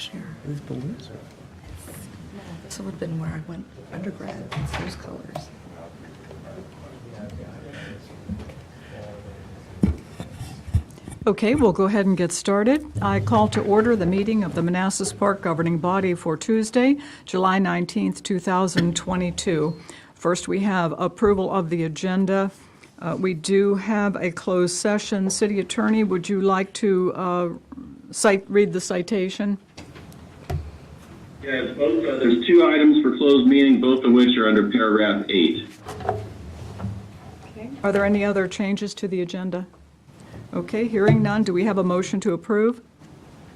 last year. These balloons are. This would have been where I went undergrad. It's those colors. Okay, we'll go ahead and get started. I call to order the meeting of the Manassas Park Governing Body for Tuesday, July 19th, 2022. First, we have approval of the agenda. We do have a closed session. City Attorney, would you like to read the citation? Yeah, there's two items for closed meeting, both of which are under paragraph 8. Okay. Are there any other changes to the agenda? Okay, hearing none, do we have a motion to approve?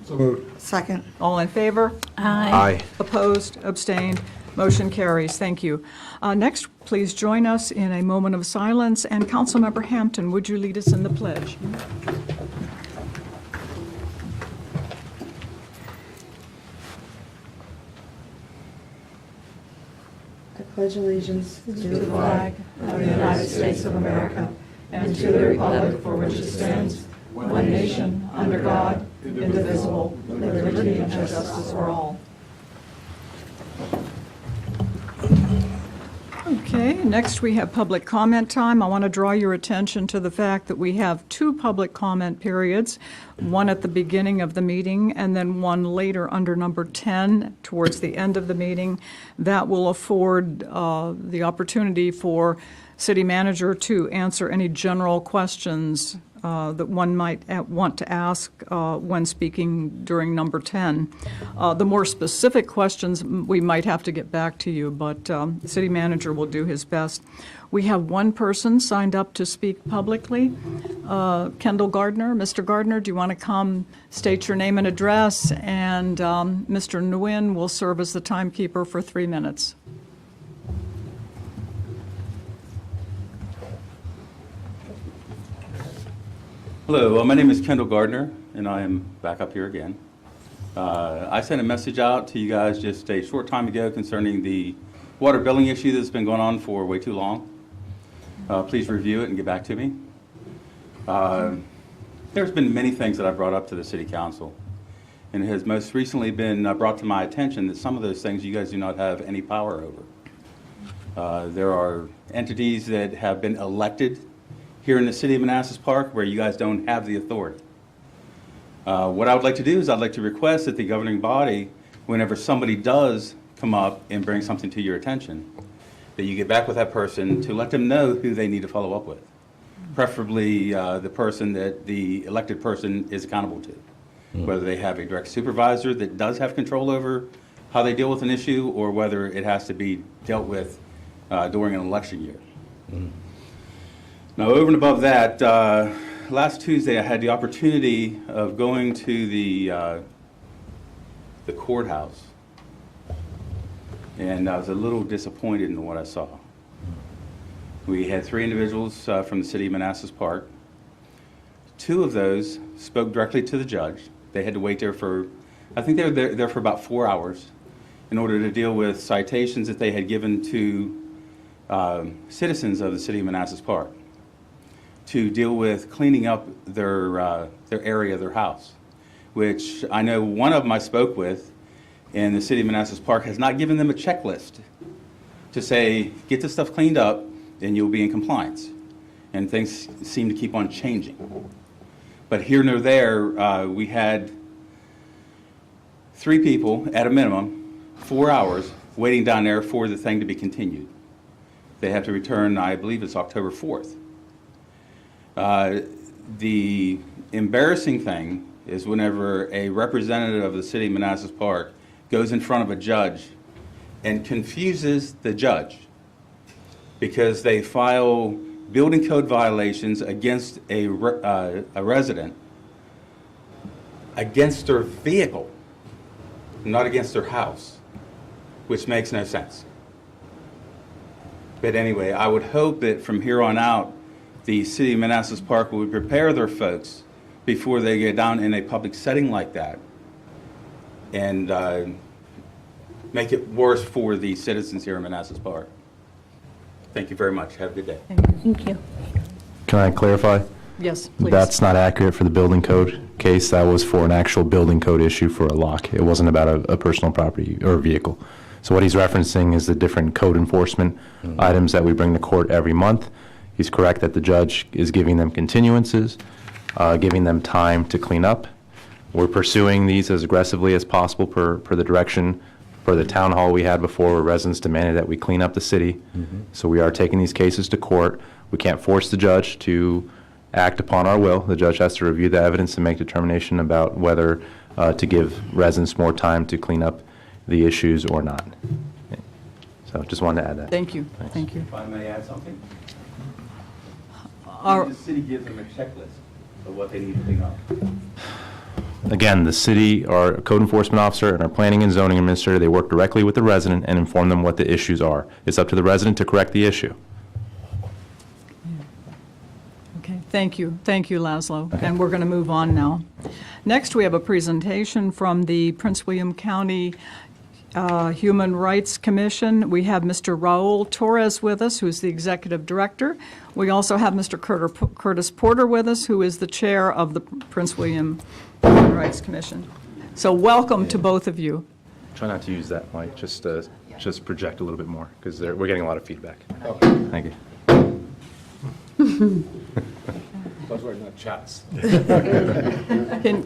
So moved. Second. All in favor? Aye. Opposed, abstained, motion carries. Thank you. Next, please join us in a moment of silence. And Councilmember Hampton, would you lead us in the pledge? I pledge allegiance to the flag of the United States of America and to the republic for which it stands, one nation, under God, indivisible, with liberty and justice for all. Okay, next we have public comment time. I want to draw your attention to the fact that we have two public comment periods, one at the beginning of the meeting and then one later under number 10 towards the end of the meeting. That will afford the opportunity for City Manager to answer any general questions that one might want to ask when speaking during number 10. The more specific questions, we might have to get back to you, but the City Manager will do his best. We have one person signed up to speak publicly, Kendall Gardner. Mr. Gardner, do you want to come state your name and address? And Mr. Nguyen will serve as the timekeeper for 3 minutes. Hello, my name is Kendall Gardner, and I am back up here again. I sent a message out to you guys just a short time ago concerning the water billing issue that's been going on for way too long. Please review it and get back to me. There's been many things that I've brought up to the City Council, and it has most recently been brought to my attention that some of those things you guys do not have any power over. There are entities that have been elected here in the city of Manassas Park where you guys don't have the authority. What I would like to do is I'd like to request that the governing body, whenever somebody does come up and bring something to your attention, that you get back with that person to let them know who they need to follow up with. Preferably the person that the elected person is accountable to. Whether they have a direct supervisor that does have control over how they deal with an issue or whether it has to be dealt with during an election year. Now, over and above that, last Tuesday I had the opportunity of going to the courthouse, and I was a little disappointed in what I saw. We had 3 individuals from the city of Manassas Park. 2 of those spoke directly to the judge. They had to wait there for, I think they were there for about 4 hours in order to deal with citations that they had given to citizens of the city of Manassas Park, to deal with cleaning up their area, their house, which I know one of them I spoke with in the city of Manassas Park has not given them a checklist to say, get this stuff cleaned up and you'll be in compliance. And things seem to keep on changing. But here nor there, we had 3 people at a minimum, 4 hours, waiting down there for the thing to be continued. They have to return, I believe it's October 4th. The embarrassing thing is whenever a representative of the city of Manassas Park goes in front of a judge and confuses the judge because they file building code violations against a resident against their vehicle, not against their house, which makes no sense. But anyway, I would hope that from here on out, the city of Manassas Park would prepare their folks before they get down in a public setting like that and make it worse for the citizens here in Manassas Park. Thank you very much. Have a good day. Thank you. Can I clarify? Yes, please. That's not accurate for the building code case. That was for an actual building code issue for a lock. It wasn't about a personal property or vehicle. So what he's referencing is the different code enforcement items that we bring to court every month. He's correct that the judge is giving them continuances, giving them time to clean up. We're pursuing these as aggressively as possible per the direction for the town hall we had before, where residents demanded that we clean up the city. So we are taking these cases to court. We can't force the judge to act upon our will. The judge has to review the evidence and make determination about whether to give residents more time to clean up the issues or not. So just wanted to add that. Thank you, thank you. If I may add something? Our- The city gives them a checklist of what they need to clean up. Again, the city, our code enforcement officer and our planning and zoning administrator, they work directly with the resident and inform them what the issues are. It's up to the resident to correct the issue. Okay, thank you, Laszlo. And we're going to move on now. Next, we have a presentation from the Prince William County Human Rights Commission. We have Mr. Raul Torres with us, who's the executive director. We also have Mr. Curtis Porter with us, who is the chair of the Prince William Human Rights Commission. So welcome to both of you. Try not to use that mic, just project a little bit more, because we're getting a lot of feedback. Thank you. Those were not chats.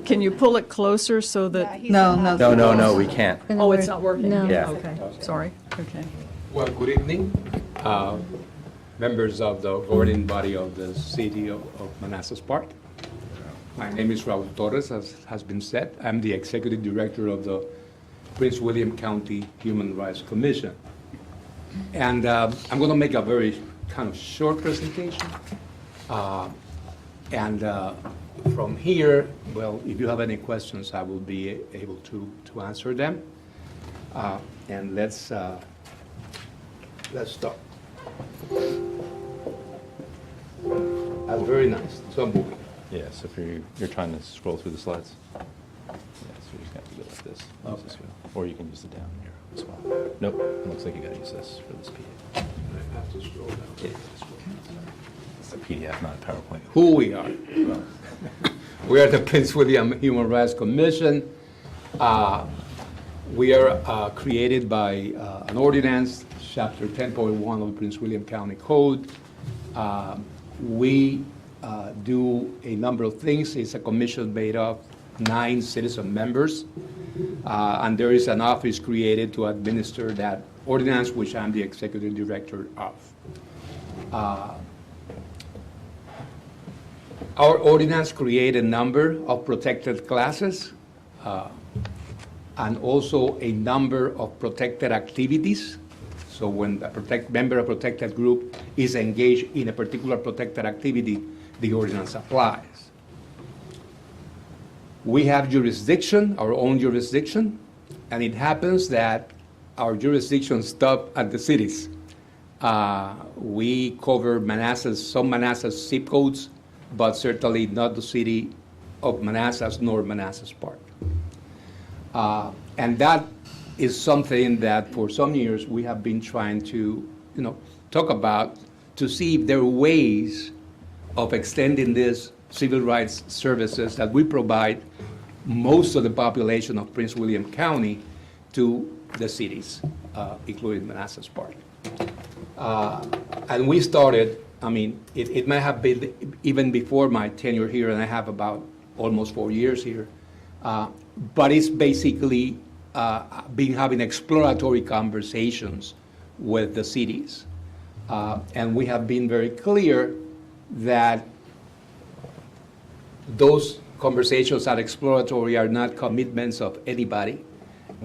Can you pull it closer so that, No, we can't. oh, it's not working? No. Yeah. Okay, sorry, okay. Well, good evening, members of the governing body of the city of Manassas Park. My name is Raul Torres, as has been said. I'm the executive director of the Prince William County Human Rights Commission. And I'm going to make a very kind of short presentation. From here, well, if you have any questions, I will be able to answer them. And let's start. That's very nice. So I'm moving. Yes, if you're trying to scroll through the slides. Yeah, so you just have to go like this. Use this wheel. Or you can use the down arrow as well. Nope, it looks like you gotta use this for this PDF. I have to scroll down. Yeah, it's a PDF, not a PowerPoint. Who we are. We are the Prince William Human Rights Commission. We are created by an ordinance, Chapter 10.1 of the Prince William County Code. We do a number of things. It's a commission made of 9 citizen members. And there is an office created to administer that ordinance, which I'm the executive director of. Our ordinance creates a number of protected classes and also a number of protected activities. So when a member of a protected group is engaged in a particular protected activity, the ordinance applies. We have jurisdiction, our own jurisdiction, and it happens that our jurisdiction stops at the cities. We cover Manassas, some Manassas zip codes, but certainly not the city of Manassas nor Manassas Park. And that is something that for some years we have been trying to, talk about to see if there are ways of extending these civil rights services that we provide most of the population of Prince William County to the cities, including Manassas Park. And we started, it might have been even before my tenure here, and I have about almost 4 years here, but it's basically been having exploratory conversations with the cities. And we have been very clear that those conversations are exploratory, are not commitments of anybody.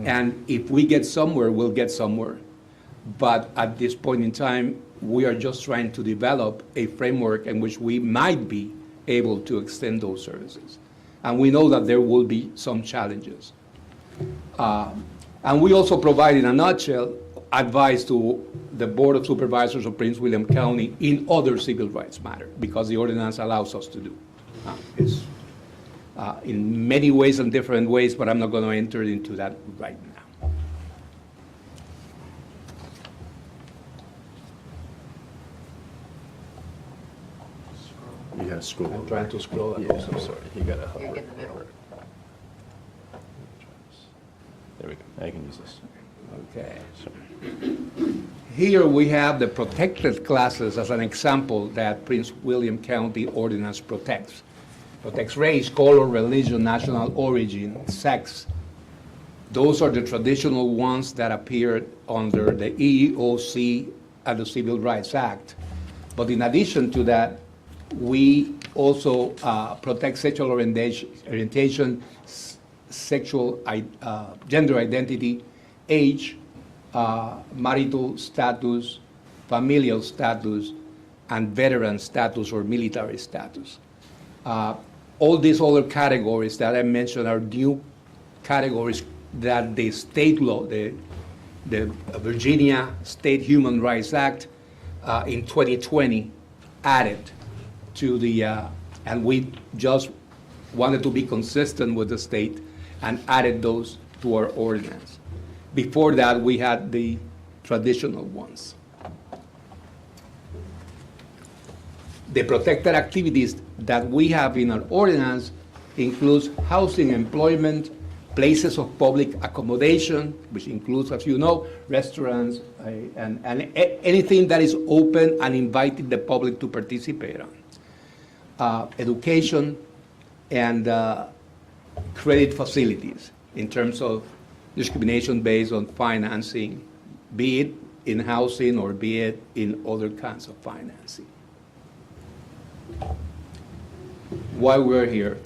And if we get somewhere, we'll get somewhere. But at this point in time, we are just trying to develop a framework in which we might be able to extend those services. And we know that there will be some challenges. And we also provide, in a nutshell, advice to the Board of Supervisors of Prince William County in other civil rights matters, because the ordinance allows us to do. It's in many ways and different ways, but I'm not going to enter into that right now. You gotta scroll. I'm trying to scroll. Yeah, I'm sorry. You gotta hover. You're in the middle. There we go. I can use this. Okay. Sorry. Here we have the protected classes as an example that Prince William County Ordinance protects. Protects race, color, religion, national origin, sex. Those are the traditional ones that appeared under the EEOC and the Civil Rights Act. But in addition to that, we also protect sexual orientation, gender identity, age, marital status, familial status, and veteran status or military status. All these other categories that I mentioned are new categories that the state law, the Virginia State Human Rights Act in 2020 added to the, and we just wanted to be consistent with the state and added those to our ordinance. Before that, we had the traditional ones. The protected activities that we have in our ordinance includes housing, employment, places of public accommodation, which includes, as you know, restaurants and anything that is open and inviting the public to participate on. Education and credit facilities in terms of discrimination based on financing, be it in housing or be it in other kinds of financing. Why we're here?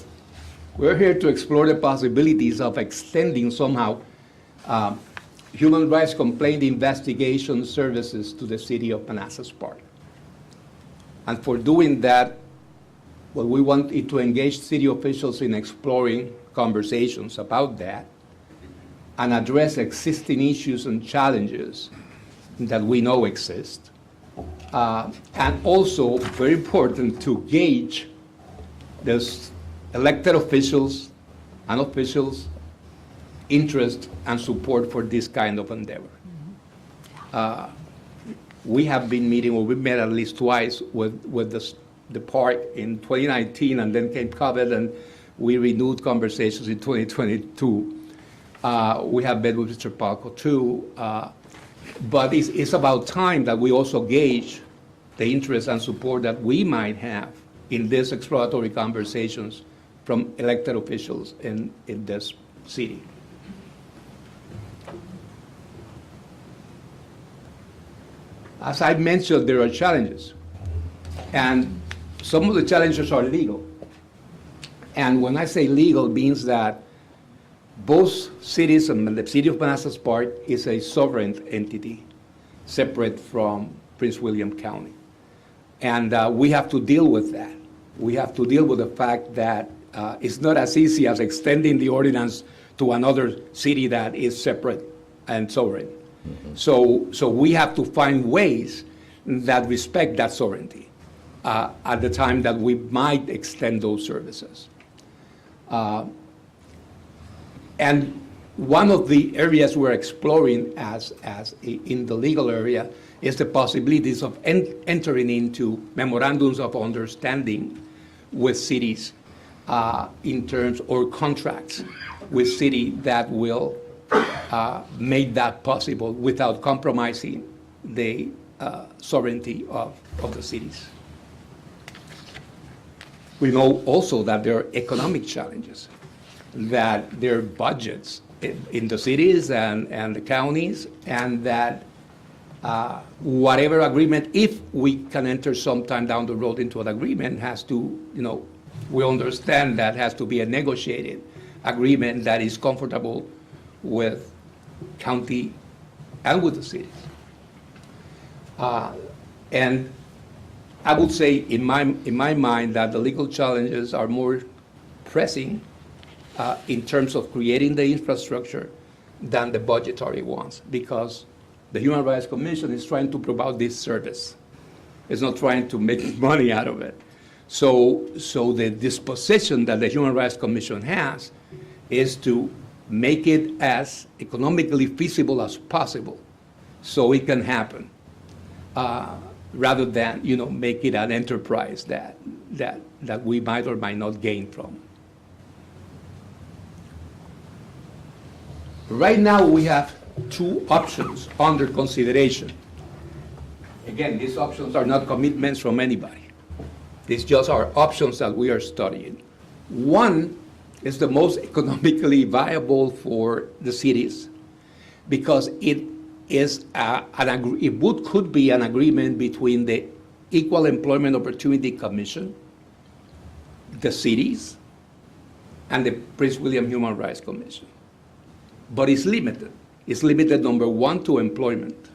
We're here to explore the possibilities of extending somehow human rights complaint investigation services to the city of Manassas Park. And for doing that, well, we want it to engage city officials in exploring conversations about that and address existing issues and challenges that we know exist. And also, very important, to gauge the elected officials and officials' interest and support for this kind of endeavor. We have been meeting, or we met at least twice with the park in 2019, and then came COVID, and we renewed conversations in 2022. We have met with Mr. Palco too, but it's about time that we also gauge the interest and support that we might have in these exploratory conversations from elected officials in this city. As I mentioned, there are challenges, and some of the challenges are legal. And when I say legal, it means that both cities, and the city of Manassas Park is a sovereign entity, separate from Prince William County. And we have to deal with that. We have to deal with the fact that it's not as easy as extending the ordinance to another city that is separate and sovereign. Mm-hmm. So we have to find ways that respect that sovereignty at the time that we might extend those services. And one of the areas we're exploring as in the legal area is the possibilities of entering into memorandums of understanding with cities in terms, or contracts with city that will make that possible without compromising the sovereignty of the cities. We know also that there are economic challenges, that there are budgets in the cities and the counties, and that whatever agreement, if we can enter sometime down the road into an agreement, has to, we understand that has to be a negotiated agreement that is comfortable with county and with the cities. And I would say in my mind that the legal challenges are more pressing in terms of creating the infrastructure than the budgetary ones, because the Human Rights Commission is trying to provide this service. It's not trying to make money out of it. So the disposition that the Human Rights Commission has is to make it as economically feasible as possible so it can happen. rather than, make it an enterprise that we might or might not gain from. Right now, we have two options under consideration. Again, these options are not commitments from anybody. These just are options that we are studying. One is the most economically viable for the cities because it is could be an agreement between the Equal Employment Opportunity Commission, the cities, and the Prince William Human Rights Commission. But it's limited. It's limited, number one, to employment.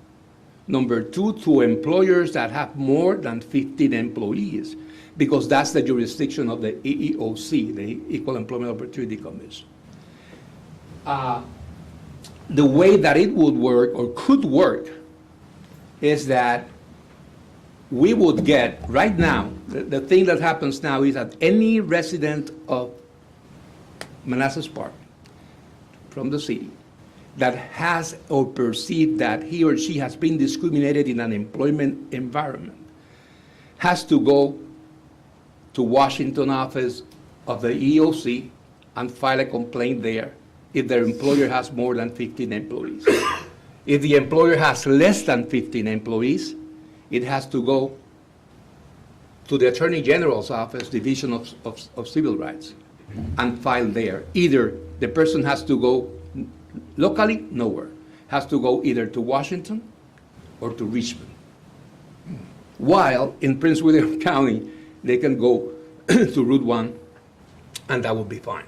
Number two, to employers that have more than 15 employees, because that's the jurisdiction of the EEOC, the Equal Employment Opportunity Commission. The way that it would work or could work is that we would get, right now, the thing that happens now is that any resident of Manassas Park from the city that has or perceived that he or she has been discriminated in an employment environment has to go to Washington office of the EEOC and file a complaint there if their employer has more than 15 employees. If the employer has less than 15 employees, it has to go to the Attorney General's office, Division of Civil Rights, and file there. Either the person has to go locally, nowhere. Has to go either to Washington or to Richmond. While in Prince William County, they can go to Route 1, and that would be fine.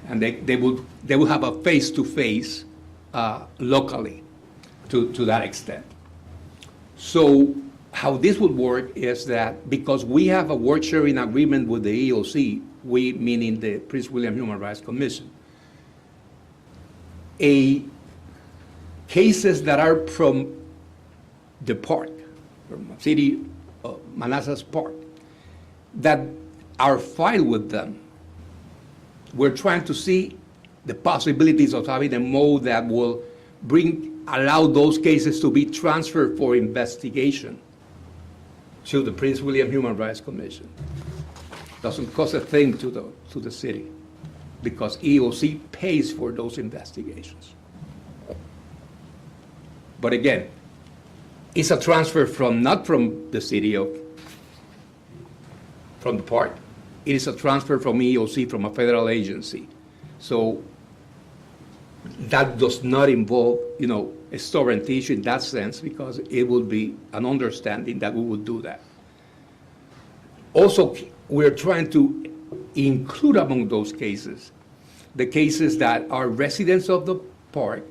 And they will have a face-to-face locally to that extent. So how this would work is that because we have a work-sharing agreement with the EEOC, we meaning the Prince William Human Rights Commission, cases that are from the park, from city of Manassas Park, that are filed with them, we're trying to see the possibilities of having a mode that will allow those cases to be transferred for investigation to the Prince William Human Rights Commission. Doesn't cost a thing to the city, because EEOC pays for those investigations. But again, it's a transfer not from the city from the park. It is a transfer from EEOC, from a federal agency. So that does not involve, a sovereignty issue in that sense, because it would be an understanding that we would do that. Also, we're trying to include among those cases the cases that are residents of the park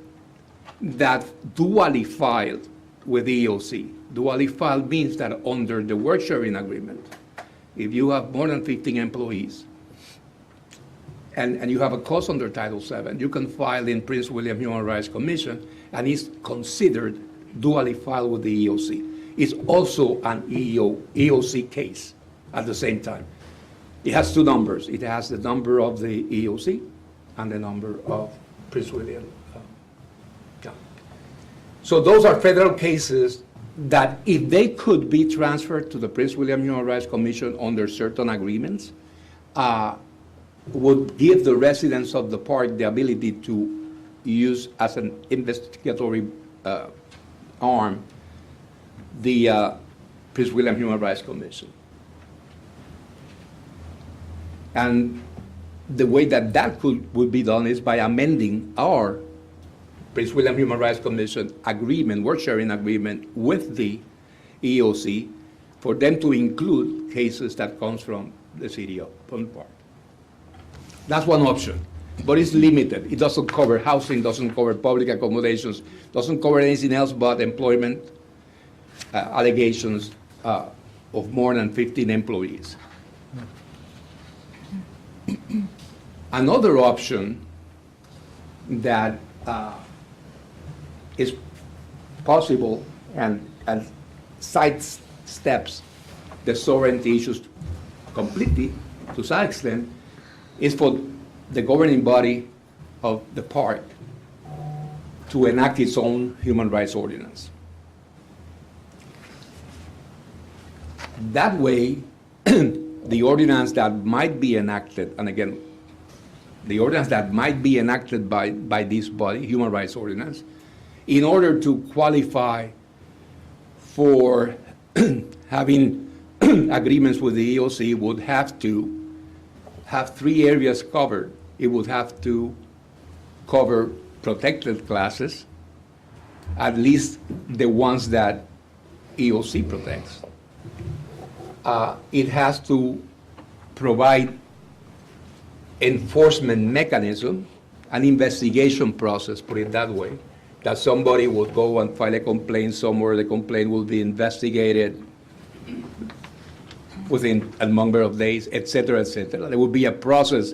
that dually filed with EEOC. Dually filed means that under the work sharing agreement, if you have more than 15 employees and you have a cause under Title VII, you can file in Prince William Human Rights Commission, and it's considered dually filed with the EEOC. It's also an EEOC case at the same time. It has two numbers. It has the number of the EEOC and the number of Prince William. So those are federal cases that, if they could be transferred to the Prince William Human Rights Commission under certain agreements, would give the residents of the park the ability to use as an investigatory arm the Prince William Human Rights Commission. And the way that would be done is by amending our Prince William Human Rights Commission agreement, work sharing agreement with the EEOC, for them to include cases that comes from the city of Palm Park. That's one option, but it's limited. It doesn't cover housing, doesn't cover public accommodations, doesn't cover anything else but employment allegations of more than 15 employees. Another option that is possible and sidesteps the sovereignty issues completely, to some extent, is for the governing body of the park to enact its own human rights ordinance. That way, the ordinance that might be enacted, and again, the ordinance that might be enacted by this body, Human Rights Ordinance, in order to qualify for having agreements with the EOC, would have to have 3 areas covered. It would have to cover protected classes, at least the ones that EOC protects. It has to provide enforcement mechanism, an investigation process, put it that way, that somebody would go and file a complaint somewhere, the complaint will be investigated within a number of days, et cetera, et cetera. There would be a process.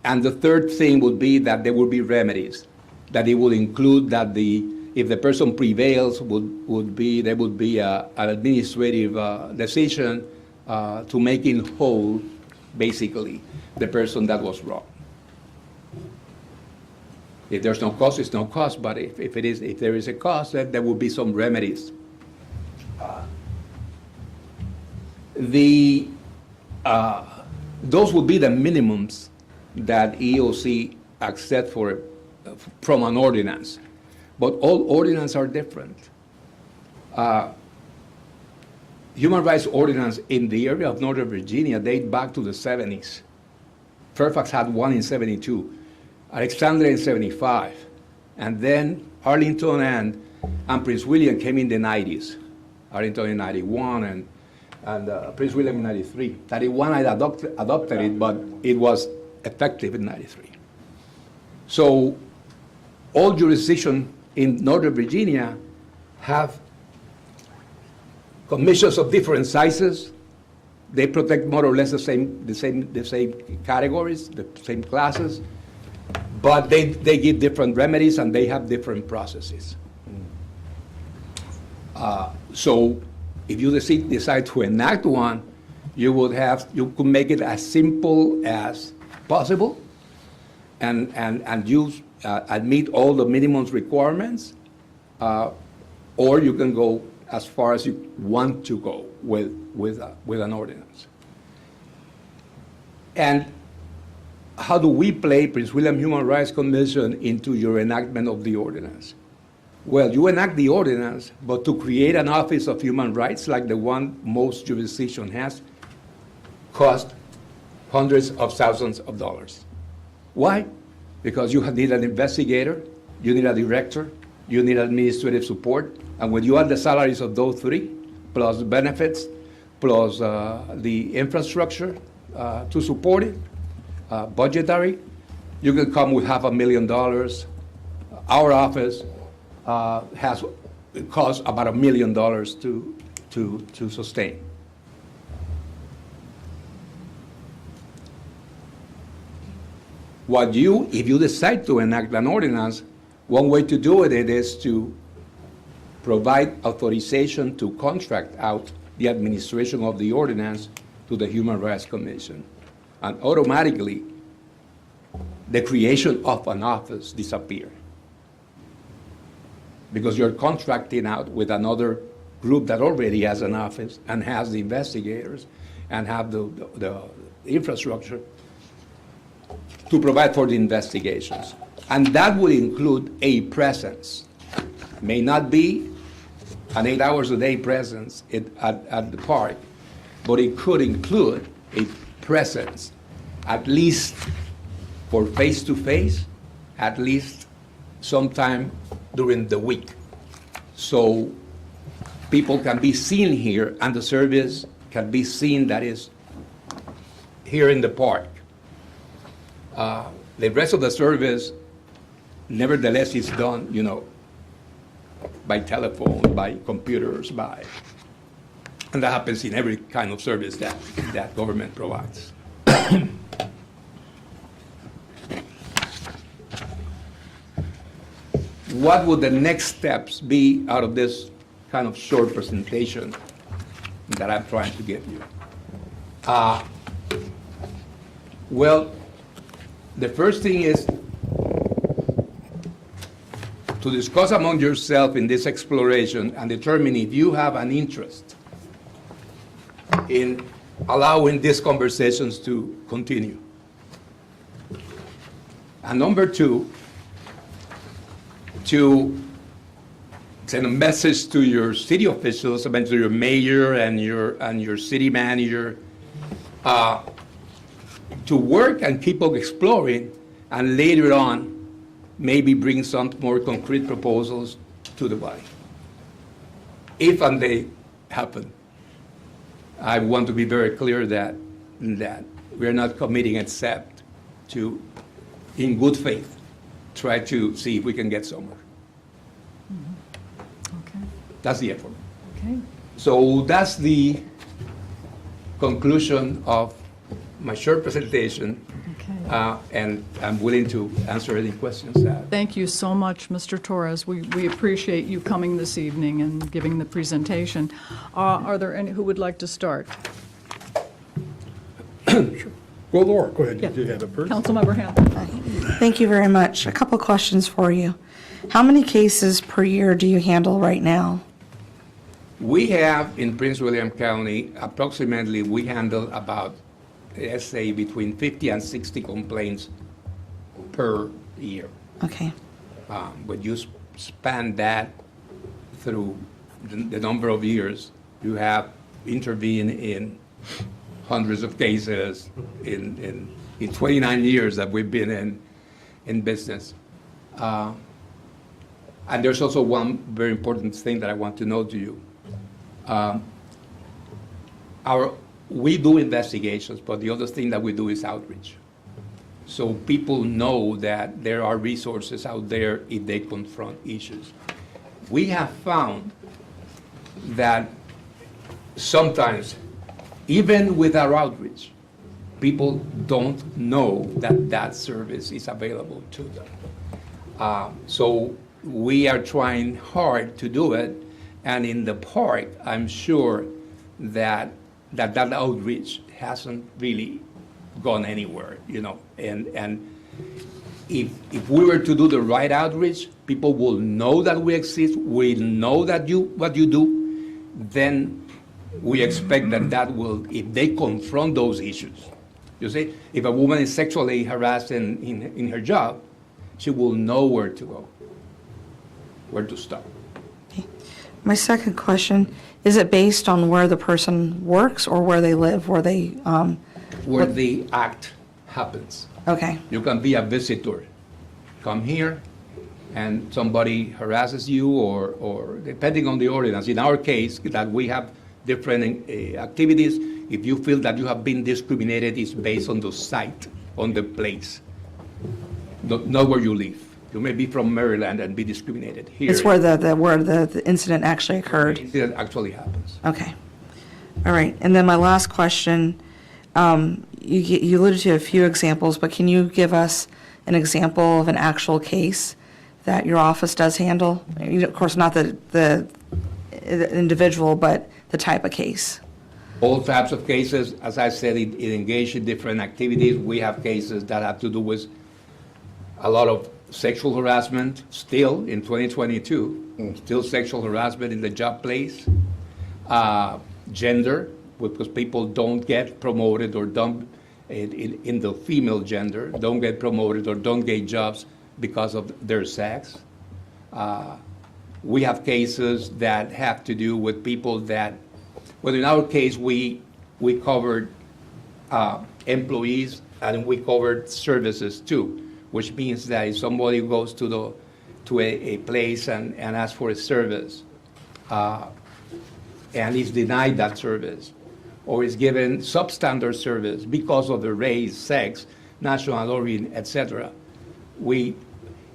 And the third thing would be that there would be remedies, that it would include that if the person prevails, there would be an administrative decision to making whole, basically, the person that was wrong. If there's no cost, it's no cost, but if there is a cost, then there will be some remedies. Those would be the minimums that EOC accept from an ordinance. But all ordinances are different. Human rights ordinance in the area of Northern Virginia date back to the 70s. Fairfax had one in 72, Alexandria in 75, and then Arlington and Prince William came in the 90s. Arlington in 91 and Prince William in 93. 91 I adopted it, but it was effective in 93. So all jurisdictions in Northern Virginia have commissions of different sizes. They protect more or less the same categories, the same classes, but they give different remedies and they have different processes. So if you decide to enact one, you could make it as simple as possible and use meet all the minimum requirements, or you can go as far as you want to go with an ordinance. And how do we play Prince William Human Rights Commission into your enactment of the ordinance? Well, you enact the ordinance, but to create an Office of Human Rights like the one most jurisdiction has cost hundreds of thousands of dollars. Why? Because you need an investigator, you need a director, you need administrative support, and when you add the salaries of those 3, plus benefits, plus the infrastructure to support it, budgetary, you can come with $500,000. Our office costs about $1 million to sustain. If you decide to enact an ordinance, one way to do it is to provide authorization to contract out the administration of the ordinance to the Human Rights Commission. And automatically, the creation of an office disappears. Because you're contracting out with another group that already has an office and has the investigators and have the infrastructure to provide for the investigations. And that would include a presence. May not be an 8 hours a day presence at the park, but it could include a presence, at least for face-to-face, at least sometime during the week. So people can be seen here and the service can be seen that is here in the park. The rest of the service, nevertheless, is done, by telephone, by computers, and that happens in every kind of service that government provides. What would the next steps be out of this kind of short presentation that I'm trying to give you? Well, the first thing is to discuss among yourself in this exploration and determine if you have an interest in allowing these conversations to continue. And number two, to send a message to your city officials, I mean, to your mayor and your city manager, to work and keep on exploring, and later on, maybe bring some more concrete proposals to the body. If and they happen. I want to be very clear that we're not committing except to, in good faith, try to see if we can get somewhere. Okay, That's the effort. okay. So that's the conclusion of my short presentation, Okay. and I'm willing to answer any questions that. Thank you so much, Mr. Torres. We appreciate you coming this evening and giving the presentation. Are there any who would like to start? Well, Laura, go ahead. Yeah. You have it first. Councilmember Hampton. Thank you very much. A couple questions for you. How many cases per year do you handle right now? We have in Prince William County, approximately, we handle about, let's say, between 50 and 60 complaints per year. Okay. But you span that through the number of years, you have intervened in hundreds of cases in 29 years that we've been in business. And there's also one very important thing that I want to note to you. We do investigations, but the other thing that we do is outreach. So people know that there are resources out there if they confront issues. We have found that sometimes, even with our outreach, people don't know that that service is available to them. So we are trying hard to do it, and in the park, I'm sure that outreach hasn't really gone anywhere, you know. And if we were to do the right outreach, people will know that we exist, will know that what you do, then we expect that will, if they confront those issues, you see, if a woman is sexually harassed in her job, she will know where to go, where to stop. My second question, is it based on where the person works or where they live, where they, Where the act happens. okay, You can be a visitor, come here, and somebody harasses you, or depending on the ordinance. In our case, that we have different activities. If you feel that you have been discriminated, it's based on the site, on the place, not where you live. You may be from Maryland and be discriminated here. it's where the incident actually occurred? It actually happens. Okay. All right. And then my last question, you alluded to a few examples, but can you give us an example of an actual case that your office does handle? Of course, not the individual, but the type of case. All types of cases, as I said, it engaged in different activities. We have cases that have to do with a lot of sexual harassment, still in 2022, still sexual harassment in the job place, gender, because people don't get promoted or don't, in the female gender, don't get promoted or don't get jobs because of their sex. We have cases that have to do with people that, well, in our case, we covered employees and we covered services too, which means that if somebody goes to a place and asks for a service, and is denied that service, or is given substandard service because of the race, sex, national origin, etc.,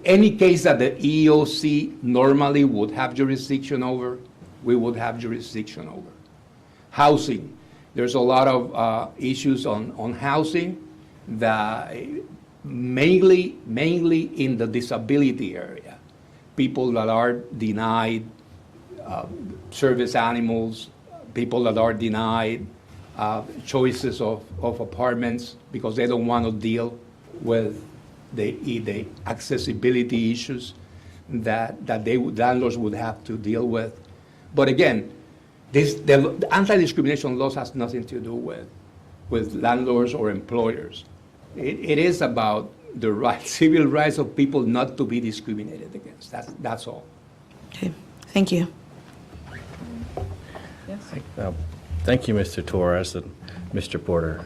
any case that the EEOC normally would have jurisdiction over, we would have jurisdiction over. Housing, there's a lot of issues on housing that mainly in the disability area. People that are denied service animals, people that are denied choices of apartments because they don't want to deal with the accessibility issues that landlords would have to deal with. But again, The anti-discrimination laws has nothing to do with landlords or employers. It is about the right, civil rights of people not to be discriminated against. That's all. Okay, thank you. Yes. Thank you, Mr. Torres and Mr. Porter.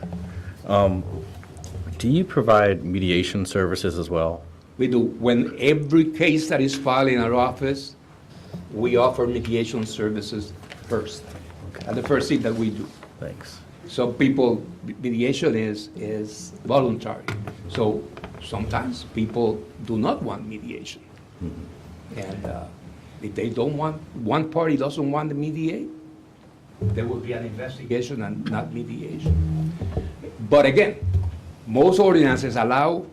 Do you provide mediation services as well? We do. When every case that is filed in our office, we offer mediation services first. And the first thing that we do. Thanks. So mediation is voluntary. So sometimes people do not want mediation. And if they don't want, one party doesn't want to mediate, there will be an investigation and not mediation. But again, most ordinances allow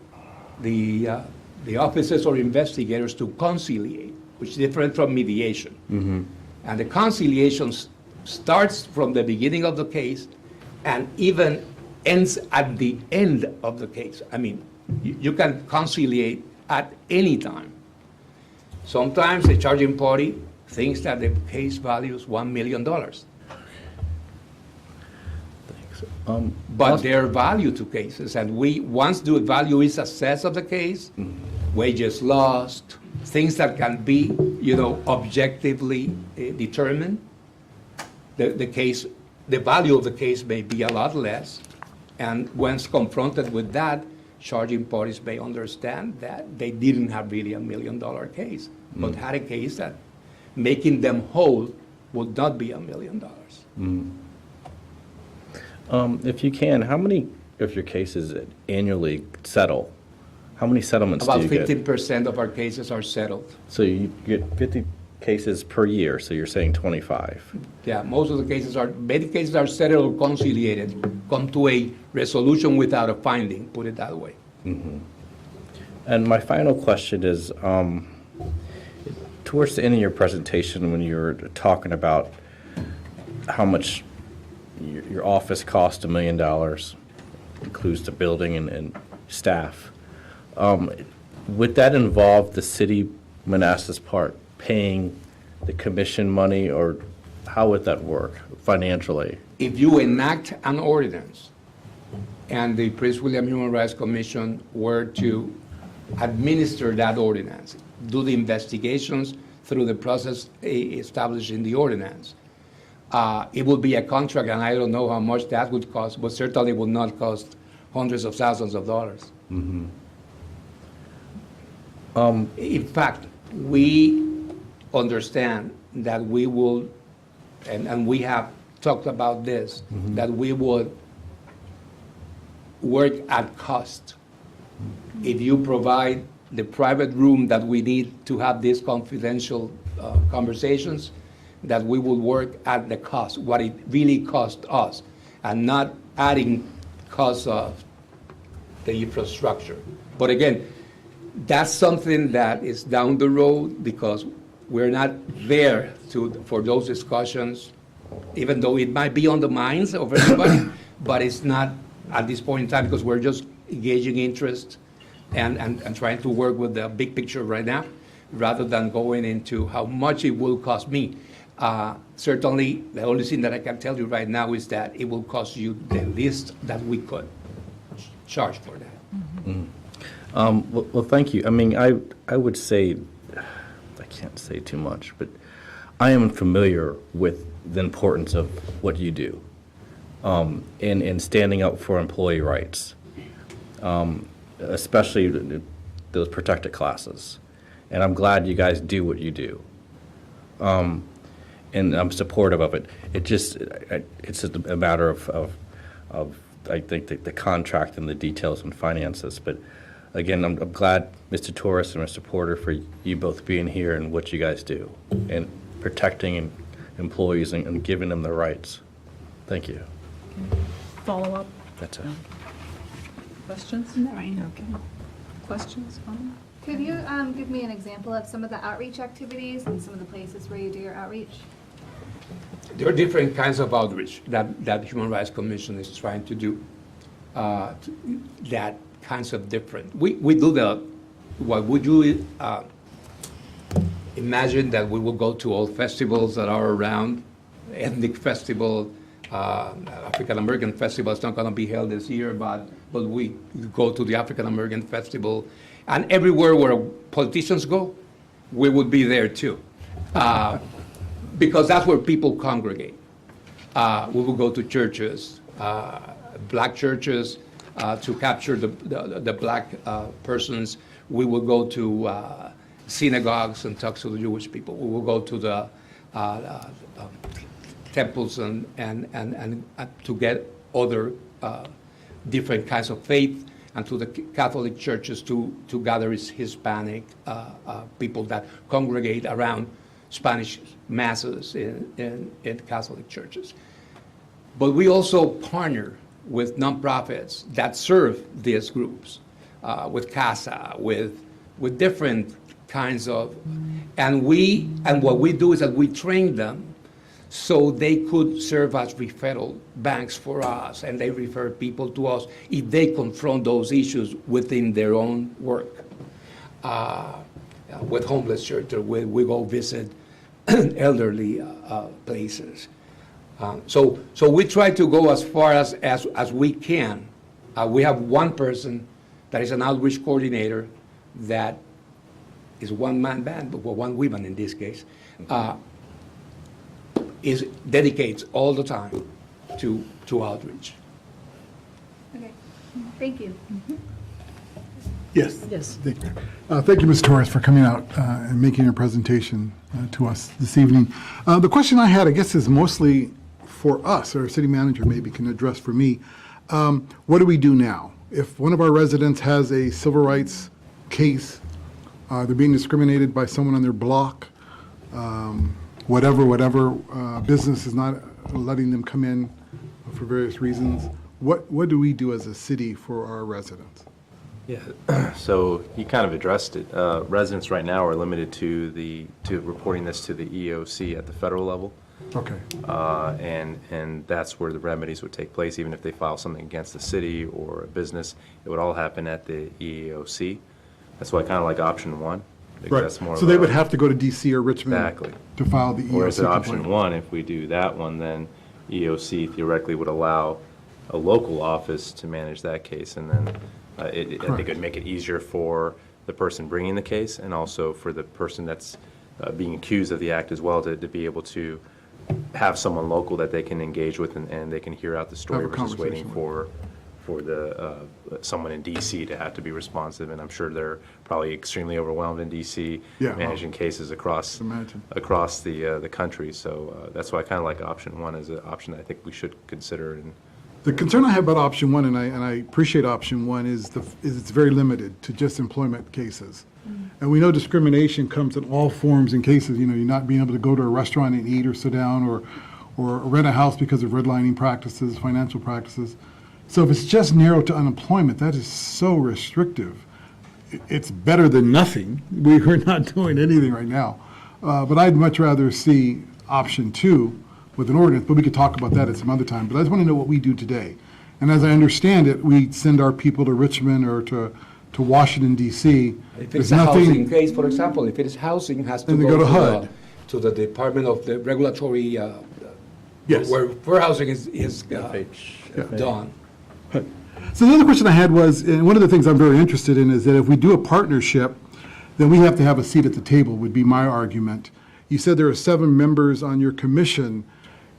the officers or investigators to conciliate, which is different from mediation. And the conciliation starts from the beginning of the case and even ends at the end of the case. I mean, you can conciliate at any time. Sometimes the charging party thinks that the case values $1 million. But there are value to cases, and once the value is assessed of the case, wages lost, things that can be, objectively determined, the value of the case may be a lot less, and once confronted with that, charging parties may understand that they didn't have really $1 million case, but had a case that making them whole would not be $1 million. If you can, how many of your cases annually settle? How many settlements About do you get? 15% of our cases are settled. So you get 50 cases per year, so you're saying 25. Yeah, many cases are settled or conciliated, come to a resolution without a finding, put it that way. And my final question is, towards the end of your presentation, when you were talking about how much your office cost $1 million, includes the building and staff, would that involve the city Manassas part paying the commission money, or how would that work financially? If you enact an ordinance and the Prince William Human Rights Commission were to administer that ordinance, do the investigations through the process established in the ordinance, it would be a contract, and I don't know how much that would cost, but certainly would not cost hundreds of thousands of dollars. In fact, we understand that we will, and we have talked about this, that we would work at cost. If you provide the private room that we need to have these confidential conversations, that we will work at the cost, what it really cost us, and not adding costs of the infrastructure. But again, that's something that is down the road, because we're not there for those discussions, even though it might be on the minds of everybody, but it's not at this point in time, because we're just engaging interest and trying to work with the big picture right now, rather than going into how much it will cost me. Certainly, the only thing that I can tell you right now is that it will cost you the least that we could charge for that. Well, thank you. I mean, I would say, I can't say too much, but I am familiar with the importance of what you do in standing up for employee rights, especially those protected classes. And I'm glad you guys do what you do. And I'm supportive of it. It's just a matter of I think the contract and the details and finances. But again, I'm glad, Mr. Torres and Mr. Porter, for you both being here and what you guys do and protecting employees and giving them their rights. Thank you. Follow up? That's it. Questions? Okay. Questions? Comments? Could you give me an example of some of the outreach activities and some of the places where you do your outreach? There are different kinds of outreach that Human Rights Commission is trying to do. That kinds of different. We do what would you imagine that we will go to all festivals that are around ethnic festival, African American festival. It's not going to be held this year, but we go to the African American festival, and everywhere where politicians go, we would be there too, because that's where people congregate. We will go to churches, black churches, to capture the black persons. We will go to synagogues and talk to the Jewish people. We will go to the temples and to get other different kinds of faith, and to the Catholic churches to gather Hispanic people that congregate around Spanish masses in Catholic churches. But we also partner with nonprofits that serve these groups, with CASA, with different kinds of, and what we do is that we train them so they could serve as referral banks for us, and they refer people to us if they confront those issues within their own work. With homeless shelter, we go visit elderly places. So we try to go as far as we can. We have one person that is an outreach coordinator that is one-man band, but one woman in this case, dedicates all the time to outreach. Okay, thank you. Yes. Yes. Thank you, Ms. Torres, for coming out and making your presentation to us this evening. The question I had, I guess, is mostly for us, or our city manager maybe can address for me. What do we do now? If one of our residents has a civil rights case, they're being discriminated by someone on their block, whatever business is not letting them come in for various reasons, what do we do as a city for our residents? Yeah, so you kind of addressed it. Residents right now are limited to reporting this to the EOC at the federal level. Okay. And that's where the remedies would take place. Even if they file something against the city or a business, it would all happen at the EOC. That's why I kind of like option one. Because Right. that's more So they would have to go to DC or Richmond Exactly. to file the EOC Whereas at complaint. option one, if we do that one, then EOC theoretically would allow a local office to manage that case, and then I think it would make it easier for the person bringing the case and also for the person that's being accused of the act as well to be able to have someone local that they can engage with and they can hear out the story Have a versus waiting conversation for the someone in DC to have to be responsive. And I'm sure they're probably extremely overwhelmed in DC Yeah, managing cases across imagine. the country. So that's why I kind of like option one as an option that I think we should consider. And The concern I have about option one, and I appreciate option one, is it's very limited to just employment cases. And we know discrimination comes in all forms and cases. You know, you're not being able to go to a restaurant and eat or sit down or rent a house because of redlining practices, financial practices. So if it's just narrowed to unemployment, that is so restrictive. It's better than nothing. We're not doing anything right now. But I'd much rather see option two with an ordinance, but we could talk about that at some other time. But I just want to know what we do today. And as I understand it, we send our people to Richmond or to Washington, D.C. If it's a There's housing case, for example, if it is housing, it has to Then they go go to to HUD. the Department of the Regulatory, Yes. where housing is done. So the other question I had was, and one of the things I'm very interested in is that if we do a partnership, then we have to have a seat at the table, would be my argument. You said there are 7 members on your commission.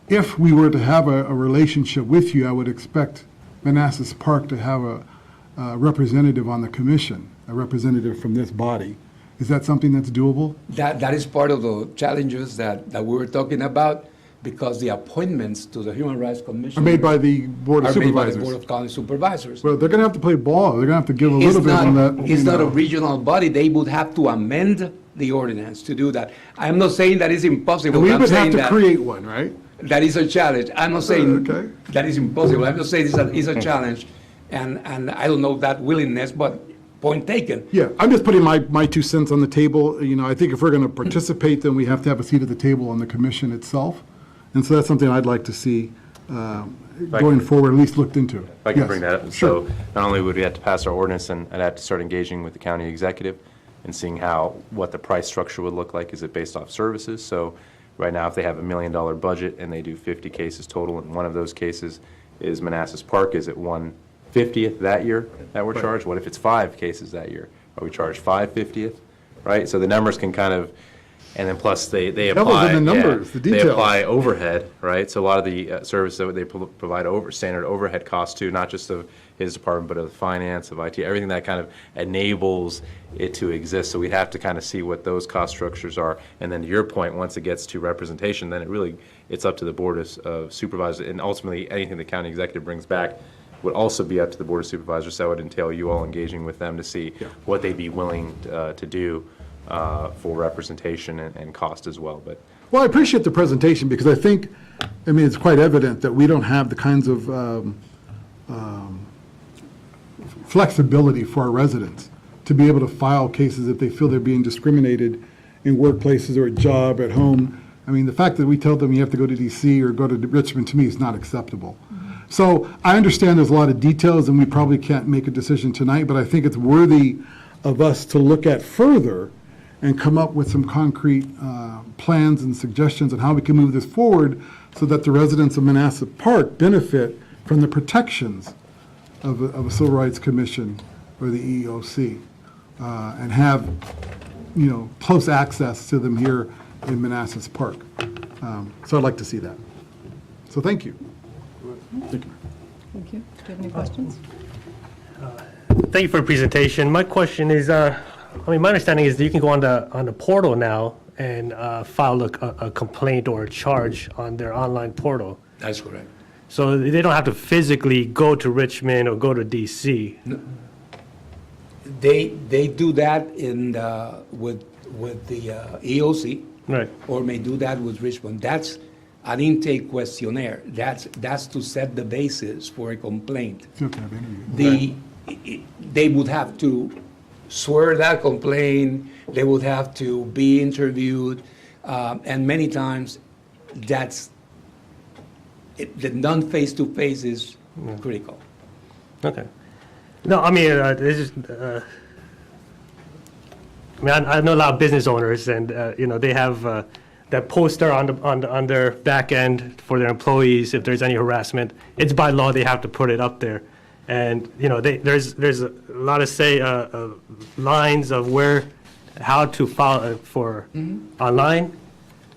If we were to have a relationship with you, I would expect Manassas Park to have a representative on the commission, a representative from this body. Is that something that's doable? That is part of the challenges that we were talking about, because the appointments to the Human Rights Commission Are made by the Board of are made by the Supervisors? Board of County Supervisors. Well, they're going to have to play ball. They're going to have to give a It's little bit on that. it's you not a know. regional body. They would have to amend the ordinance to do that. I'm not saying that is impossible. And we I'm would have saying to that create one, right? that is a challenge. I'm not saying Okay. that is impossible. I'm just saying it's a challenge, and I don't know that willingness, but point taken. Yeah, I'm just putting my 2 cents on the table. You know, I think if we're going to participate, then we have to have a seat at the table on the commission itself. And so that's something I'd like to see going forward, at least looked into. If I can bring that up. Sure. So not only would we have to pass our ordinance, and I'd have to start engaging with the county executive and seeing what the price structure would look like. Is it based off services? So Right now, if they have $1 million budget and they do 50 cases total, and one of those cases is Manassas Park, is it 1/50th that year that we're charged? What if it's 5 cases that year? Are we charged 5/50th? Right? So the numbers can kind of, and then plus they Devil's apply. in the numbers, the They details. apply overhead, right? So a lot of the service that they provide standard overhead costs to, not just of his department, but of finance, of IT, everything that kind of enables it to exist. So we'd have to kind of see what those cost structures are. And then to your point, once it gets to representation, then it's up to the Board of Supervisors. And ultimately, anything the county executive brings back would also be up to the Board of Supervisors. So that would entail you all engaging with them to see what they'd be willing to do for representation and cost as well. But Well, I appreciate the presentation because I think, it's quite evident that we don't have the kinds of flexibility for our residents to be able to file cases if they feel they're being discriminated in workplaces or at job, at home. The fact that we tell them you have to go to D.C. or go to Richmond, to me, is not acceptable. So I understand there's a lot of details and we probably can't make a decision tonight, but I think it's worthy of us to look at further and come up with some concrete plans and suggestions on how we can move this forward so that the residents of Manassas Park benefit from the protections of a Civil Rights Commission or the EEOC and have, close access to them here in Manassas Park. So I'd like to see that. So thank you. Thank you. Do you have any questions? Thank you for the presentation. My question is, my understanding is that you can go on the portal now and file a complaint or a charge on their online portal. That's correct. So they don't have to physically go to Richmond or go to DC. No. They do that with the EOC. Right. Or may do that with Richmond. That's an intake questionnaire. That's to set the basis for a complaint. They would have to swear that complaint, they would have to be interviewed, and many times the non-face-to-face is critical. Okay. No, it's just, I know a lot of business owners, and they have that poster on their back end for their employees if there's any harassment. It's by law they have to put it up there, and there's a lot of lines of how to file for online,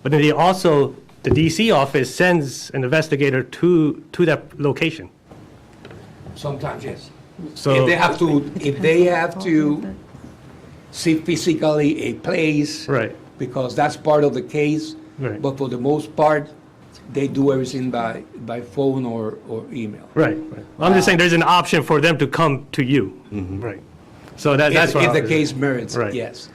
but then the DC office sends an investigator to that location. Sometimes, yes. So If they have to see physically a place. Right. Because that's part of the case. Right. But for the most part, they do everything by phone or email. Right. I'm just saying there's an option for them to come to you. Right. So that's what If the case merits, Right. yes.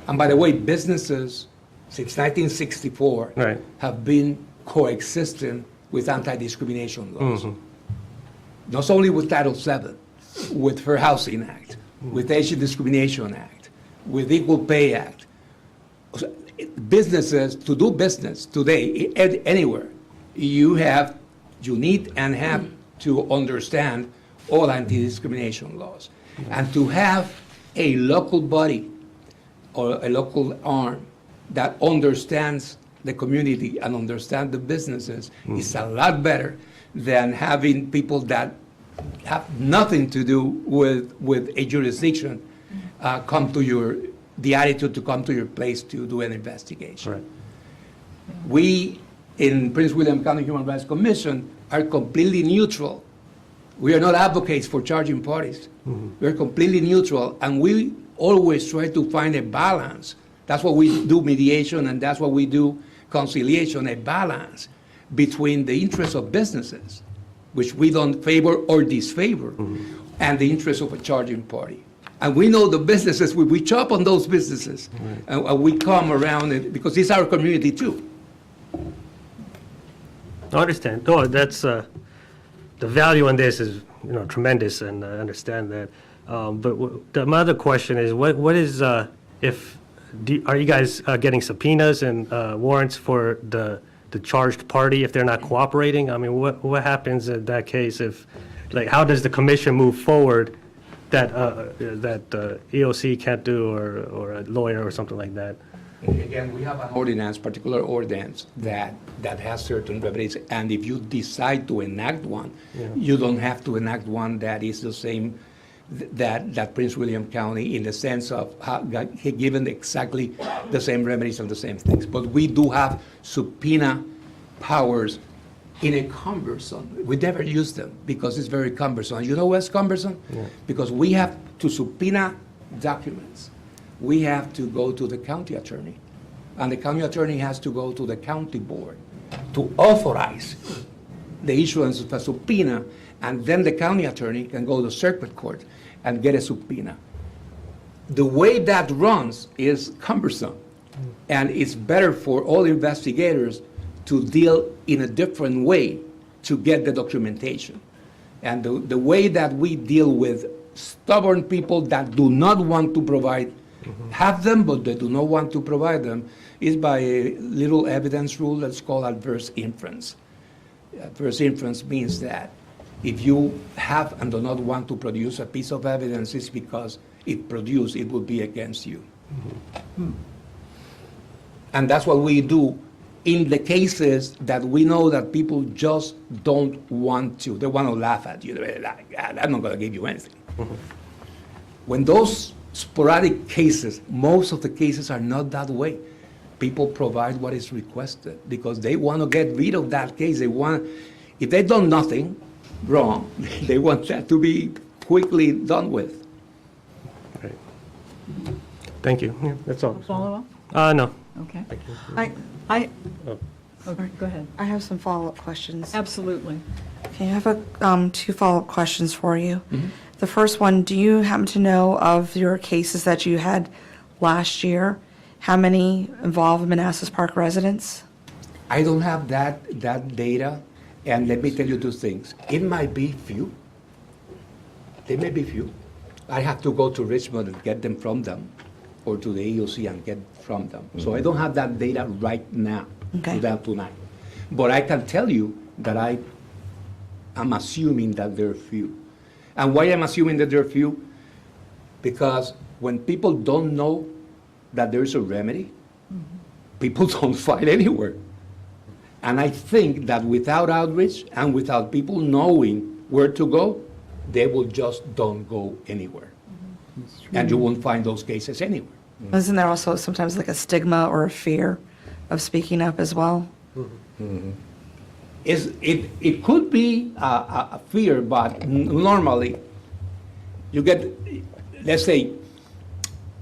And by the way, businesses since 1964 Right. have been coexisting with anti-discrimination laws. Not only with Title VII, with Fair Housing Act, with Asian Discrimination Act, with Equal Pay Act. Businesses, to do business today, anywhere, you need and have to understand all anti-discrimination laws. And to have a local body or a local arm that understands the community and understands the businesses is a lot better than having people that have nothing to do with a jurisdiction the attitude to come to your place to do an investigation. Right. We, in Prince William County Human Rights Commission, are completely neutral. We are not advocates for charging parties. We are completely neutral, and we always try to find a balance. That's what we do mediation, and that's what we do conciliation, a balance between the interests of businesses, which we don't favor or disfavor, and the interests of a charging party. And we know the businesses, we chop on those businesses, and we come around it, because it's our community too. I understand. No, that's the value in this is tremendous, and I understand that. But my other question is, what is are you guys getting subpoenas and warrants for the charged party if they're not cooperating? What happens in that case how does the commission move forward that EOC can't do or a lawyer or something like that? Again, we have an ordinance, particular ordinance, that has certain remedies, and if you decide to enact one, you don't have to enact one that is the same that Prince William County, in the sense of given exactly the same remedies and the same things. But we do have subpoena powers in a cumbersome. We never use them because it's very cumbersome. You know what's cumbersome? Because we have to subpoena documents. We have to go to the county attorney, and the county attorney has to go to the county board to authorize the issuance of a subpoena, and then the county attorney can go to circuit court and get a subpoena. The way that runs is cumbersome, and it's better for all investigators to deal in a different way to get the documentation. And the way that we deal with stubborn people that do not want to provide, have them, but they do not want to provide them, is by a little evidence rule that's called adverse inference. Adverse inference means that if you have and do not want to produce a piece of evidence, it's because if produced, it will be against you. And that's what we do in the cases that we know that people just don't want to. They want to laugh at you. They're like, I'm not going to give you anything. When those sporadic cases, most of the cases are not that way. People provide what is requested because they want to get rid of that case. They want, if they've done nothing wrong, they want that to be quickly done with. Right. Thank you. Yeah, that's all. Follow up? No. Okay. I Okay, go ahead. I have some follow-up questions. Absolutely. Okay, I have two follow-up questions for you. The first one, do you happen to know of your cases that you had last year? How many involved Manassas Park residents? I don't have that data, and let me tell you two things. It might be few. There may be few. I have to go to Richmond and get them from them, or to the EOC and get from them. So I don't have that data right now, tonight. But I can tell you that I'm assuming that there are few. And why I'm assuming that there are few? Because when people don't know that there's a remedy, people don't fight anywhere. And I think that without outreach and without people knowing where to go, they will just don't go anywhere. And you won't find those cases anywhere. Isn't there also sometimes like a stigma or a fear of speaking up as well? It could be a fear, but normally you get, let's say,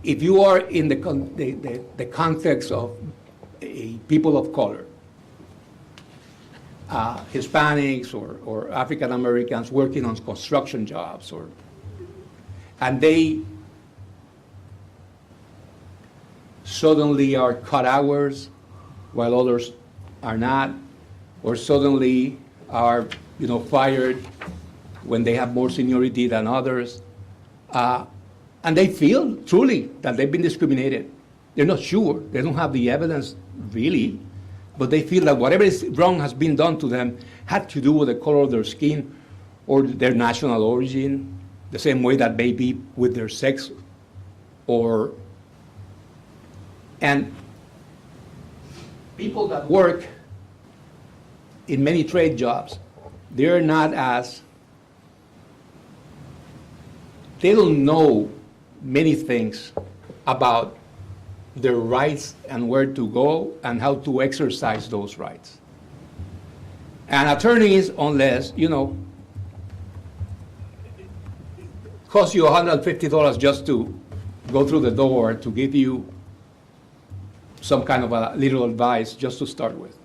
if you are in the context of a people of color, Hispanics or African Americans working on construction jobs, and they suddenly are cut hours while others are not, or suddenly are fired when they have more seniority than others, and they feel truly that they've been discriminated. They're not sure. They don't have the evidence really, but they feel that whatever is wrong has been done to them had to do with the color of their skin or their national origin, the same way that may be with their sex and people that work in many trade jobs, they don't know many things about their rights and where to go and how to exercise those rights. And attorneys, unless, cost you $150 just to go through the door to give you some kind of a little advice just to start with.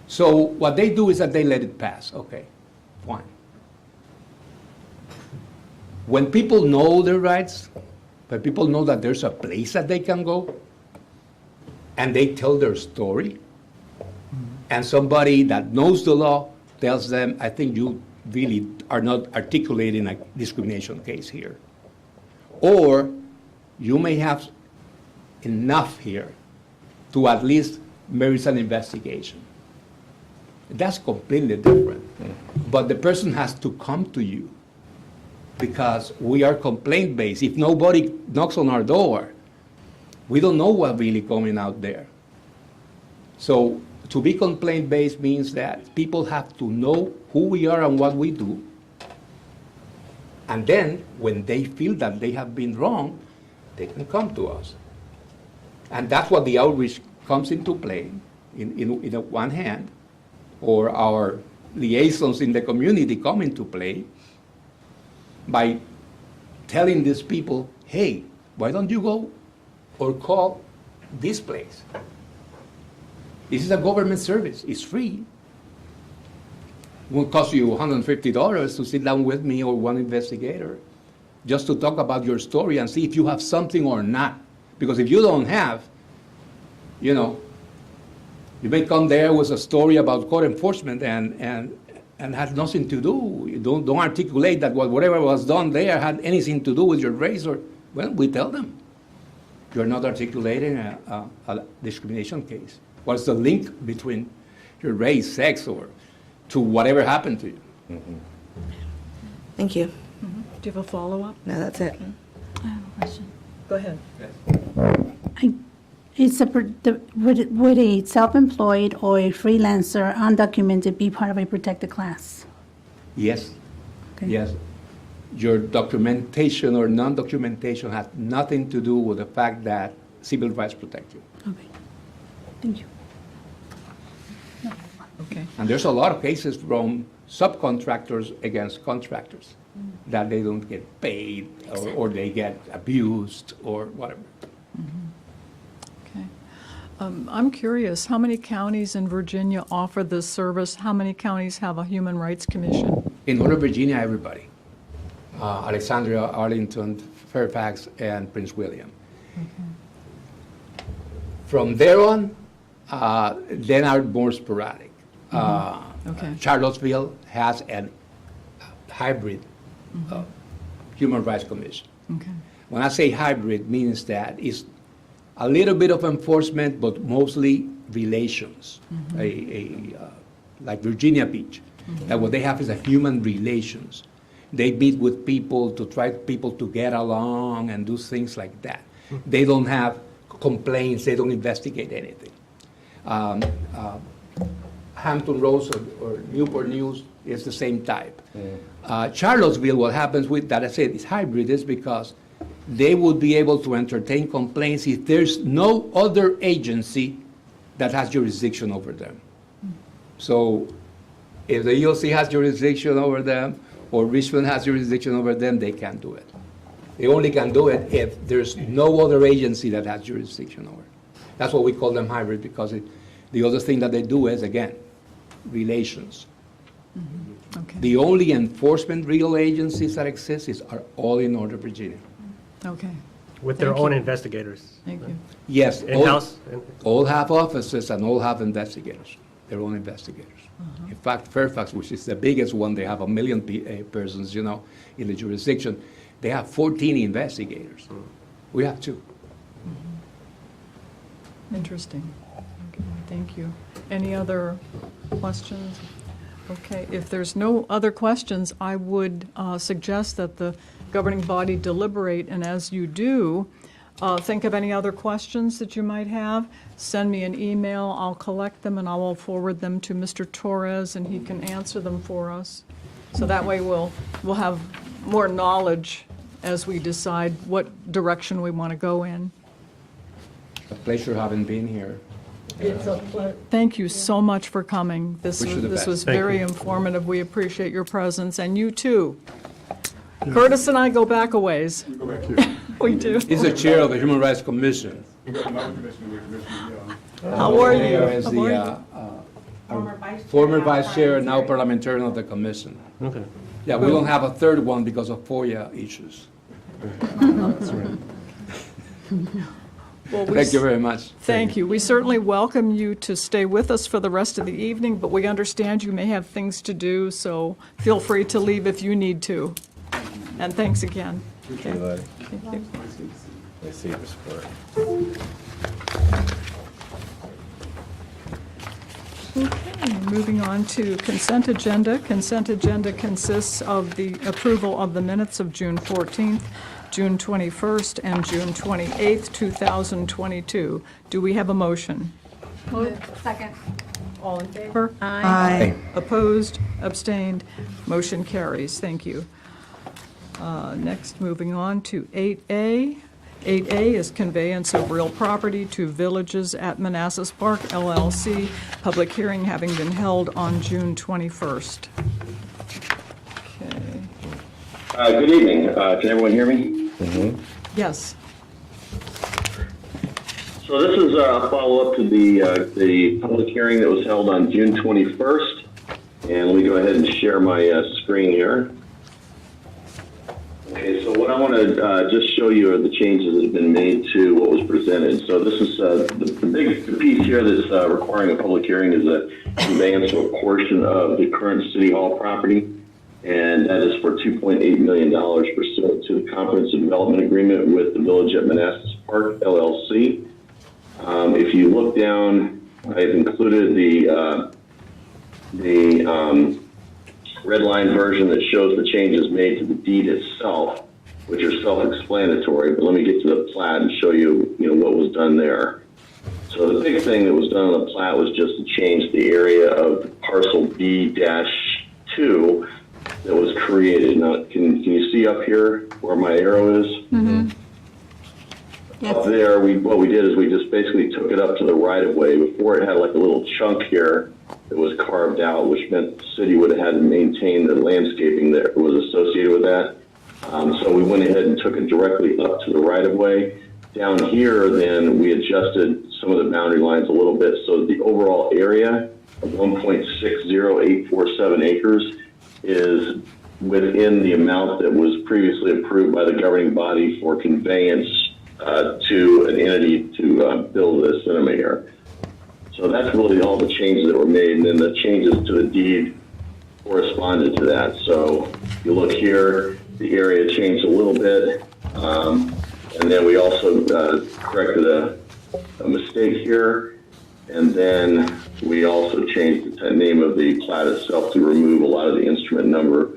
So what they do is that they let it pass. Okay, fine. When people know their rights, when people know that there's a place that they can go, and they tell their story, and somebody that knows the law tells them, I think you really are not articulating a discrimination case here. Or you may have enough here to at least merit an investigation. That's completely different. But the person has to come to you because we are complaint-based. If nobody knocks on our door, We don't know what's really coming out there. So to be complaint-based means that people have to know who we are and what we do. And then, when they feel that they have been wrong, they can come to us. And that's what the outreach comes into play, in one hand, or our liaisons in the community come into play by telling these people, hey, why don't you go or call this place? This is a government service. It's free. It won't cost you $150 to sit down with me or one investigator just to talk about your story and see if you have something or not. Because if you don't have, you know, you may come there with a story about code enforcement and has nothing to do. You don't articulate that whatever was done there had anything to do with your race. Or, well, we tell them, you're not articulating a discrimination case. What's the link between your race, sex, or to whatever happened to you? Thank you. Do you have a follow-up? No, that's it. I have a question. Go ahead. Would a self-employed or a freelancer undocumented be part of a protected class? Yes. Okay. Yes. Your documentation or non-documentation has nothing to do with the fact that civil rights protect you. Okay. Thank you. Okay. And there's a lot of cases from subcontractors against contractors that they don't get paid or they get abused or whatever. Okay. I'm curious, how many counties in Virginia offer this service? How many counties have a Human Rights Commission? In Northern Virginia, everybody. Alexandria, Arlington, Fairfax, and Prince William. From there on, then are more sporadic. Okay. Charlottesville has a hybrid Human Rights Commission. Okay. When I say hybrid, means that it's a little bit of enforcement, but mostly relations. Like Virginia Beach, that what they have is a human relations. They meet with people to try people to get along and do things like that. They don't have complaints. They don't investigate anything. Hampton Roads or Newport News is the same type. Charlottesville, what happens with that, I said, is hybrid, is because they would be able to entertain complaints if there's no other agency that has jurisdiction over them. So if the EOC has jurisdiction over them or Richmond has jurisdiction over them, they can't do it. They only can do it if there's no other agency that has jurisdiction over it. That's what we call them hybrid, because the other thing that they do is, again, relations. Okay. The only enforcement real agencies that exist are all in Northern Virginia. Okay. With their Thank own you. investigators. Thank you. Yes, In-house? all have offices and all have investigators, their own investigators. In fact, Fairfax, which is the biggest one, they have 1 million persons, you know, in the jurisdiction. They have 14 investigators. We have 2. Interesting. Okay, thank you. Any other questions? Okay, if there's no other questions, I would suggest that the governing body deliberate, and as you do, think of any other questions that you might have. Send me an email, I'll collect them, and I will forward them to Mr. Torres, and he can answer them for us. So that way we'll have more knowledge as we decide what direction we want to go in. A pleasure having been here. Thank you so much for coming. This Wish you the was best. very informative. We appreciate your presence, and you too. Curtis and I go back a ways. Go back here. We do. He's the chair of the Human Rights Commission. How are you? Mayor is How the are former vice chair and now parliamentarian of the commission. Okay. Yeah, we don't have a third one because of FOIA issues. Well, Thank you very much. Thank you. We certainly welcome you to stay with us for the rest of the evening, but we understand you may have things to do, so feel free to leave if you need to. And thanks again. Okay. Thank you. I see your support. Okay, moving on to consent agenda. Consent agenda consists of the approval of the minutes of June 14th, June 21st, and June 28th, 2022. Do we have a motion? Second. All in favor? Aye. Opposed? Abstained? Motion carries. Thank you. Next, moving on to 8A. 8A is conveyance of real property to Villages at Manassas Park, LLC. Public hearing having been held on June 21st. Okay. Good evening. Can everyone hear me? Yes. So this is a follow-up to the public hearing that was held on June 21st. And let me go ahead and share my screen here. Okay, so what I want to just show you are the changes that have been made to what was presented. So this is the big piece here that's requiring a public hearing is a conveyance of a portion of the current City Hall property, and that is for $2.8 million pursuant to the Comprehensive Development Agreement with the Village at Manassas Park, LLC. If you look down, I've included the red line version that shows the changes made to the deed itself, which are self-explanatory. But let me get to the plat and show you, what was done there. So the big thing that was done on the plat was just to change the area of parcel B-2 that was created. Now, can you see up here where my arrow is? Mm-hmm. Up there, what we did is we just basically took it up to the right-of-way. Before it had like a little chunk here that was carved out, which meant the city would have had to maintain the landscaping that was associated with that. So we went ahead and took it directly up to the right-of-way. Down here, then, we adjusted some of the boundary lines a little bit. So the overall area of 1.60847 acres is within the amount that was previously approved by the governing body for conveyance to an entity to build a cinema here. So that's really all the changes that were made, and then the changes to the deed corresponded to that. So if you look here, the area changed a little bit, and then we also corrected a mistake here, and then we also changed the name of the plat itself to remove a lot of the instrument number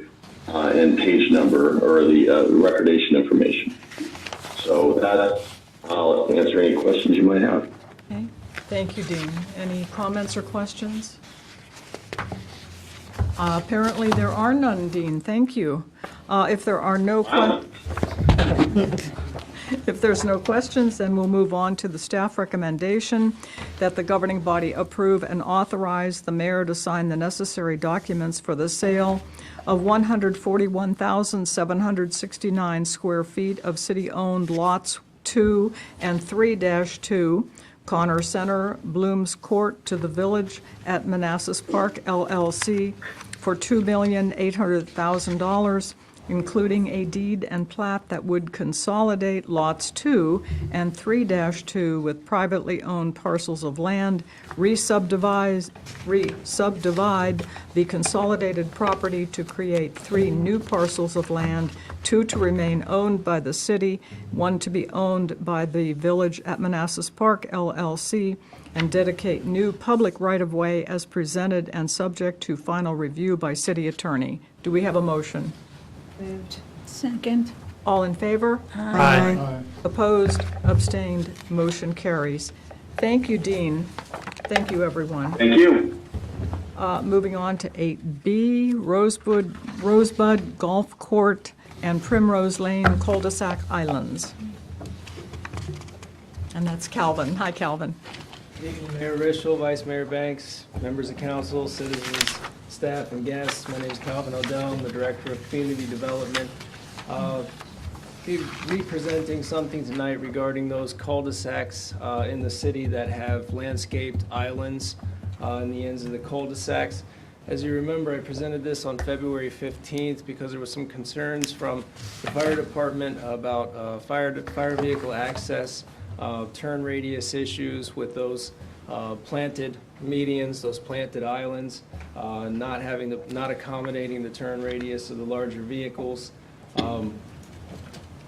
and page number, or the recordation information. So that, I'll answer any questions you might have. Okay. Thank you, Dean. Any comments or questions? Apparently there are none, Dean. Thank you. If there are no If there's no questions, then we'll move on to the staff recommendation that the governing body approve and authorize the mayor to sign the necessary documents for the sale of 141,769 square feet of city-owned lots 2 and 3-2, Connor Center, Blooms Court, to the Village at Manassas Park, LLC, for $2,800,000, including a deed and plat that would consolidate lots 2 and 3-2 with privately owned parcels of land, re-subdivide the consolidated property to create 3 new parcels of land, 2 to remain owned by the city, 1 to be owned by the Village at Manassas Park, LLC, and dedicate new public right-of-way as presented and subject to final review by city attorney. Do we have a motion? Moved. Second. All in favor? Aye. Opposed? Abstained? Motion carries. Thank you, Dean. Thank you, everyone. Thank you. Moving on to 8B, Rosebud Golf Court and Primrose Lane Cul-de-sac Islands. And that's Calvin. Hi, Calvin. Good evening, Mayor Rischel, Vice Mayor Banks, members of council, citizens, staff, and guests. My name is Calvin O'Dell. I'm the Director of Community Development. Be representing something tonight regarding those cul-de-sacs in the city that have landscaped islands in the ends of the cul-de-sacs. As you remember, I presented this on February 15th because there was some concerns from the fire department about fire vehicle access, turn radius issues with those planted medians, those planted islands, not accommodating the turn radius of the larger vehicles.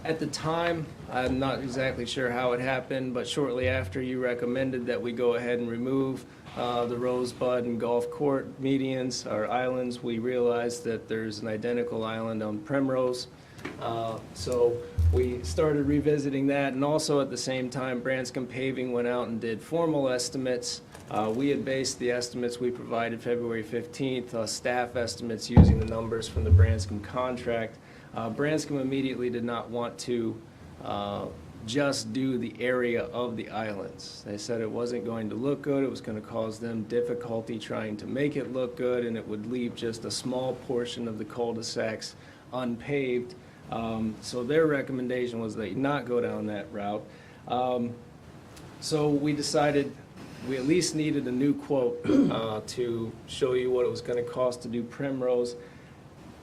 At the time, I'm not exactly sure how it happened, but shortly after you recommended that we go ahead and remove the Rosebud and Golf Court medians or islands, we realized that there's an identical island on Primrose. So we started revisiting that, and also at the same time, Branscombe Paving went out and did formal estimates. We had based the estimates we provided February 15th, staff estimates using the numbers from the Branscombe contract. Branscombe immediately did not want to just do the area of the islands. They said it wasn't going to look good, it was going to cause them difficulty trying to make it look good, and it would leave just a small portion of the cul-de-sacs unpaved. So their recommendation was they not go down that route. So we decided we at least needed a new quote to show you what it was going to cost to do Primrose.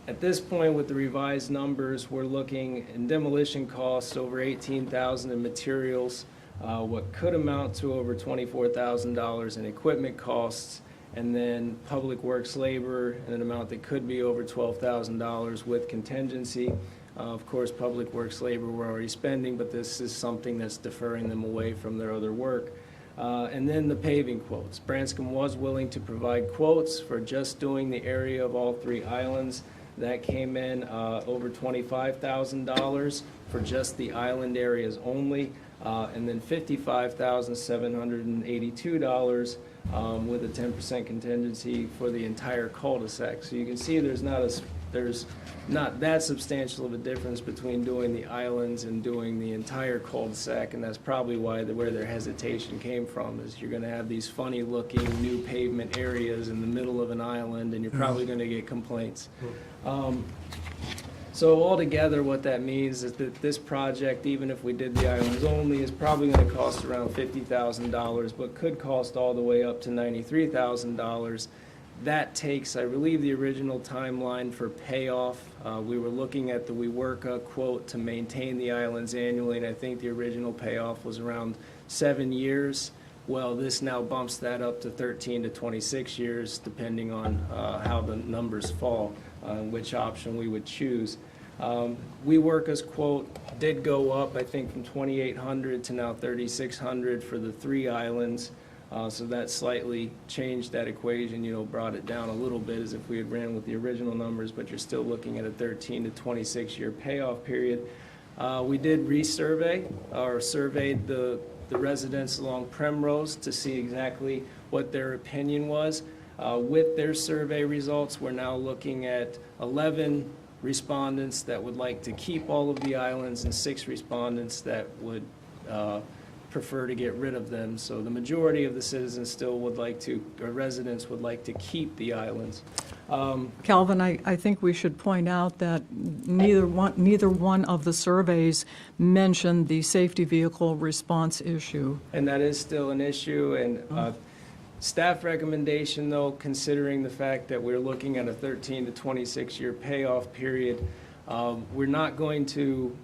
At this point, with the revised numbers, we're looking in demolition costs over $18,000 in materials, what could amount to over $24,000 in equipment costs, and then public works labor in an amount that could be over $12,000 with contingency. Of course, public works labor we're already spending, but this is something that's deferring them away from their other work. And then the paving quotes. Branscombe was willing to provide quotes for just doing the area of all 3 islands. That came in over $25,000 for just the island areas only, and then $55,782 with a 10% contingency for the entire cul-de-sac. So you can see there's not that substantial of a difference between doing the islands and doing the entire cul-de-sac, and that's probably why where their hesitation came from, is you're going to have these funny-looking new pavement areas in the middle of an island, and you're probably going to get complaints. So altogether, what that means is that this project, even if we did the islands only, is probably going to cost around $50,000, but could cost all the way up to $93,000. That takes, I believe, the original timeline for payoff. We were looking at the WeWorka quote to maintain the islands annually, and I think the original payoff was around 7 years. Well, this now bumps that up to 13 to 26 years, depending on how the numbers fall, which option we would choose. WeWorka's quote did go up, I think, from $2,800 to now $3,600 for the 3 islands. So that slightly changed that equation, brought it down a little bit as if we had ran with the original numbers, but you're still looking at a 13 to 26 year payoff period. We did surveyed the residents along Primrose to see exactly what their opinion was. With their survey results, we're now looking at 11 respondents that would like to keep all of the islands and 6 respondents that would prefer to get rid of them. So the majority of the citizens still would like to, or residents would like to keep the islands. Calvin, I think we should point out that neither one of the surveys mentioned the safety vehicle response issue. And that is still an issue, and staff recommendation, though, considering the fact that we're looking at a 13 to 26 year payoff period, we're not going to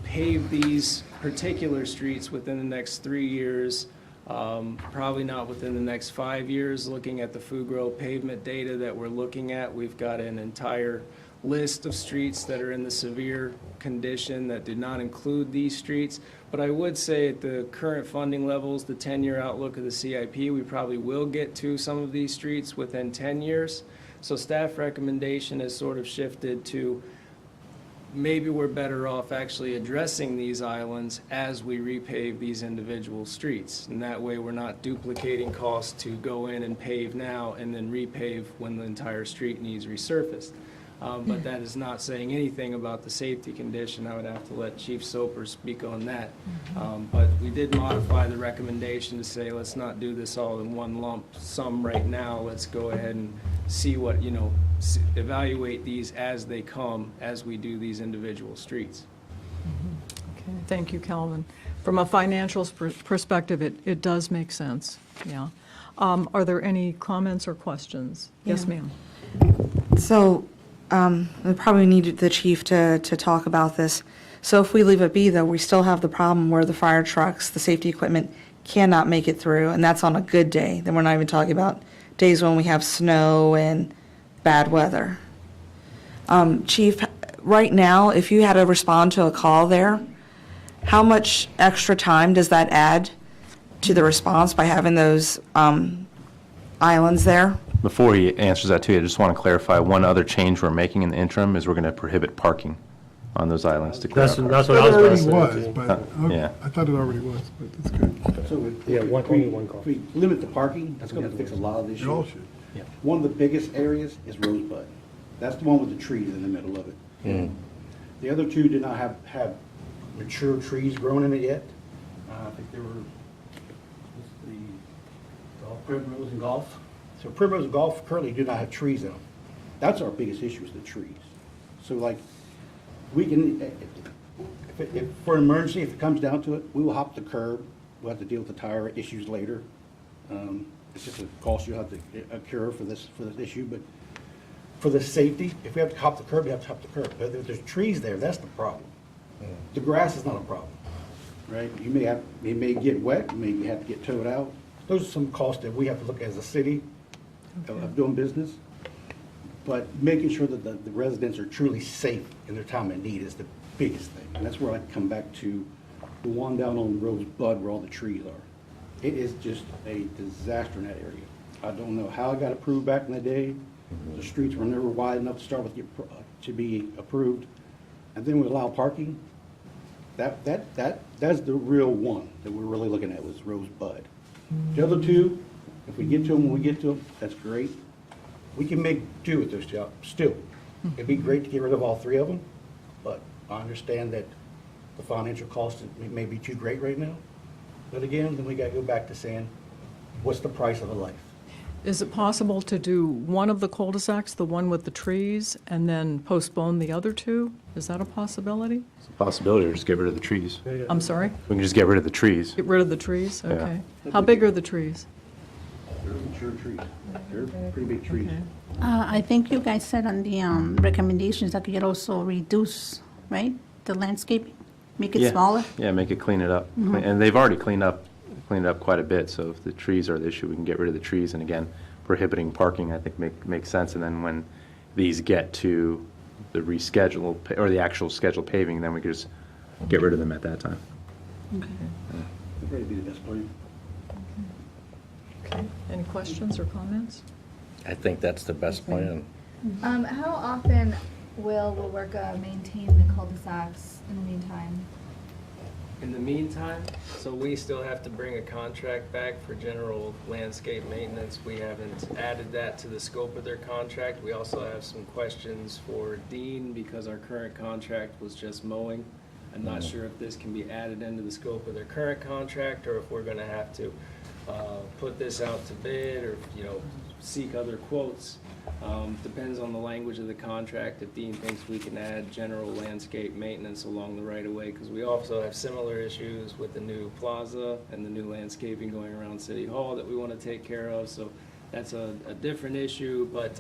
pave these particular streets within the next 3 years, probably not within the next 5 years. Looking at the Fugro pavement data that we're looking at, we've got an entire list of streets that are in the severe condition that do not include these streets. But I would say at the current funding levels, the 10-year outlook of the CIP, we probably will get to some of these streets within 10 years. So staff recommendation has sort of shifted to maybe we're better off actually addressing these islands as we repave these individual streets. And that way we're not duplicating costs to go in and pave now and then repave when the entire street needs resurfaced. But that is not saying anything about the safety condition. I would have to let Chief Soper speak on that. But we did modify the recommendation to say, let's not do this all in one lump sum right now. Let's go ahead and see what, evaluate these as they come as we do these individual streets. Okay, thank you, Calvin. From a financial perspective, it does make sense, yeah. Are there any comments or questions? Yes, ma'am. So we probably need the chief to talk about this. So if we leave it be, though, we still have the problem where the fire trucks, the safety equipment cannot make it through, and that's on a good day. Then we're not even talking about days when we have snow and bad weather. Chief, right now, if you had to respond to a call there, how much extra time does that add to the response by having those islands there? Before he answers that too, I just want to clarify one other change we're making in the interim is we're going to prohibit parking on those islands to That's, clear. that's I what I thought was it going already to was, say. but, Yeah. I thought it already was, but that's good. So if Yeah, if one we- green, one gold. If we limit the parking, that's gonna fix a lot of the It all issues. should. One of the biggest areas is Rosebud. That's the one with the trees in the middle of it. The other two did not have mature trees growing in it yet. I think they were, Primrose and Golf. So Primrose and Golf currently do not have trees in them. That's our biggest issue is the trees. So like, we can, if for an emergency, if it comes down to it, we will hop the curb. We'll have to deal with the tire issues later. It's just a cost you have to incur for this issue, but for the safety, if we have to hop the curb, we have to hop the curb. But if there's trees there, that's the problem. The grass is not a problem, right? You may get wet, you may have to get towed out. Those are some costs that we have to look at as a city of doing business. But making sure that the residents are truly safe in their time of need is the biggest thing. And that's where I come back to the one down on Rosebud where all the trees are. It is just a disaster in that area. I don't know how it got approved back in the day. The streets were never wide enough to start with to be approved. And then we allow parking. That's the real one that we're really looking at was Rosebud. The other two, if we get to them when we get to them, that's great. We can make do with those two still. It'd be great to get rid of all three of them, but I understand that the financial cost may be too great right now. But again, then we gotta go back to saying, what's the price of a life? Is it possible to do one of the cul-de-sacs, the one with the trees, and then postpone the other two? Is that a possibility? It's a possibility, or just get rid of the trees. I'm sorry? We can just get rid of the trees. Get rid of the trees? Okay. How big are the trees? They're mature trees. They're pretty big trees. Okay. I think you guys said on the recommendations that you could also reduce, right, the landscaping, make it Yeah. smaller? Yeah, make it clean it up. And they've already cleaned up quite a bit, so if the trees are the issue, we can get rid of the trees. And again, prohibiting parking, I think, makes sense. And then when these get to the reschedule, or the actual scheduled paving, then we could just get rid of them at that time. That'd probably be the best plan. Okay. Any questions or comments? I think that's the best plan. How often will Waworka maintain the cul-de-sacs in the meantime? In the meantime, so we still have to bring a contract back for general landscape maintenance. We haven't added that to the scope of their contract. We also have some questions for Dean because our current contract was just mowing. I'm not sure if this can be added into the scope of their current contract or if we're gonna have to put this out to bid or, seek other quotes. Depends on the language of the contract. If Dean thinks we can add general landscape maintenance along the right-of-way, because we also have similar issues with the new plaza and the new landscaping going around City Hall that we want to take care of, so that's a different issue, but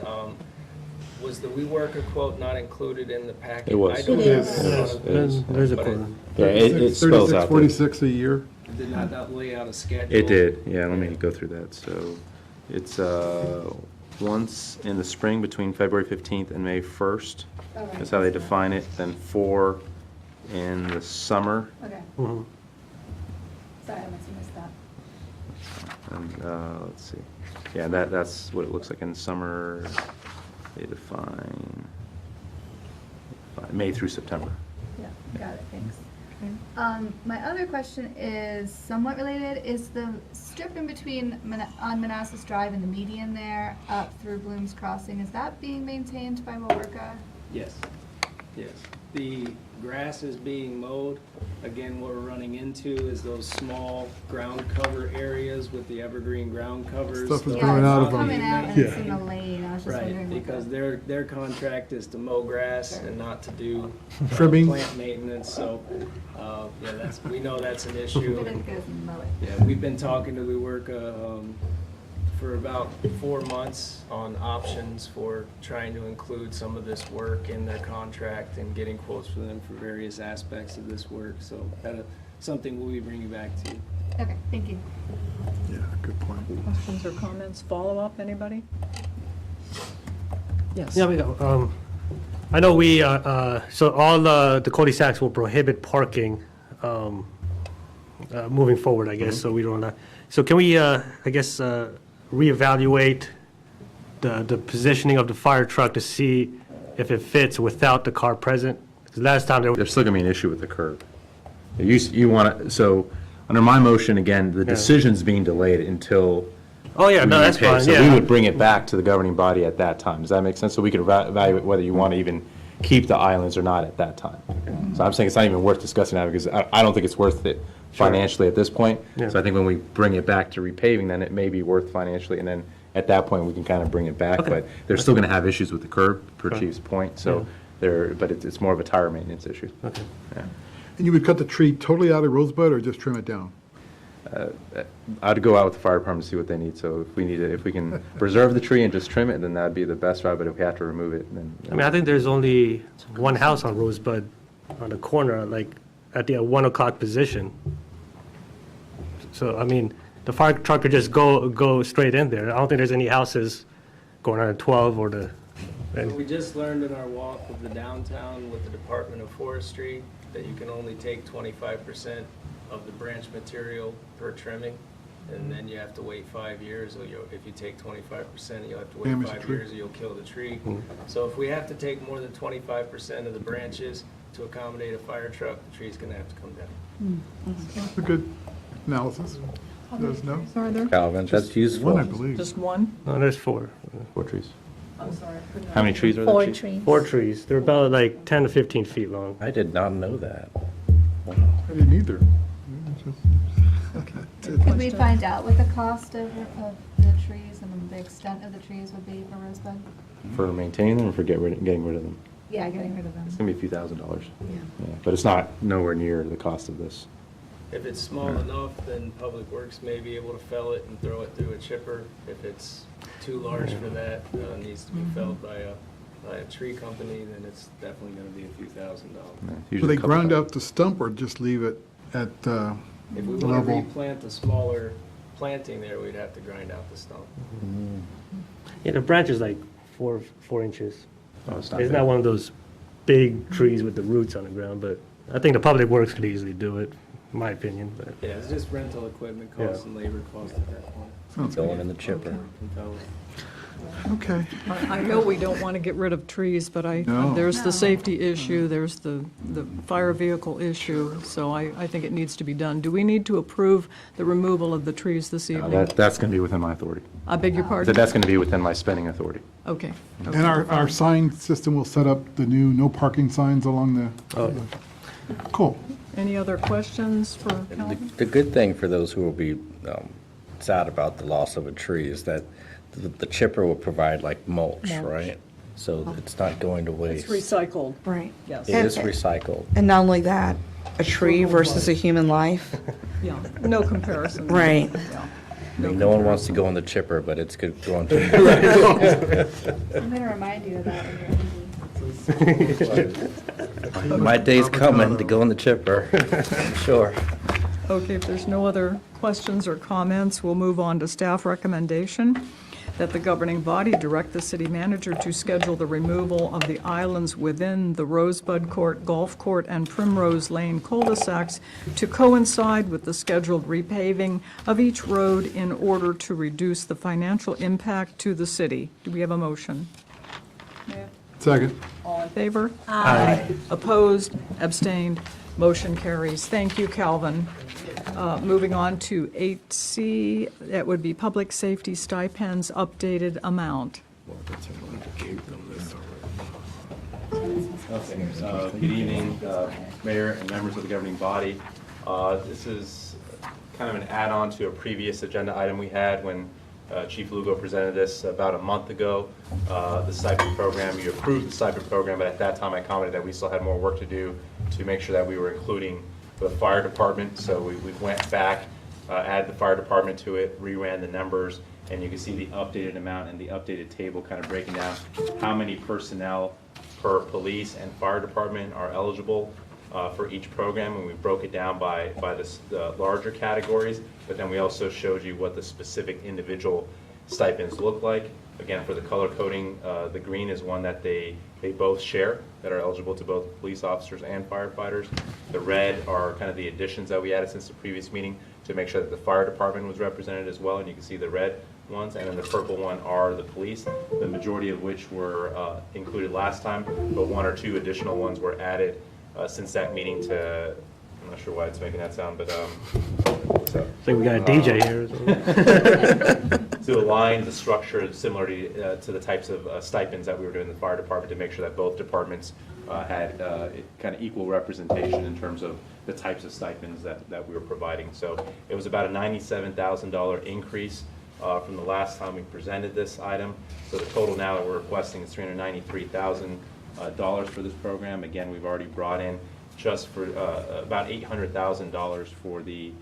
was the WeWorker quote not included in the packet? It was. I don't It have is. it in front of me, There's a but quote. Yeah, it spells out. 46 a year. it did not lay out a schedule. It did, yeah, let me go through that. So it's once in the spring between February 15th and May 1st. That's how they define it. Then 4 in the summer. Okay. Mhm. Sorry, I must have missed that. And let's see. Yeah, that's what it looks like in the summer. They define May through September. Yeah, got it, thanks. My other question is somewhat related. Is the strip in between on Manassas Drive and the median there up through Bloom's Crossing, is that being maintained by Waworka? Yes, yes. The grass is being mowed. Again, what we're running into is those small ground cover areas with the evergreen ground covers. Stuff is Those growing out of them. Coming out and it's Yeah. in the lane, I was just Right, wondering. what because that- their contract is to mow grass and not to do Trimming. plant maintenance, so, we know that's an issue. But it goes and mow it. Yeah, we've been talking to WeWorka for about 4 months on options for trying to include some of this work in their contract and getting quotes for them for various aspects of this work, so that's something we'll be bringing back to you. Okay, thank you. Yeah, good point. Questions or comments? Follow-up, anybody? Yes. Yeah, we go. I know so all the cul-de-sacs will prohibit parking moving forward, I guess, so we don't, so can we, reevaluate the positioning of the fire truck to see if it fits without the car present? Last time there was. There's still gonna be an issue with the curb. You want to, so, under my motion, again, the decision's being delayed until. Oh, yeah, no, that's repay. fine, So we yeah. would bring it back to the governing body at that time. Does that make sense? So we could evaluate whether you want to even keep the islands or not at that time. So I'm saying it's not even worth discussing that, because I don't think it's worth it financially at this point. Yeah. So I think when we bring it back to repaving, then it may be worth financially, and then at that point, we can kind of bring it back. Okay. But they're still going to have issues with the curb, per Chief's point, so but it's more of a tire maintenance issue. Okay. Yeah. And you would cut the tree totally out of Rosebud or just trim it down? I'd go out with the fire department to see what they need, so if we can preserve the tree and just trim it, then that'd be the best route, but if we have to remove it, then. I mean, I think there's only one house on Rosebud on the corner, like at the 1 o'clock position. So, I mean, the fire truck could just go straight in there. I don't think there's any houses going on at 12 or the. We just learned in our walk with the downtown with the Department of Forestry that you can only take 25% of the branch material per trimming, and then you have to wait 5 years, or if you take 25%, you'll have to wait Damage the 5 tree. years or you'll kill the tree. So if we have to take more than 25% of the branches to accommodate a fire truck, the tree's gonna have to come down. That's a good analysis. Does no? Are there? Calvin, that's useful. One, I believe. Just one? No, there's 4. 4 trees. I'm sorry. How many trees are there, 4 Chief? trees. 4 trees. They're about like 10 to 15 feet long. I did not know that. I didn't either. Could we find out what the cost of the trees and the extent of the trees would be for Rosebud? For maintaining them or for getting rid of them? Yeah, getting rid of them. It's going to be a few $1,000s. Yeah. But it's not nowhere near the cost of this. If it's small enough, then Public Works may be able to fell it and throw it through a chipper. If it's too large for that, needs to be felled by a tree company, then it's definitely gonna be a few $1,000s. Yeah, Do usually they a couple ground thousand. out the stump or just leave it at If we wanna level? replant a smaller planting there, we'd have to grind out the stump. Yeah, the branch is like 4 inches. Oh, it's not It's big. not one of those big trees with the roots on the ground, but I think the Public Works could easily do it, in my opinion, but. Yeah, it's just rental equipment costs Yeah. and labor costs at that point. Sounds Going in the chipper. And fellow it. Okay. I know we don't want to get rid of trees, but No. there's the safety issue, there's the fire vehicle issue, so I think it needs to be done. Do we need to approve the removal of the trees this evening? That's going to be within my authority. I beg your So pardon? that's going to be within my spending authority. Okay. And our sign system will set up the new no parking signs along the, cool. Any other questions for The Calvin? the good thing for those who will be sad about the loss of a tree is that the chipper will provide like mulch, right? So it's not going to It's waste. recycled, Right. yes. It is recycled. And not only that, a tree versus a human life. Yeah, no comparison. Right. Yeah. I mean, no one wants to go on the chipper, but it's good going to. I'm gonna remind you of that when you're eating. My day's coming to go on the chipper, I'm sure. Okay, if there's no other questions or comments, we'll move on to staff recommendation that the governing body direct the city manager to schedule the removal of the islands within the Rosebud Court, Golf Court, and Primrose Lane cul-de-sacs to coincide with the scheduled repaving of each road in order to reduce the financial impact to the city. Do we have a motion? Second. All in favor? Aye. Opposed? Abstained? Motion carries. Thank you, Calvin. Moving on to 8C, that would be public safety stipends updated amount. Good evening, Mayor and members of the governing body. This is kind of an add-on to a previous agenda item we had when Chief Lugo presented this about a month ago. The stipend program, you approved the stipend program, but at that time I commented that we still had more work to do to make sure that we were including the fire department. So we went back, added the fire department to it, reran the numbers, and you can see the updated amount and the updated table kind of breaking down how many personnel per police and fire department are eligible for each program, and we broke it down by the larger categories, but then we also showed you what the specific individual stipends look like. Again, for the color coding, the green is one that they both share, that are eligible to both police officers and firefighters. The red are kind of the additions that we added since the previous meeting to make sure that the fire department was represented as well, and you can see the red ones, and then the purple one are the police, the majority of which were included last time, but 1 or 2 additional ones were added since that meeting to, I'm not sure why it's making that sound, but I think we got a DJ here. to align the structure similarly to the types of stipends that we were doing in the fire department to make sure that both departments had kind of equal representation in terms of the types of stipends that we were providing. So it was about a $97,000 increase from the last time we presented this item. So the total now that we're requesting is $393,000 for this program. Again, we've already brought in just for about $800,000 for the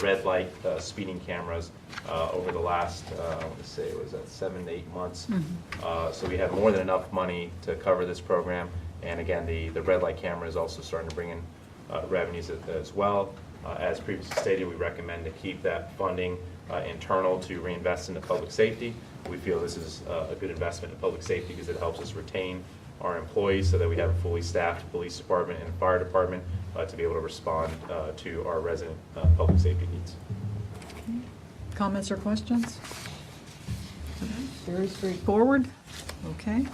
red light speeding cameras over the last, I want to say, was that 7 to 8 months. So we have more than enough money to cover this program. And again, the red light camera is also starting to bring in revenues as well. As previously stated, we recommend to keep that funding internal to reinvest into public safety. We feel this is a good investment in public safety because it helps us retain our employees so that we have a fully staffed police department and fire department to be able to respond to our resident public safety needs. Comments or questions? Very straightforward. Okay.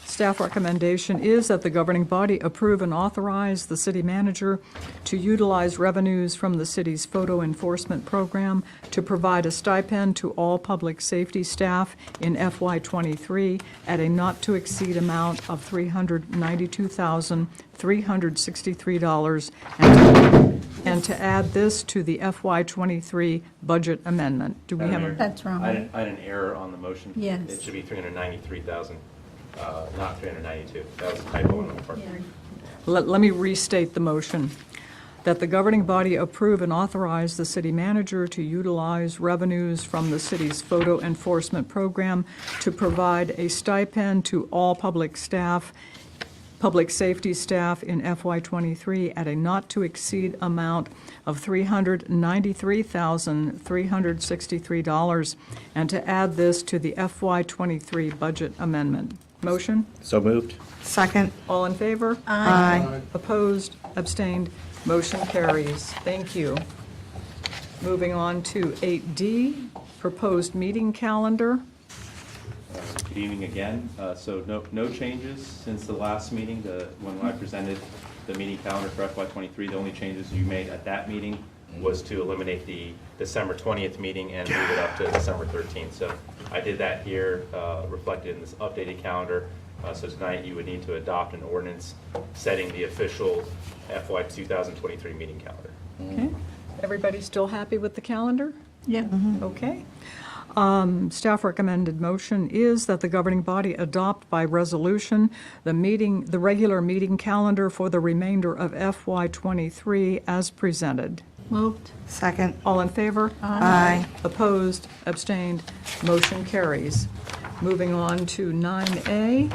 Staff recommendation is that the governing body approve and authorize the city manager to utilize revenues from the city's photo enforcement program to provide a stipend to all public safety staff in FY23 at a not-to-exceed amount of $392,363 and to add this to the FY23 budget amendment. Do we have a... That's wrong. I had an error on the motion. Yes. It should be 393,000. Not 392. That was a typo on my part. Let me restate the motion. That the governing body approve and authorize the city manager to utilize revenues from the city's photo enforcement program to provide a stipend to all public safety staff in FY23 at a not-to-exceed amount of $393,363, and to add this to the FY23 budget amendment. Motion? So moved. Second. All in favor? Aye. Opposed? Abstained? Motion carries. Thank you. Moving on to 8D, proposed meeting calendar. Good evening again. So no changes since the last meeting, when I presented the meeting calendar for FY23. The only changes you made at that meeting was to eliminate the December 20th meeting and move it up to December 13th. So I did that here, reflected in this updated calendar. So tonight you would need to adopt an ordinance setting the official FY 2023 meeting calendar. Okay. Everybody still happy with the calendar? Yeah. Okay. Staff recommended motion is that the governing body adopt by resolution the regular meeting calendar for the remainder of FY23 as presented. Moved. Second. All in favor? Aye. Opposed? Abstained? Motion carries. Moving on to 9A,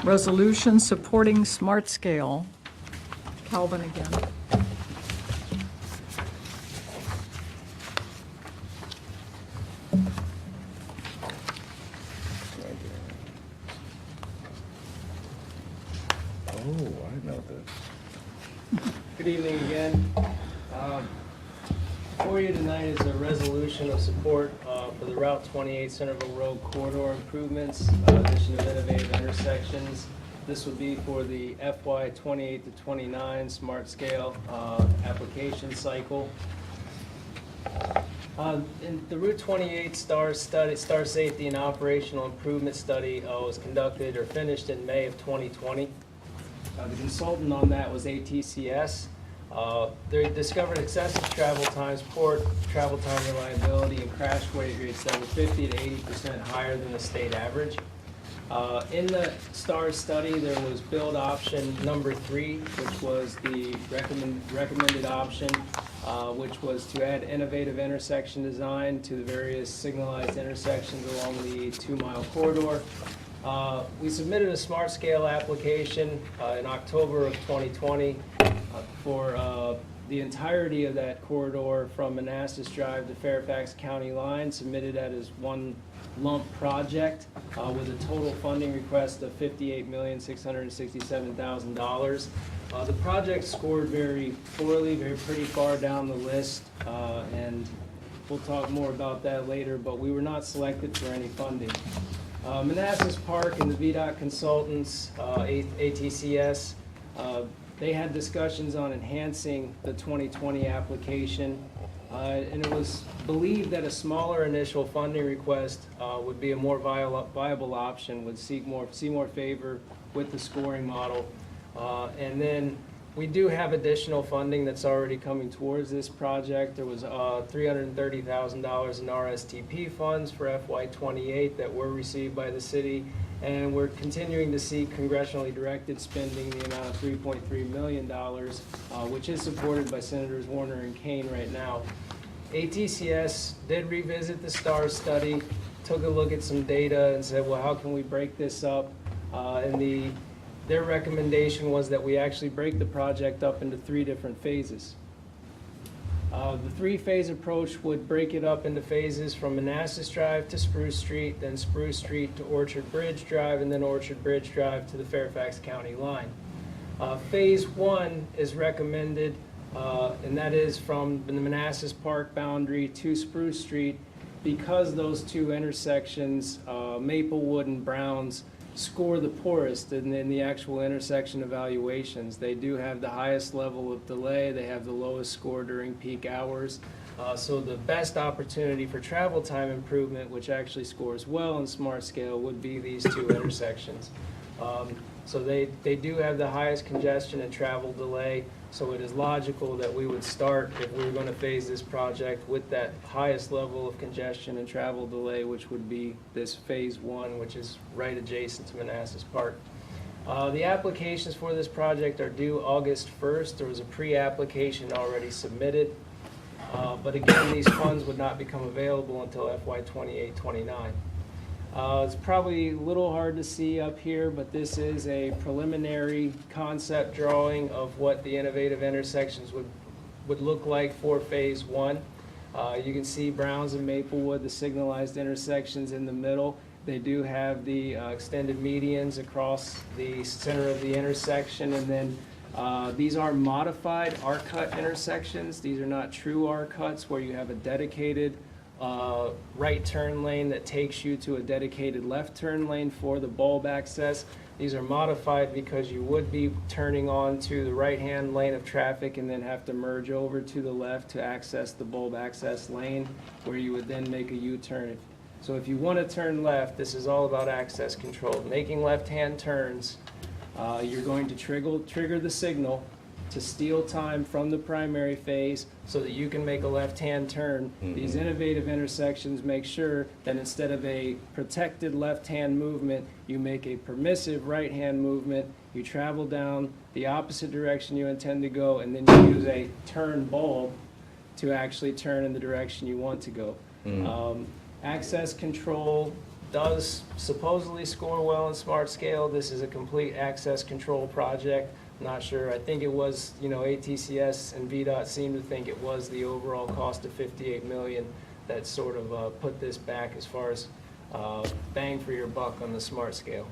resolution supporting smart scale. Calvin again. Oh, I know this. Good evening again. Before you tonight is a resolution of support for the Route 28 Centerville Road corridor improvements, addition of innovative intersections. This would be for the FY 28 to 29 smart scale application cycle. In the Route 28 STAR Safety and Operational Improvement Study was conducted or finished in May of 2020. The consultant on that was ATCS. They discovered excessive travel times, poor travel time reliability, and crash weight rates that were 50 to 80% higher than the state average. In the STAR study, there was build option number 3, which was the recommended option, which was to add innovative intersection design to the various signalized intersections along the 2-mile corridor. We submitted a smart scale application in October of 2020 for the entirety of that corridor from Manassas Drive to Fairfax County line, submitted that as one lump project with a total funding request of $58,667,000. The project scored very poorly, pretty far down the list, and we'll talk more about that later, but we were not selected for any funding. Manassas Park and the VDOT consultants, ATCS, they had discussions on enhancing the 2020 application, and it was believed that a smaller initial funding request would be a more viable option, would see more favor with the scoring model. And then we do have additional funding that's already coming towards this project. There was $330,000 in RSTP funds for FY28 that were received by the city, and we're continuing to see congressionally directed spending the amount of $3.3 million, which is supported by Senators Warner and Kane right now. ATCS did revisit the STARS study, took a look at some data and said, well, how can we break this up? And their recommendation was that we actually break the project up into 3 different phases. The 3-phase approach would break it up into phases from Manassas Drive to Spruce Street, then Spruce Street to Orchard Bridge Drive, and then Orchard Bridge Drive to the Fairfax County line. Phase 1 is recommended, and that is from the Manassas Park boundary to Spruce Street, because those 2 intersections, Maplewood and Browns, score the poorest in the actual intersection evaluations. They do have the highest level of delay. They have the lowest score during peak hours. So the best opportunity for travel time improvement, which actually scores well in Smart Scale, would be these 2 intersections. So they do have the highest congestion and travel delay, so it is logical that we would start, if we were going to phase this project, with that highest level of congestion and travel delay, which would be this phase 1, which is right adjacent to Manassas Park. The applications for this project are due August 1st. There was a pre-application already submitted, but again, these funds would not become available until FY 28-29. It's probably a little hard to see up here, but this is a preliminary concept drawing of what the innovative intersections would look like for phase 1. You can see Browns and Maplewood, the signalized intersections in the middle. They do have the extended medians across the center of the intersection, and then these are modified R-cut intersections. These are not true R-cuts where you have a dedicated right turn lane that takes you to a dedicated left turn lane for the bulb access. These are modified because you would be turning on to the right-hand lane of traffic and then have to merge over to the left to access the bulb access lane, where you would then make a U-turn. So if you want to turn left, this is all about access control. Making left-hand turns, you're going to trigger the signal to steal time from the primary phase so that you can make a left-hand turn. These innovative intersections make sure that instead of a protected left-hand movement, you make a permissive right-hand movement. You travel down the opposite direction you intend to go, and then you use a turn bulb to actually turn in the direction you want to go. Access control does supposedly score well in Smart Scale. This is a complete access control project. Not sure. I think it was, ATCS and VDOT seem to think it was the overall cost of $58 million that sort of put this back as far as bang for your buck on the Smart Scale.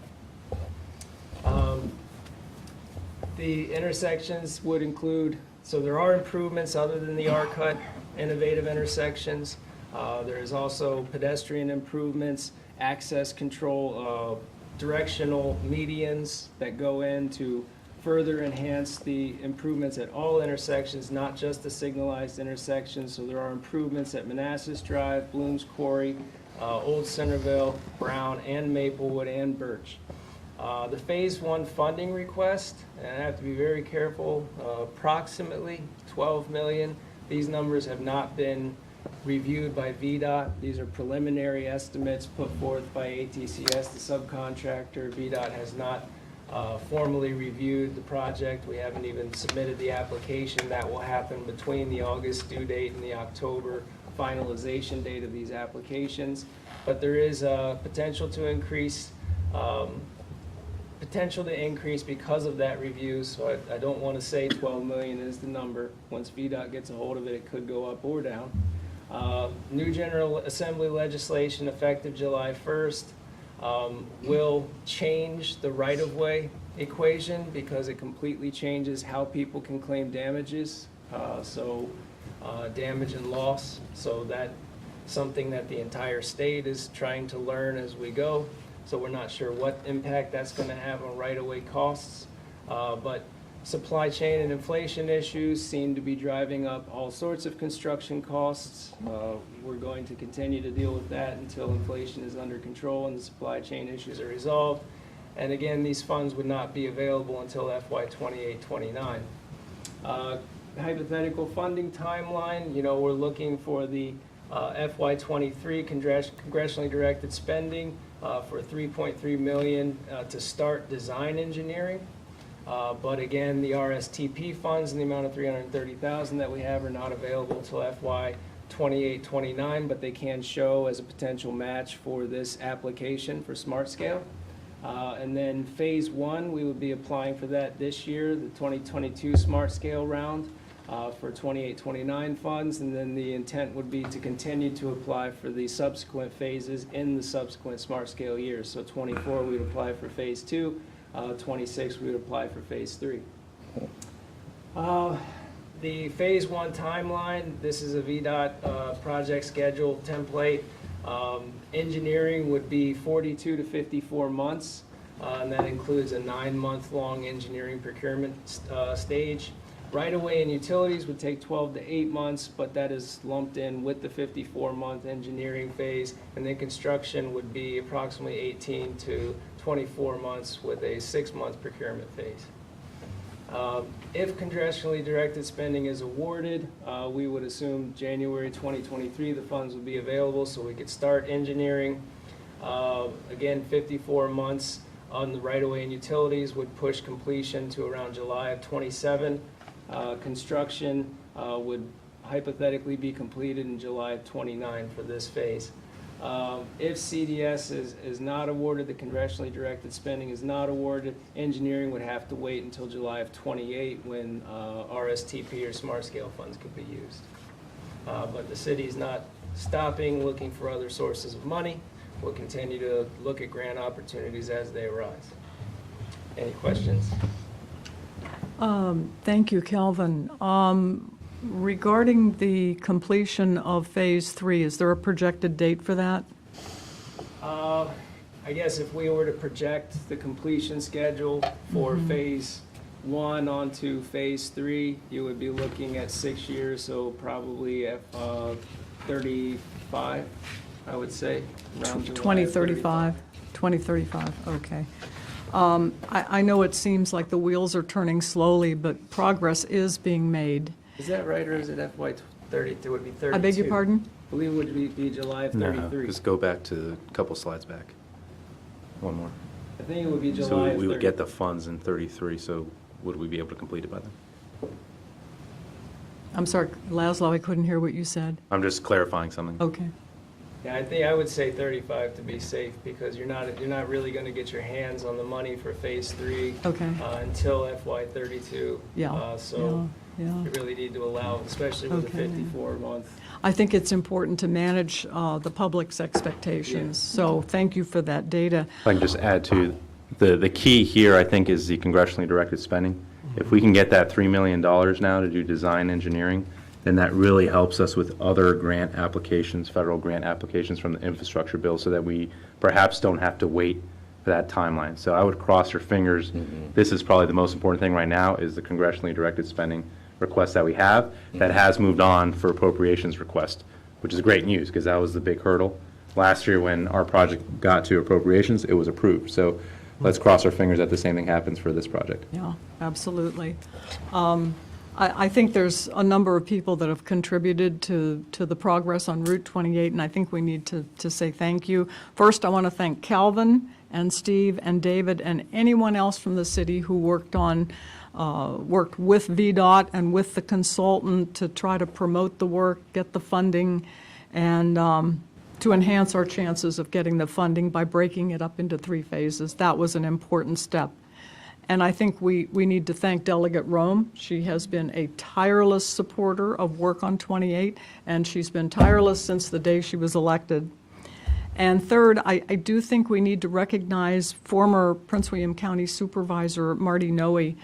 The intersections would include, so there are improvements other than the R-cut innovative intersections. There is also pedestrian improvements, access control, directional medians that go in to further enhance the improvements at all intersections, not just the signalized intersections. So there are improvements at Manassas Drive, Bloom's Quarry, Old Centerville, Brown, and Maplewood, and Birch. The phase 1 funding request, and I have to be very careful, approximately $12 million. These numbers have not been reviewed by VDOT. These are preliminary estimates put forth by ATCS, the subcontractor. VDOT has not formally reviewed the project. We haven't even submitted the application. That will happen between the August due date and the October finalization date of these applications. But there is potential to increase because of that review. So I don't want to say 12 million is the number. Once VDOT gets a hold of it, it could go up or down. New General Assembly legislation effective July 1st. Will change the right-of-way equation because it completely changes how people can claim damages, damage and loss. So that something that the entire state is trying to learn as we go. So we're not sure what impact that's going to have on right-of-way costs. But supply chain and inflation issues seem to be driving up all sorts of construction costs. We're going to continue to deal with that until inflation is under control and the supply chain issues are resolved. And again, these funds would not be available until FY 28-29. Hypothetical funding timeline, we're looking for the FY 23 congressionally directed spending for $3.3 million to start design engineering. But again, the RSTP funds in the amount of $330,000 that we have are not available until FY 28-29, but they can show as a potential match for this application for Smart Scale. And then phase 1, we would be applying for that this year, the 2022 Smart Scale round for 28-29 funds. And then the intent would be to continue to apply for the subsequent phases in the subsequent Smart Scale years. So 24, we would apply for phase 2. 26, we would apply for phase 3. The phase 1 timeline, this is a VDOT project schedule template. Engineering would be 42 to 54 months, and that includes a 9-month-long engineering procurement stage. Right-of-way and utilities would take 12 to 8 months, but that is lumped in with the 54-month engineering phase, and then construction would be approximately 18 to 24 months with a 6-month procurement phase. If congressionally directed spending is awarded, we would assume January 2023 the funds would be available so we could start engineering. Again, 54 months on the right-of-way and utilities would push completion to around July of 27. Construction would hypothetically be completed in July of 29 for this phase. If CDS is not awarded, the congressionally directed spending is not awarded, engineering would have to wait until July of 28 when RSTP or Smart Scale funds could be used. But the city's not stopping looking for other sources of money. We'll continue to look at grant opportunities as they arise. Any questions? Thank you, Kelvin. Regarding the completion of Phase 3, is there a projected date for that? I guess if we were to project the completion schedule for Phase 1 onto Phase 3, you would be looking at 6 years, so probably at 35, I would say, around July 2035? 2035, okay. I know it seems like the wheels are turning slowly, but progress is being made. Is that right, or is it FY 32? It would be 32. I beg your pardon? I believe it would be July of 33. No, just go back to a couple slides back. One more. I think it would be July So of we would 30. get the funds in 33, so would we be able to complete it by then? I'm sorry, Laszlo, I couldn't hear what you said. I'm just clarifying something. Okay. Yeah, I think I would say 35 to be safe, because you're not really going to get your hands on the money for Phase 3 Okay. Until FY 32. Yeah, So yeah. you really need to allow, especially with Okay. a 54-month. I think it's important to manage the public's expectations, so thank you for that data. If I can just add to, the key here, I think, is the congressionally directed spending. If we can get that $3 million now to do design engineering, then that really helps us with other grant applications, federal grant applications from the infrastructure bill, so that we perhaps don't have to wait for that timeline. So I would cross your fingers. This is probably the most important thing right now, is the congressionally directed spending request that we have that has moved on for appropriations request, which is great news, because that was the big hurdle. Last year when our project got to appropriations, it was approved. So let's cross our fingers that the same thing happens for this project. Yeah, absolutely. I think there's a number of people that have contributed to the progress on Route 28, and I think we need to say thank you. First, I want to thank Calvin and Steve and David and anyone else from the city who worked with VDOT and with the consultant to try to promote the work, get the funding, and to enhance our chances of getting the funding by breaking it up into 3 phases. That was an important step. And I think we need to thank Delegate Rome. She has been a tireless supporter of work on 28, and she's been tireless since the day she was elected. And third, I do think we need to recognize former Prince William County Supervisor Marty Noe,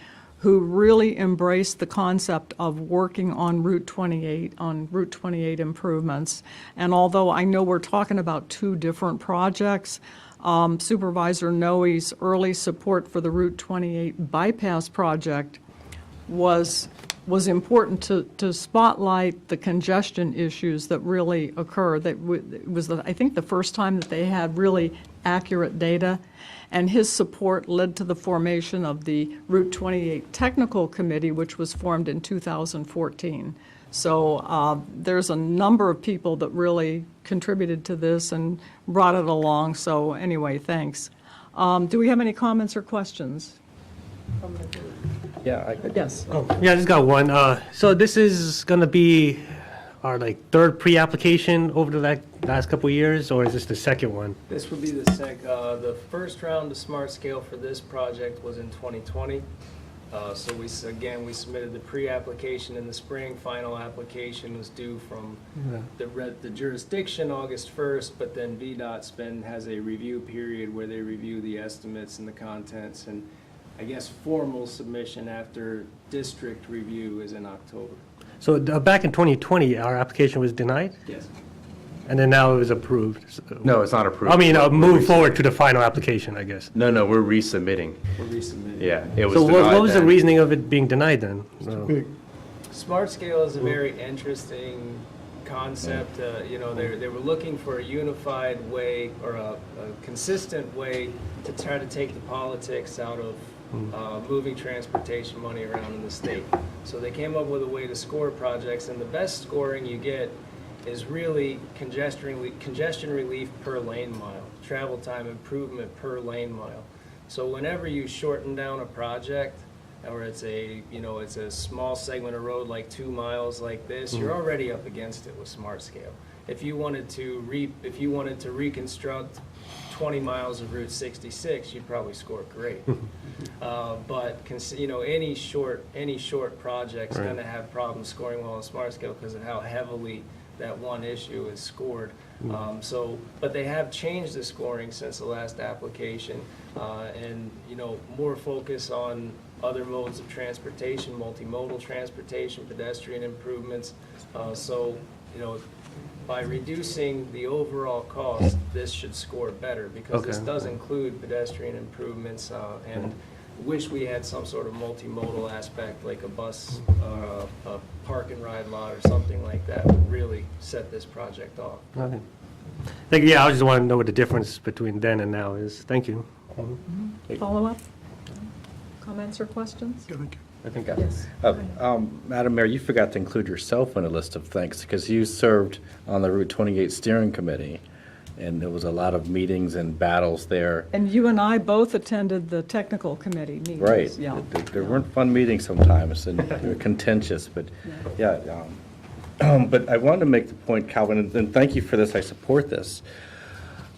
who really embraced the concept of working on Route 28 improvements. And although I know we're talking about two different projects, Supervisor Noe's early support for the Route 28 bypass project was important to spotlight the congestion issues that really occur. That it was, I think, the first time that they had really accurate data, and his support led to the formation of the Route 28 Technical Committee, which was formed in 2014. So there's a number of people that really contributed to this and brought it along. So anyway, thanks. Do we have any comments or questions? Yeah, Yes. Yeah, I just got one. So this is gonna be our third pre-application over the last couple of years, or is this the second one? This would be the the first round of Smart Scale for this project was in 2020. So we submitted the pre-application in the spring. Final application was due from the jurisdiction August 1st, but then VDOT has a review period where they review the estimates and the contents, and I guess formal submission after district review is in October. So back in 2020, our application was denied, Yes. and then now it was approved. No, it's not approved. I mean, move forward to the final application, I guess. No, we're resubmitting. We're resubmitting. Yeah, it was So denied what was the then. reasoning of it being denied then? Big. Smart Scale is a very interesting concept. They were looking for a unified way or a consistent way to try to take the politics out of moving transportation money around in the state. So they came up with a way to score projects, and the best scoring you get is really congestion relief per lane mile, travel time improvement per lane mile. So whenever you shorten down a project, or it's a small segment of road like 2 miles like this, you're already up against it with Smart Scale. If you wanted to reconstruct 20 miles of Route 66, you'd probably score great. But any short project's going to have problems scoring well on Smart Scale because of how heavily that one issue is scored. But they have changed the scoring since the last application, and more focus on other modes of transportation, multimodal transportation, pedestrian improvements. By reducing the overall cost, this should score better because this does include pedestrian improvements, and wish we had some sort of multimodal aspect like a bus, a park and ride lot or something like that would really set this project off. Okay. I just want to know what the difference between then and now is. Thank you. Follow-up? Comments or questions? Yeah, thank you. I think Yes. Madam Mayor, you forgot to include yourself on a list of thanks because you served on the Route 28 Steering Committee, and there was a lot of meetings and battles there. And you and I both attended the technical committee meetings. Right. Yeah. There weren't fun meetings sometimes, and they were contentious, but but I wanted to make the point, Calvin, and thank you for this, I support this.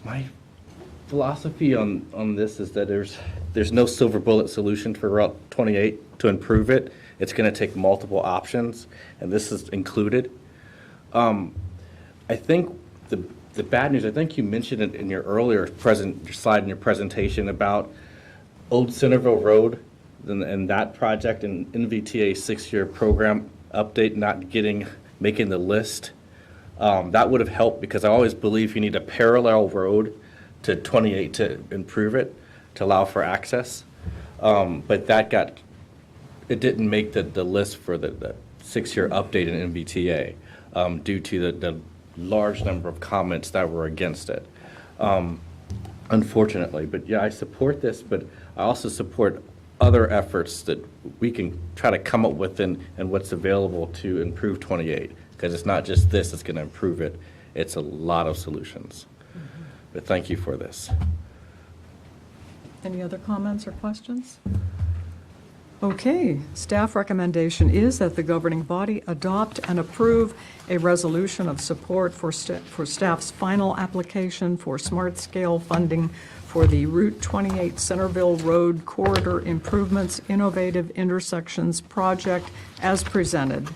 My philosophy on this is that there's no silver bullet solution for Route 28 to improve it. It's going to take multiple options, and this is included. I think the bad news, I think you mentioned it in your earlier slide in your presentation about Old Centerville Road and that project and NVTA 6-year program update not making the list. That would have helped because I always believe you need a parallel road to 28 to improve it, to allow for access. But it didn't make the list for the 6-year update in NVTA due to the large number of comments that were against it, unfortunately. But yeah, I support this, but I also support other efforts that we can try to come up with and what's available to improve 28, because it's not just this that's going to improve it, it's a lot of solutions. But thank you for this. Any other comments or questions? Okay, staff recommendation is that the governing body adopt and approve a resolution of support for staff's final application for smart scale funding for the Route 28 Centerville Road Corridor Improvements Innovative Intersections Project as presented.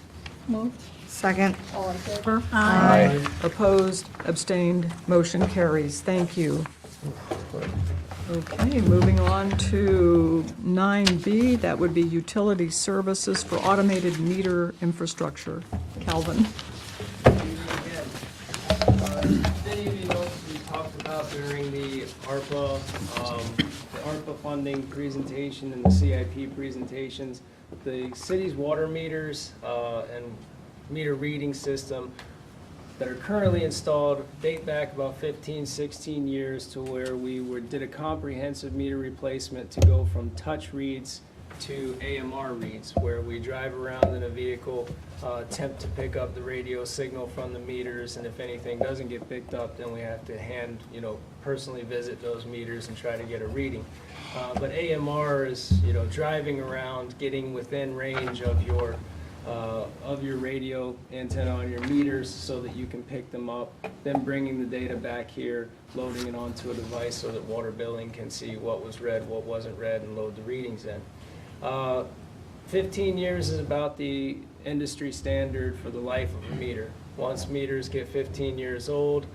Moved. Second. All in favor? Aye. Opposed, abstained, motion carries. Thank you. Okay, moving on to 9B, that would be utility services for automated meter infrastructure. Calvin? Many of you know we talked about during the ARPA funding presentation and the CIP presentations, the city's water meters and meter reading system that are currently installed date back about 15, 16 years to where we did a comprehensive meter replacement to go from touch reads to AMR reads, where we drive around in a vehicle, attempt to pick up the radio signal from the meters, and if anything doesn't get picked up, then we have to personally visit those meters and try to get a reading. But AMR is, driving around, getting within range of your radio antenna on your meters so that you can pick them up, then bringing the data back here, loading it onto a device so that water billing can see what was read, what wasn't read, and load the readings in. 15 years is about the industry standard for the life of a meter. Once meters get 15 years old,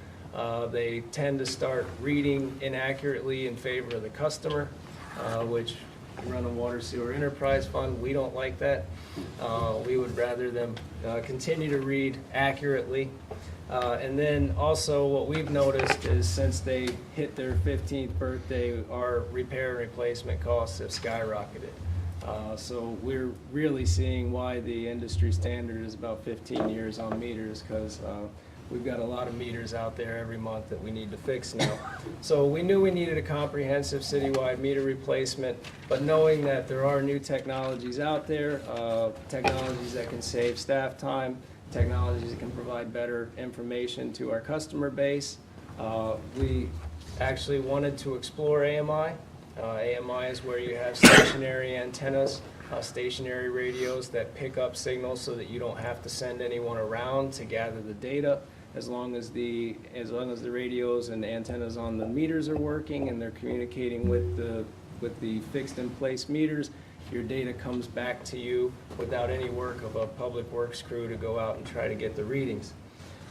they tend to start reading inaccurately in favor of the customer, which we run a water sewer enterprise fund. We don't like that. We would rather them continue to read accurately. And then also what we've noticed is since they hit their 15th birthday, our repair and replacement costs have skyrocketed. So we're really seeing why the industry standard is about 15 years on meters, because we've got a lot of meters out there every month that we need to fix now. So we knew we needed a comprehensive citywide meter replacement, but knowing that there are new technologies out there, technologies that can save staff time, technologies that can provide better information to our customer base, we actually wanted to explore AMI. AMI is where you have stationary antennas, stationary radios that pick up signals so that you don't have to send anyone around to gather the data. As long as the radios and the antennas on the meters are working and they're communicating with the fixed in place meters, your data comes back to you without any work of a public works crew to go out and try to get the readings.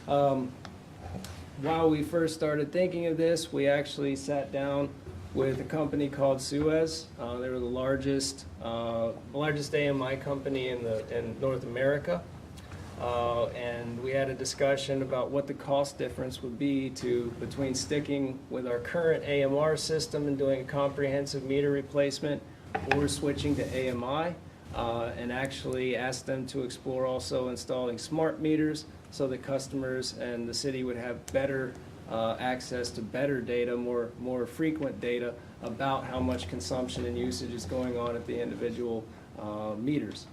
While we first started thinking of this, we actually sat down with a company called Suez. They were the largest AMI company in North America. And we had a discussion about what the cost difference would be between sticking with our current AMR system and doing a comprehensive meter replacement or switching to AMI, and actually asked them to explore also installing smart meters so that customers and the city would have better access to better data, more frequent data about how much consumption and usage is going on at the individual meters.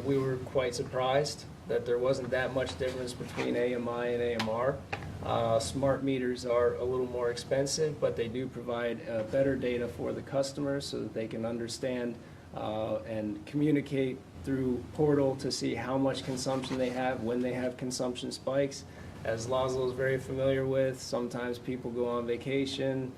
We were quite surprised that there wasn't that much difference between AMI and AMR. Smart meters are a little more expensive, but they do provide better data for the customers so that they can understand and communicate through portal to see how much consumption they have when they have consumption spikes. As Laszlo is very familiar with, sometimes people go on vacation,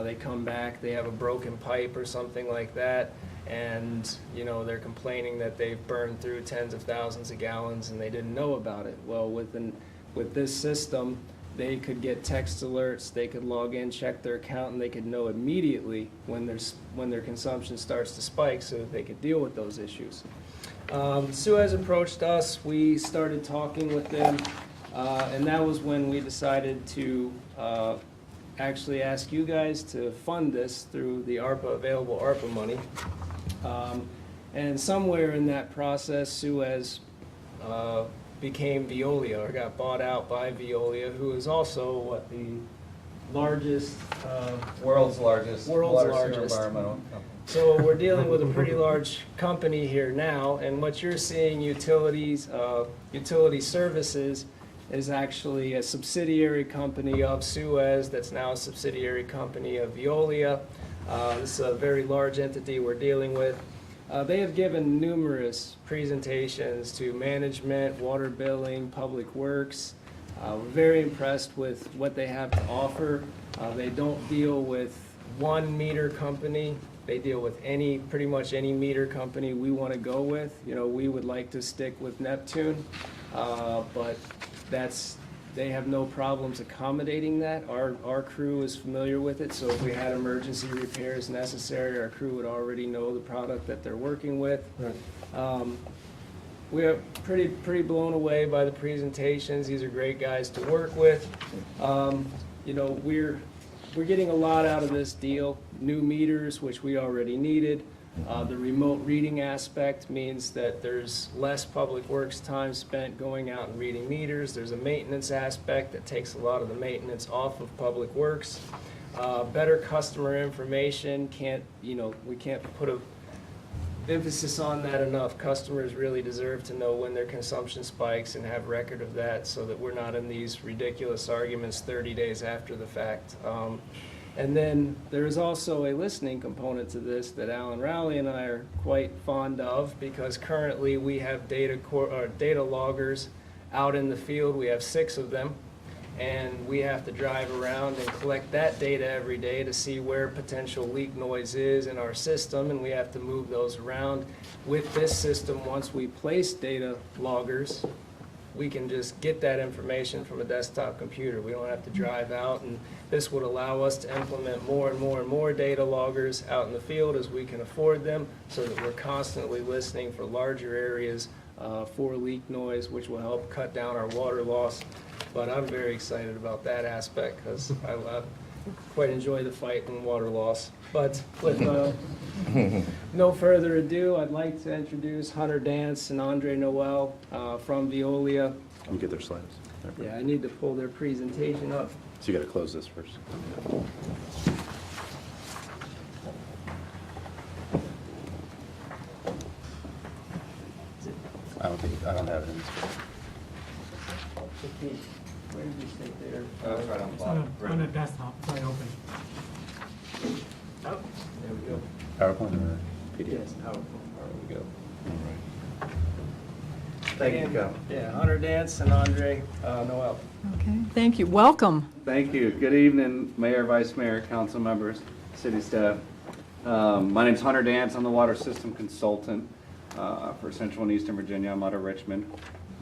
they come back, they have a broken pipe or something like that, and they're complaining that they've burned through tens of thousands of gallons and they didn't know about it. Well, with this system, they could get text alerts, they could log in, check their account, and they could know immediately when their consumption starts to spike so that they could deal with those issues. Suez approached us, we started talking with them, and that was when we decided to actually ask you guys to fund this through the available ARPA money. And somewhere in that process, Suez became Veolia, or got bought out by Veolia, who is also the largest, world's largest environmental company. So we're dealing with a pretty large company here now, and what you're seeing, utility services, is actually a subsidiary company of Suez that's now a subsidiary company of Veolia. This is a very large entity we're dealing with. They have given numerous presentations to management, water billing, public works. We're very impressed with what they have to offer. They don't deal with one meter company. They deal with pretty much any meter company we want to go with. We would like to stick with Neptune, but that's they have no problems accommodating that. Our crew is familiar with it, so if we had emergency repairs necessary, our crew would already know the product that they're working with. We are pretty blown away by the presentations. These are great guys to work with. You know, we're getting a lot out of this deal. New meters, which we already needed. The remote reading aspect means that there's less public works time spent going out and reading meters. There's a maintenance aspect that takes a lot of the maintenance off of public works. Better customer information, we can't put a emphasis on that enough. Customers really deserve to know when their consumption spikes and have record of that so that we're not in these ridiculous arguments 30 days after the fact. And then there is also a listening component to this that Alan Rowley and I are quite fond of, because currently we have data loggers out in the field. We have 6 of them, and we have to drive around and collect that data every day to see where potential leak noise is in our system, and we have to move those around. With this system, once we place data loggers, we can just get that information from a desktop computer. We don't have to drive out, and this would allow us to implement more and more and more data loggers out in the field as we can afford them, so that we're constantly listening for larger areas for leak noise, which will help cut down our water loss. But I'm very excited about that aspect because I quite enjoy the fight in water loss. But with no further ado, I'd like to introduce Hunter Dance and Andre Noel from Veolia. Let me get their slides. Yeah, I need to pull their presentation up. So you got to close this first. I don't have it in this. Where did you stick there? It's right on the bottom. On the desktop, it's already open. Oh, there we go. PowerPoint or PDF? Yes, PowerPoint. There we go. Thank you. Yeah, Hunter Dance and Andre Noel. Okay, thank you. Welcome. Thank you. Good evening, Mayor, Vice Mayor, council members, city staff. My name's Hunter Dance. I'm the water system consultant for Central and Eastern Virginia. I'm out of Richmond.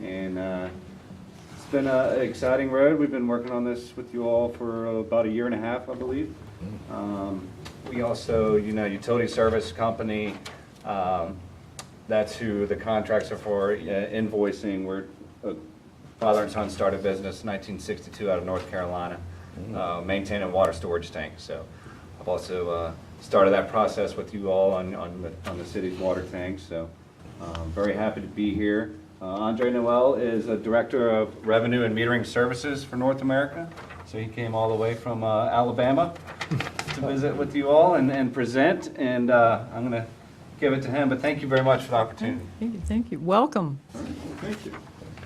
And it's been an exciting road. We've been working on this with you all for about 1.5 years, I believe. We also, utility service company. That's who the contracts are for, invoicing. We're father and son started business in 1962 out of North Carolina, maintaining water storage tanks. So I've also started that process with you all on the city's water tanks. So very happy to be here. Andre Noel is a director of revenue and metering services for North America. So he came all the way from Alabama to visit with you all and present. And I'm going to give it to him, but thank you very much for the opportunity. Thank you. Welcome. Thank you.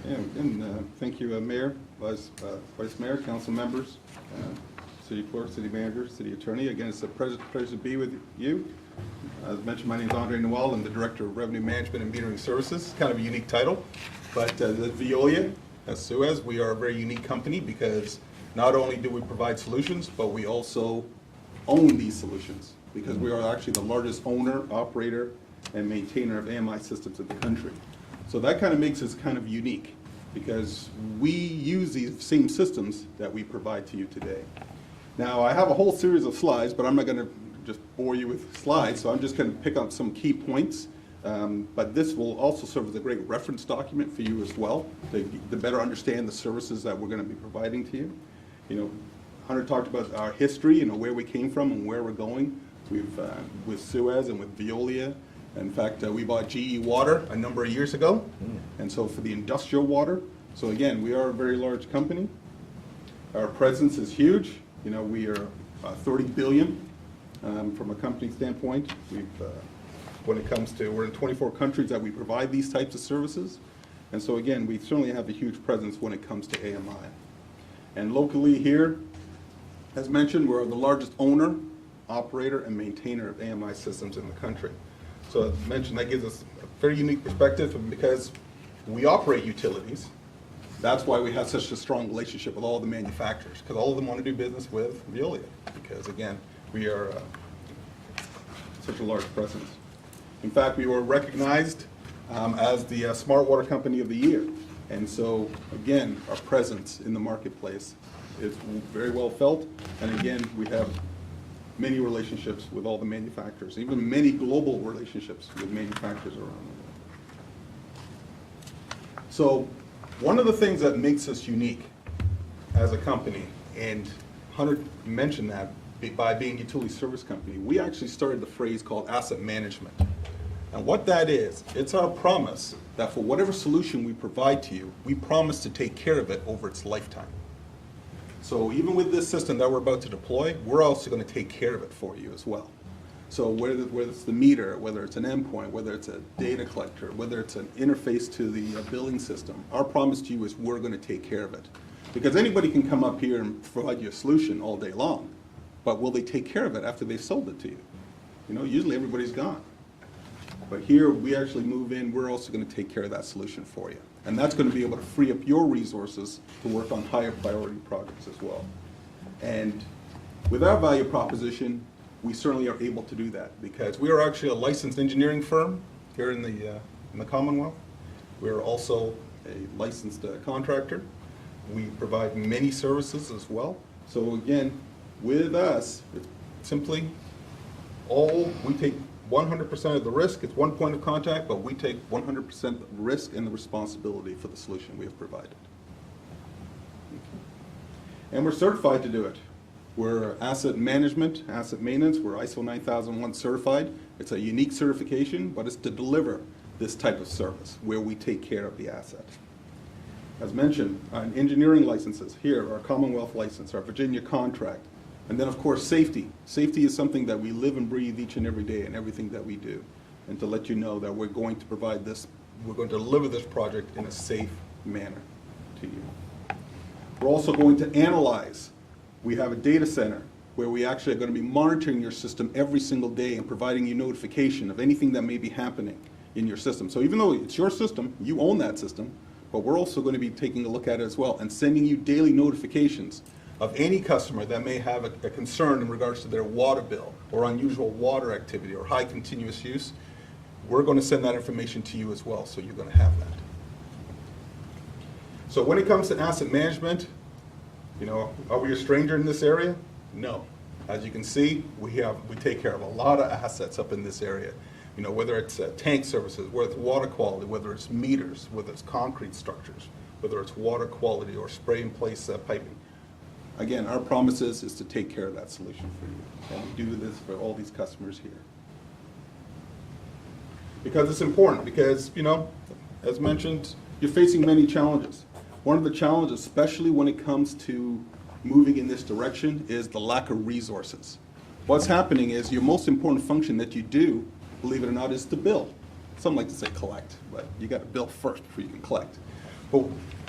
And thank you, Mayor, Vice Mayor, council members, City Clerk, City Manager, City Attorney. Again, it's a pleasure to be with you. As mentioned, my name is Andre Noel. I'm the Director of Revenue Management and Metering Services. Kind of a unique title, but the Veolia, as Suez, we are a very unique company because not only do we provide solutions, but we also own these solutions, because we are actually the largest owner, operator, and maintainer of AMI systems in the country. So that kind of makes us kind of unique, because we use these same systems that we provide to you today. Now, I have a whole series of slides, but I'm not going to just bore you with slides, so I'm just going to pick up some key points. But this will also serve as a great reference document for you as well, to better understand the services that we're going to be providing to you. Hunter talked about our history, where we came from and where we're going. We've, with Suez and with Veolia. In fact, we bought GE Water a number of years ago, and so for the industrial water. So again, we are a very large company. Our presence is huge. We are 30 billion from a company standpoint. When it comes to, we're in 24 countries that we provide these types of services. And so again, we certainly have a huge presence when it comes to AMI. And locally here, as mentioned, we're the largest owner, operator, and maintainer of AMI systems in the country. So as mentioned, that gives us a very unique perspective, because we operate utilities. That's why we have such a strong relationship with all the manufacturers, because all of them want to do business with Veolia, because again, we are such a large presence. In fact, we were recognized as the Smart Water Company of the Year And so, again, our presence in the marketplace is very well felt. And again, we have many relationships with all the manufacturers, even many global relationships with manufacturers around the world. So one of the things that makes us unique as a company, and Hunter mentioned that by being a utility service company, we actually started the phrase called asset management. And what that is, it's our promise that for whatever solution we provide to you, we promise to take care of it over its lifetime. So even with this system that we're about to deploy, we're also going to take care of it for you as well. So whether it's the meter, whether it's an endpoint, whether it's a data collector, whether it's an interface to the billing system, our promise to you is we're going to take care of it. Because anybody can come up here and provide you a solution all day long, but will they take care of it after they've sold it to you? You know, usually everybody's gone. But here, we actually move in, we're also going to take care of that solution for you. And that's going to be able to free up your resources to work on higher priority projects as well. And with our value proposition, we certainly are able to do that because we are actually a licensed engineering firm here in the Commonwealth. We are also a licensed contractor. We provide many services as well. So again, with us, it's simply we take 100% of the risk. It's one point of contact, but we take 100% risk and the responsibility for the solution we have provided. And we're certified to do it. We're asset management, asset maintenance. We're ISO 9001 certified. It's a unique certification, but it's to deliver this type of service where we take care of the asset. As mentioned, engineering licenses here, our Commonwealth license, our Virginia contract, and then of course safety. Safety is something that we live and breathe each and every day in everything that we do. And to let you know that we're going to provide this, we're going to deliver this project in a safe manner to you. We're also going to analyze. We have a data center where we actually are going to be monitoring your system every single day and providing you notification of anything that may be happening in your system. So even though it's your system, you own that system, but we're also going to be taking a look at it as well and sending you daily notifications of any customer that may have a concern in regards to their water bill or unusual water activity or high continuous use. We're going to send that information to you as well, so you're going to have that. So when it comes to asset management, you know, are we a stranger in this area? No. As you can see, we take care of a lot of assets up in this area. You know, whether it's tank services, whether it's water quality, whether it's meters, whether it's concrete structures, whether it's water quality or spray-in-place piping. Again, our promise is to take care of that solution for you. And we do this for all these customers here. Because it's important, because, you know, as mentioned, you're facing many challenges. One of the challenges, especially when it comes to moving in this direction, is the lack of resources. What's happening is your most important function that you do, believe it or not, is to bill. Some like to say collect, but you got to bill first before you can collect.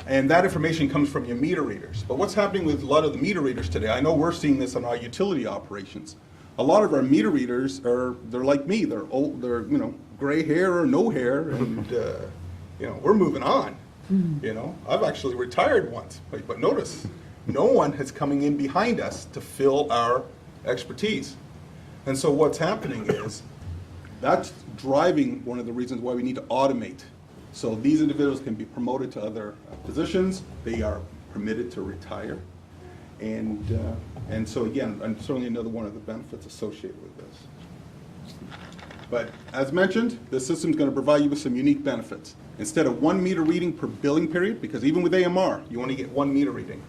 And that information comes from your meter readers. But what's happening with a lot of the meter readers today, I know we're seeing this on our utility operations. A lot of our meter readers they're like me, they're old, they're, you know, gray hair or no hair, and, you know, we're moving on. You know, I've actually retired once, but notice, no one is coming in behind us to fill our expertise. And so what's happening is, that's driving one of the reasons why we need to automate. So these individuals can be promoted to other positions. They are permitted to retire. And so again, and certainly another one of the benefits associated with this. But as mentioned, this system is going to provide you with some unique benefits. Instead of 1 meter reading per billing period, because even with AMR, you only get 1 meter reading.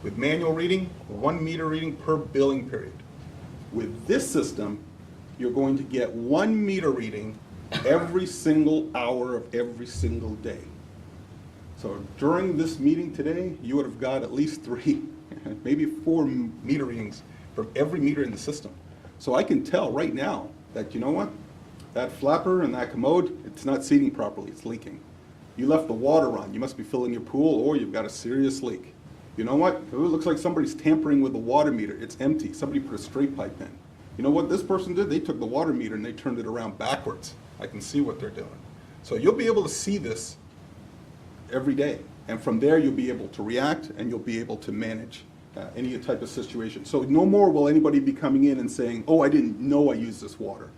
With manual reading, 1 meter reading per billing period. With this system, you're going to get 1 meter reading every single hour of every single day. So during this meeting today, you would have got at least 3, maybe 4 meter readings from every meter in the system. So I can tell right now that, you know what, that flapper and that commode, it's not seating properly, it's leaking. You left the water on, you must be filling your pool, or you've got a serious leak. You know what, it looks like somebody's tampering with the water meter, it's empty, somebody put a straight pipe in. You know what this person did? They took the water meter and they turned it around backwards. I can see what they're doing. So you'll be able to see this every day. And from there, you'll be able to react and you'll be able to manage any type of situation. So no more will anybody be coming in and saying, oh, I didn't know I used this water.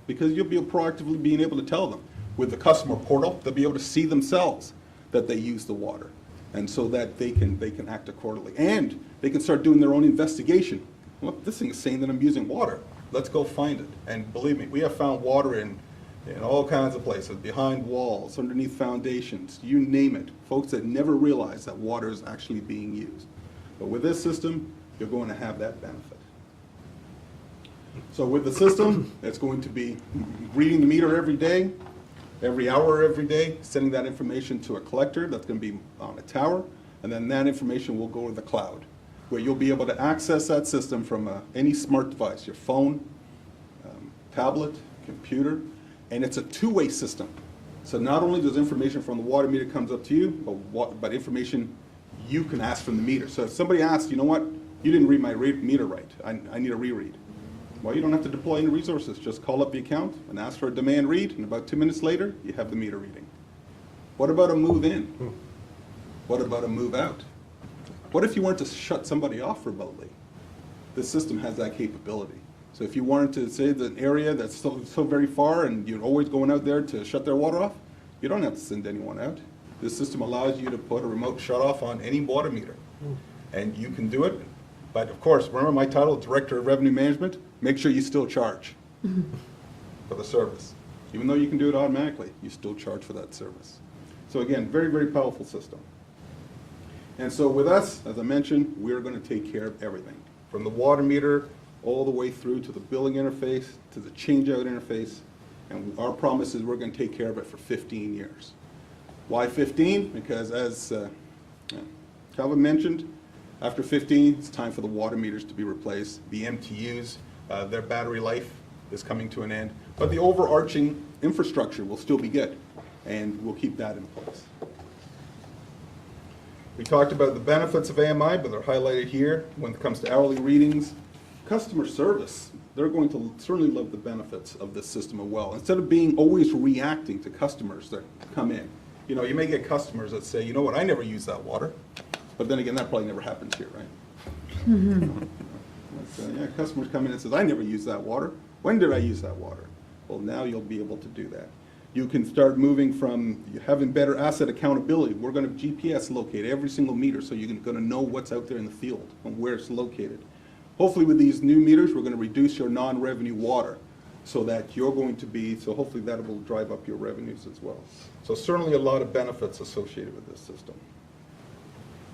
Because you'll be proactively being able to tell them. With the customer portal, they'll be able to see themselves. that they use the water, and so that they can act accordingly. And they can start doing their own investigation. Well, this thing is saying that I'm using water. Let's go find it. And believe me, we have found water in all kinds of places, behind walls, underneath foundations, you name it. Folks that never realize that water is actually being used. But with this system, you're going to have that benefit. So with the system, it's going to be reading the meter every day, every hour, every day, sending that information to a collector that's going to be on a tower, and then that information will go to the cloud, where you'll be able to access that system from any smart device, your phone, tablet, computer, and it's a two-way system. So not only does information from the water meter comes up to you, but information you can ask from the meter. So if somebody asks, you know what, you didn't read my meter right, I need a reread. Well, you don't have to deploy any resources. Just call up the account and ask for a demand read, and about 2 minutes later, you have the meter reading. What about a move in? What about a move out? What if you wanted to shut somebody off remotely? This system has that capability. So if you wanted to say that an area that's so very far and you're always going out there to shut their water off, you don't have to send anyone out. This system allows you to put a remote shut off on any water meter. And you can do it. But of course, remember my title, Director of Revenue Management? Make sure you still charge for the service. Even though you can do it automatically, you still charge for that service. So again, very, very powerful system. And so with us, as I mentioned, we're going to take care of everything. From the water meter all the way through to the billing interface, to the changeout interface. And our promise is we're going to take care of it for 15 years. Why 15? Because as Calvin mentioned, after 15, it's time for the water meters to be replaced. The MTUs, their battery life is coming to an end. But the overarching infrastructure will still be good, and we'll keep that in place. We talked about the benefits of AMI, but they're highlighted here when it comes to hourly readings. Customer service, they're going to certainly love the benefits of this system as well. Instead of being always reacting to customers that come in. You know, you may get customers that say, you know what, I never use that water. But then again, that probably never happens here, right? Yeah, customers come in and says, I never use that water. When did I use that water? Well, now you'll be able to do that. You can start moving from having better asset accountability. We're going to GPS locate every single meter, so you're going to know what's out there in the field and where it's located. Hopefully with these new meters, we're going to reduce your non-revenue water so that you're going to be, so hopefully that will drive up your revenues as well. So certainly a lot of benefits associated with this system.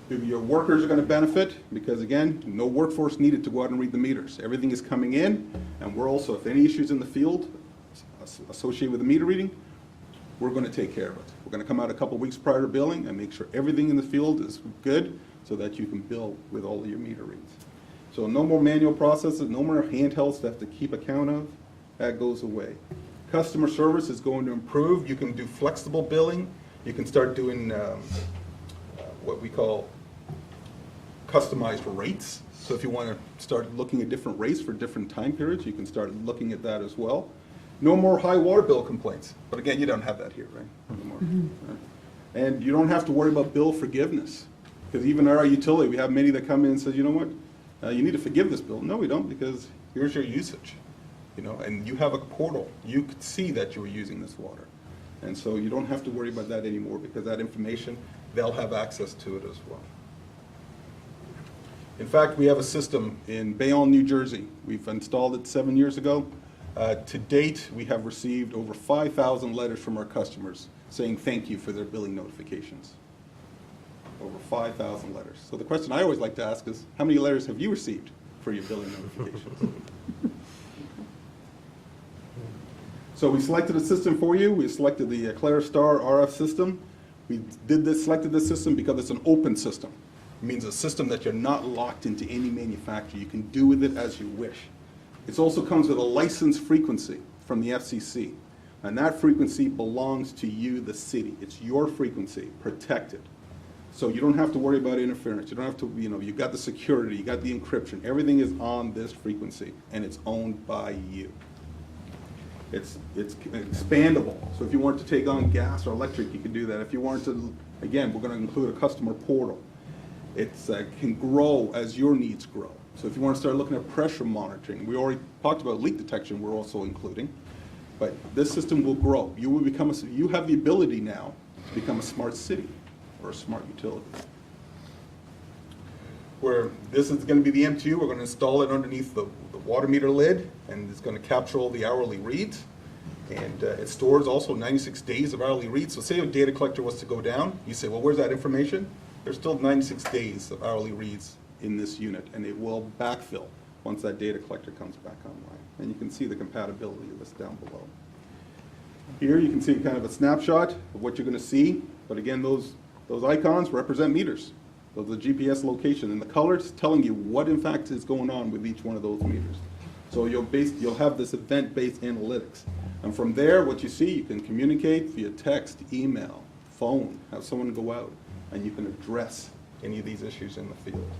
Your workers are going to benefit because, again, no workforce needed to go out and read the meters. Everything is coming in, and we're also, if any issues in the field associated with the meter reading, we're going to take care of it. We're going to come out a couple weeks prior to billing and make sure everything in the field is good so that you can bill with all of your meter reads. So no more manual processes, no more handhelds to have to keep account of. That goes away. Customer service is going to improve. You can do flexible billing. You can start doing what we call customized rates. So if you want to start looking at different rates for different time periods, you can start looking at that as well. No more high water bill complaints. But again, you don't have that here, right? No more. Right? And you don't have to worry about bill forgiveness. Because even our utility, we have many that come in and say, you know what, you need to forgive this bill. No, we don't, because here's your usage. You know, and you have a portal. You could see that you were using this water. And so you don't have to worry about that anymore, because that information, they'll have access to it as well. In fact, we have a system in Bayonne, New Jersey. We've installed it 7 years ago. To date, we have received over 5,000 letters from our customers saying thank you for their billing notifications. Over 5,000 letters. So the question I always like to ask is, how many letters have you received for your billing notifications? So we selected a system for you. We selected the Claristar RF system. We selected this system because it's an open system. It means a system that you're not locked into any manufacturer. You can do with it as you wish. It also comes with a licensed frequency from the FCC. And that frequency belongs to you, the city. It's your frequency, protected. So you don't have to worry about interference. You don't have to, you've got the security, you got the encryption. Everything is on this frequency, and it's owned by you. It's expandable. So if you want to take on gas or electric, you can do that. If you want to, again, we're going to include a customer portal. It can grow as your needs grow. So if you want to start looking at pressure monitoring, we already talked about leak detection, we're also including. But this system will grow. You will become you have the ability now to become a smart city. or a smart utility. Where this is going to be the M2, we're going to install it underneath the water meter lid, and it's going to capture all the hourly reads. And it stores also 96 days of hourly reads. So say a data collector was to go down, you say, well, where's that information? There's still 96 days of hourly reads in this unit, and it will backfill once that data collector comes back online. And you can see the compatibility of this down below. Here you can see kind of a snapshot of what you're going to see. But again, those icons represent meters. Those are the GPS location, and the colors telling you what in fact is going on with each one of those meters. So you'll have this event-based analytics. And from there, what you see, you can communicate via text, email, phone, have someone go out, and you can address any of these issues in the field.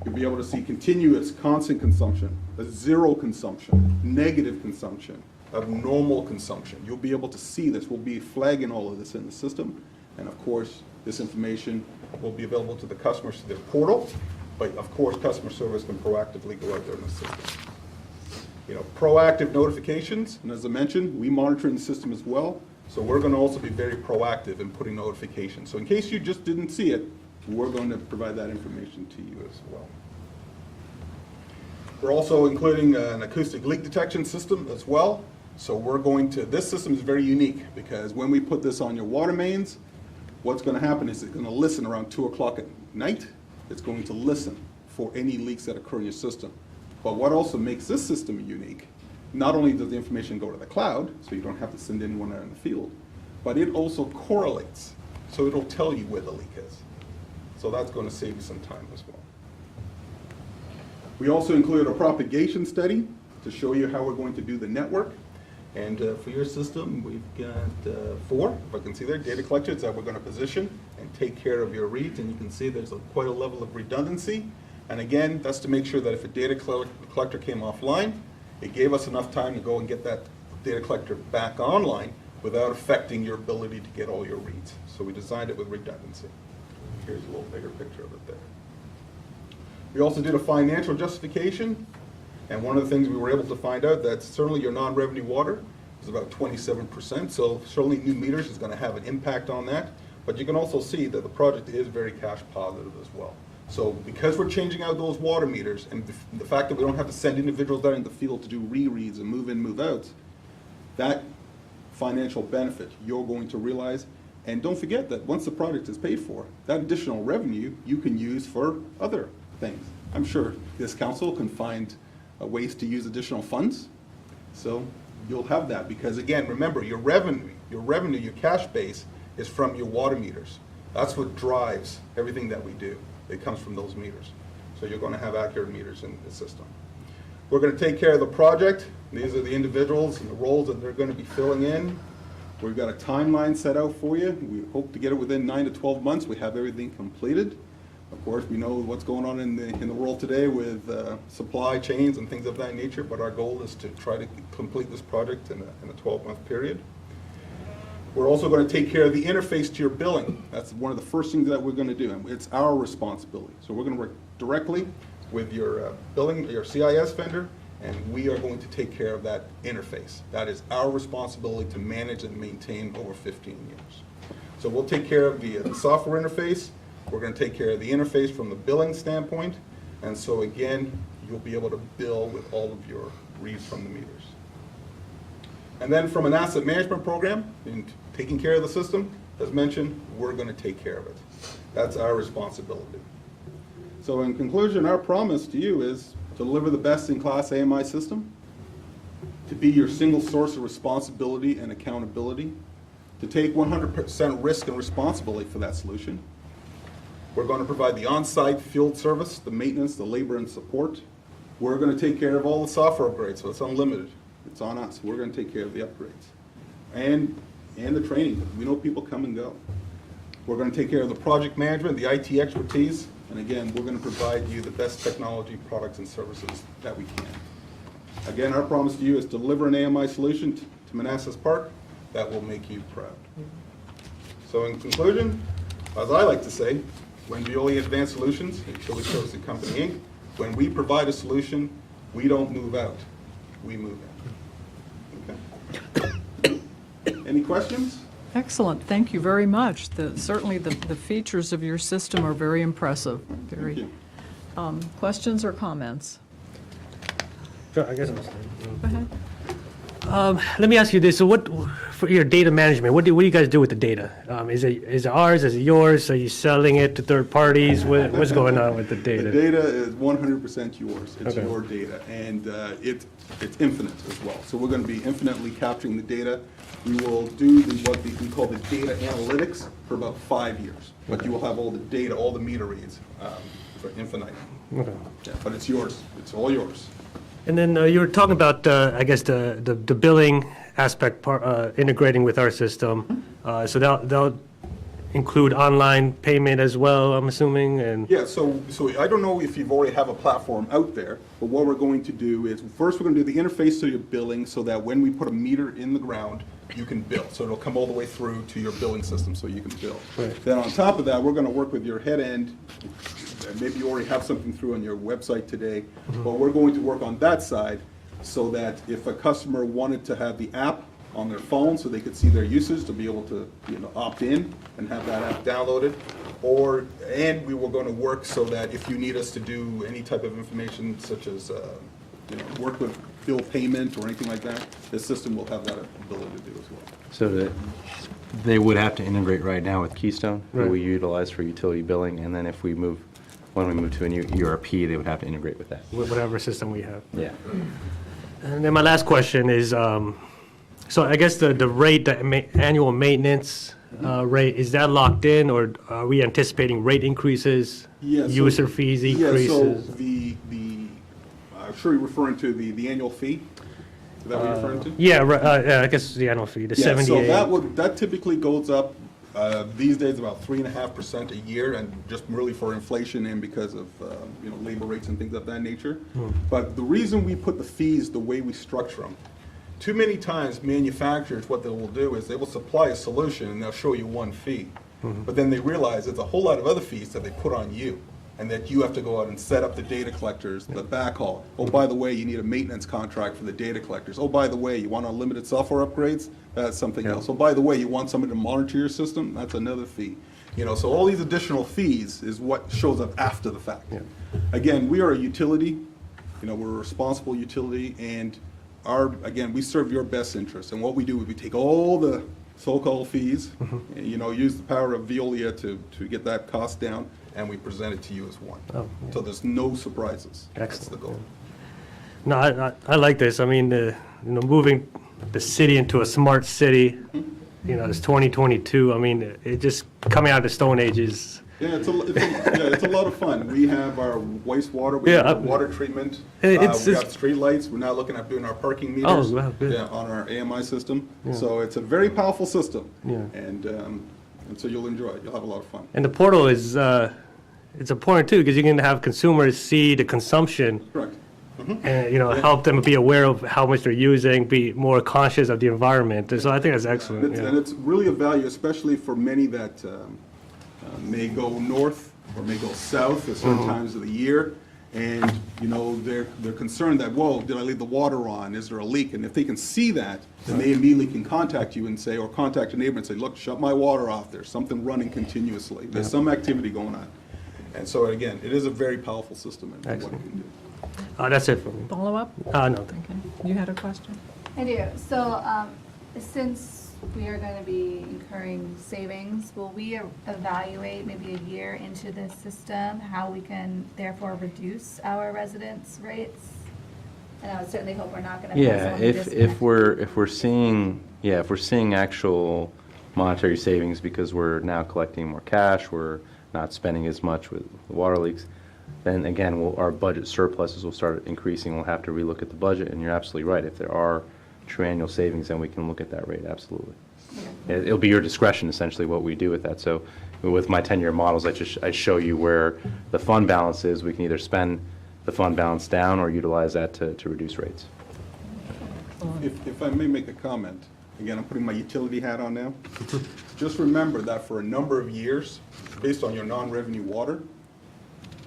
You'll be able to see continuous, constant consumption, a zero consumption, negative consumption, abnormal consumption. You'll be able to see this. We'll be flagging all of this in the system. And of course, this information will be available to the customers through their portal. But of course, customer service can proactively go out there in the system. You know, proactive notifications, and as I mentioned, we monitor in the system as well. So we're going to also be very proactive in putting notifications. So in case you just didn't see it, we're going to provide that information to you as well. We're also including an acoustic leak detection system as well. So we're going to, this system is very unique because when we put this on your water mains, what's going to happen is it's going to listen around 2 o'clock at night. It's going to listen for any leaks that occur in your system. But what also makes this system unique, not only does the information go to the cloud, so you don't have to send anyone out in the field, but it also correlates. So it'll tell you where the leak is. So that's going to save you some time as well. We also included a propagation study to show you how we're going to do the network. And for your system, we've got 4, if I can see there, data collectors that we're going to position and take care of your reads. And you can see there's quite a level of redundancy. And again, that's to make sure that if a data collector came offline, it gave us enough time to go and get that data collector back online without affecting your ability to get all your reads. So we designed it with redundancy. Here's a little bigger picture of it there. We also did a financial justification. And one of the things we were able to find out that certainly your non-revenue water is about 27%. So certainly new meters is going to have an impact on that. But you can also see that the project is very cash positive as well. So because we're changing out those water meters and the fact that we don't have to send individuals out in the field to do rereads and move in, move outs, that financial benefit you're going to realize. And don't forget that once the project is paid for, that additional revenue you can use for other things. I'm sure this council can find ways to use additional funds. So you'll have that because again, remember your revenue, your cash base is from your water meters. That's what drives everything that we do. It comes from those meters. So you're going to have accurate meters in the system. We're going to take care of the project. These are the individuals and the roles that they're going to be filling in. We've got a timeline set out for you. We hope to get it within 9 to 12 months. We have everything completed. Of course, we know what's going on in the world today with supply chains and things of that nature, but our goal is to try to complete this project in a 12-month period. We're also going to take care of the interface to your billing. That's one of the first things that we're going to do, and it's our responsibility. So we're going to work directly with your billing, your CIS vendor, and we are going to take care of that interface. That is our responsibility to manage and maintain over 15 years. So we'll take care of the software interface. We're going to take care of the interface from the billing standpoint. And so again, you'll be able to bill with all of your reads from the meters. And then from an asset management program, in taking care of the system, as mentioned, we're going to take care of it. That's our responsibility. So in conclusion, our promise to you is to deliver the best-in-class AMI system, to be your single source of responsibility and accountability, to take 100% risk and responsibility for that solution. We're going to provide the on-site field service, the maintenance, the labor and support. We're going to take care of all the software upgrades, so it's unlimited. It's on us. We're going to take care of the upgrades. And the training. We know people come and go. We're going to take care of the project management, the IT expertise, and again, we're going to provide you the best technology, products, and services that we can. Again, our promise to you is to deliver an AMI solution to Manassas Park that will make you proud. So in conclusion, as I like to say, when Veolia Advanced Solutions, Utility Services Company Inc., when we provide a solution, we don't move out, we move in. Okay. Any questions? Excellent, thank you very much. Certainly, the features of your system are very impressive. Very. Questions or comments? Sure, I guess I'm Go ahead. Let me ask you this. So what, for your data management, what do you guys do with the data? Is it ours? Is it yours? Are you selling it to third parties? What's going on with the data? The data is 100% yours. It's Okay. your data, and it's infinite as well. So we're going to be infinitely capturing the data. We will do what we call the data analytics for about 5 years. But you will have all the data, all the meter reads for infinite. Okay. Yeah, but it's yours. It's all yours. And then you were talking about, I guess, the billing aspect integrating with our system. So they'll include online payment as well, I'm assuming, and Yeah, so I don't know if you've already have a platform out there, but what we're going to do is, first we're going to do the interface to your billing so that when we put a meter in the ground, you can bill. So it'll come all the way through to your billing system so you can bill. Right. Then on top of that, we're going to work with your head end. Maybe you already have something through on your website today, but we're going to work on that side so that if a customer wanted to have the app on their phone so they could see their usage, to be able to opt in and have that app downloaded, and we were going to work so that if you need us to do any type of information such as work with bill payment or anything like that, the system will have that ability to do as well. So that they would have to integrate right now with Keystone, who Right. we utilize for utility billing, and then if we move, when we move to a new ERP, they would have to integrate with that. whatever system we have. Yeah. And then my last question is, so I guess the rate, the annual maintenance rate, is that locked in, or are we anticipating rate increases, Yeah, so- user fees increases? Yeah, so I'm sure you're referring to the annual fee? Is that what you're referring to? Yeah, right, I guess the annual fee, the Yeah, 78. so that typically goes up these days about 3.5% a year, and just really for inflation and because of labor rates and things of that nature. But the reason we put the fees the way we structure them, too many times manufacturers, what they will do is they will supply a solution and they'll show you one fee, but then they realize there's a whole lot of other fees that they put on you, and that you have to go out and set up the data collectors, the backhaul. Oh, by the way, you need a maintenance contract for the data collectors. Oh, by the way, you want unlimited software upgrades? That's something else. Oh, by the way, you want somebody to monitor your system? That's another fee. So all these additional fees is what shows up after the fact. Again, we are a utility, we're a responsible utility, and we serve your best interest. And what we do is we take all the so-called fees, and, use the power of Veolia to get that cost down, and we present it to you as one. Oh, yeah. So there's no surprises. That's Excellent. the goal. No, I like this. I mean, moving the city into a smart city, it's 2022. I mean, it just coming out of the Stone Ages. Yeah, it's a lot of fun. We have our wastewater, we have our water treatment, we got street lights. We're now looking at doing our parking meters wow, good. on our AMI system. So it's a very powerful system, Yeah. and so you'll enjoy it. You'll have a lot of fun. And the portal is, it's important too, because you can have consumers see the consumption. Correct. And, help them be aware of how much they're using, be more conscious of the environment. And so I think that's excellent. And it's really a value, especially for many that may go north or may go south at certain times of the year. And, they're concerned that, whoa, did I leave the water on? Is there a leak? And if they can see that, then they immediately can contact you and say, or contact a neighbor and say, look, shut my water off. There's something running continuously. There's some activity going on. And so, again, it is a very powerful system and what it can do. That's it for me. Follow up? No, thank you. Okay. You had a question? I do. So, since we are going to be incurring savings, will we evaluate maybe a year into this system how we can therefore reduce our residents' rates? And I would certainly hope we're not going to. Yeah, if we're seeing actual monetary savings because we're now collecting more cash, we're not spending as much with water leaks, then again, our budget surpluses will start increasing. We'll have to relook at the budget, and you're absolutely right. If there are true annual savings, then we can look at that rate, absolutely. It'll be your discretion, essentially, what we do with that. So with my 10-year models, I show you where the fund balance is. We can either spend the fund balance down or utilize that to reduce rates. If I may make a comment, again, I'm putting my utility hat on now. Just remember that for a number of years, based on your non-revenue water,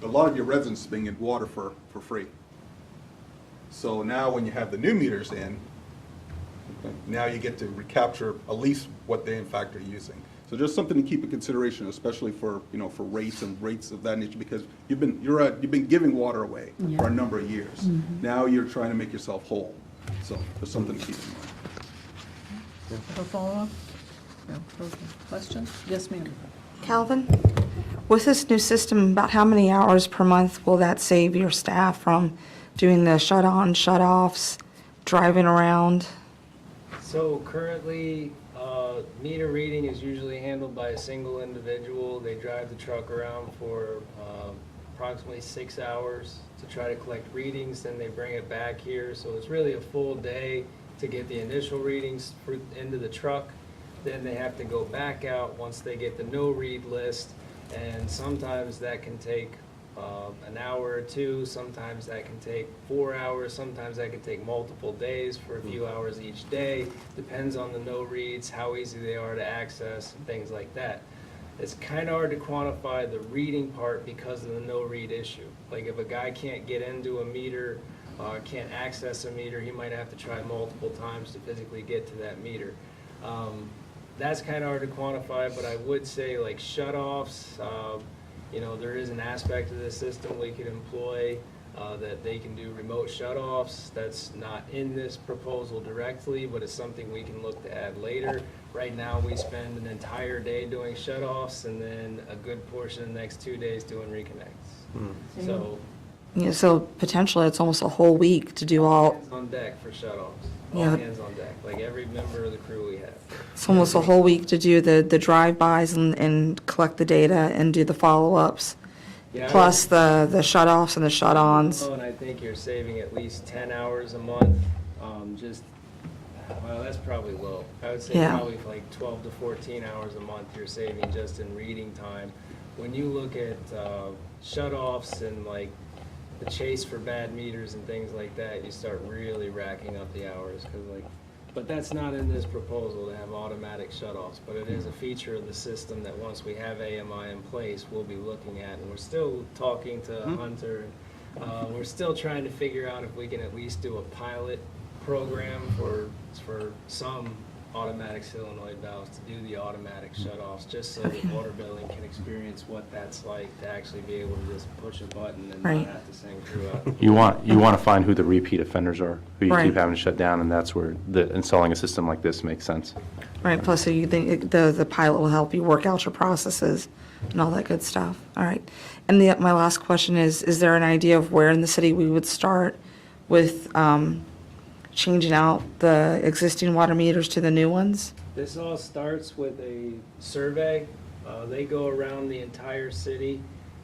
a lot of your residents are being getting water for free. So now when you have the new meters in, Okay. Now you get to recapture at least what they in fact are using. So just something to keep in consideration, especially for, for rates and rates of that nature, because you've been giving water away for a number of years. Now you're trying to make yourself whole. So there's something to keep in mind. A follow-up? No, okay. Question? Yes, ma'am. Calvin, with this new system, about how many hours per month will that save your staff from doing the shut-on, shut-offs, driving around? So currently, meter reading is usually handled by a single individual. They drive the truck around for approximately 6 hours to try to collect readings, then they bring it back here. So it's really a full day to get the initial readings into the truck. Then they have to go back out once they get the no-read list, and sometimes that can take an hour or two, sometimes that can take 4 hours, sometimes that can take multiple days for a few hours each day. Depends on the no reads, how easy they are to access, and things like that. It's kind of hard to quantify the reading part because of the no read issue. Like if a guy can't get into a meter, can't access a meter, he might have to try multiple times to physically get to that meter. That's kind of hard to quantify, but I would say like shut-offs, there is an aspect of the system we could employ that they can do remote shut-offs. That's not in this proposal directly, but it's something we can look to add later. Right now, we spend an entire day doing shut-offs and then a good portion of the next 2 days doing reconnects. So, So potentially it's almost a whole week to do all, hands on deck for shut-offs. All Yeah. hands on deck, like every member of the crew we have. it's almost a whole week to do the drive-bys and collect the data and do the follow-ups, Yeah, plus the shut-offs and the shut-ons. And I think you're saving at least 10 hours a month, well, that's probably low. I would say Yeah. probably like 12 to 14 hours a month you're saving just in reading time. When you look at shut-offs and like the chase for bad meters and things like that, you start really racking up the hours, but that's not in this proposal to have automatic shut-offs, but it is a feature of the system that once we have AMI in place, we'll be looking at, and we're still talking to Hunter. We're still trying to figure out if we can at least do a pilot program for some automatic solenoid valves to do the automatic shut-offs, just so that water billing can experience what that's like to actually be able to just push a button and Right. not have to sing throughout. You want to find who the repeat offenders are, who you Right. keep having to shut down, and that's where installing a system like this makes sense. Right, plus so you think the pilot will help you work out your processes and all that good stuff. All right. And my last question is there an idea of where in the city we would start with changing out the existing water meters to the new ones? This all starts with a survey. They go around the entire city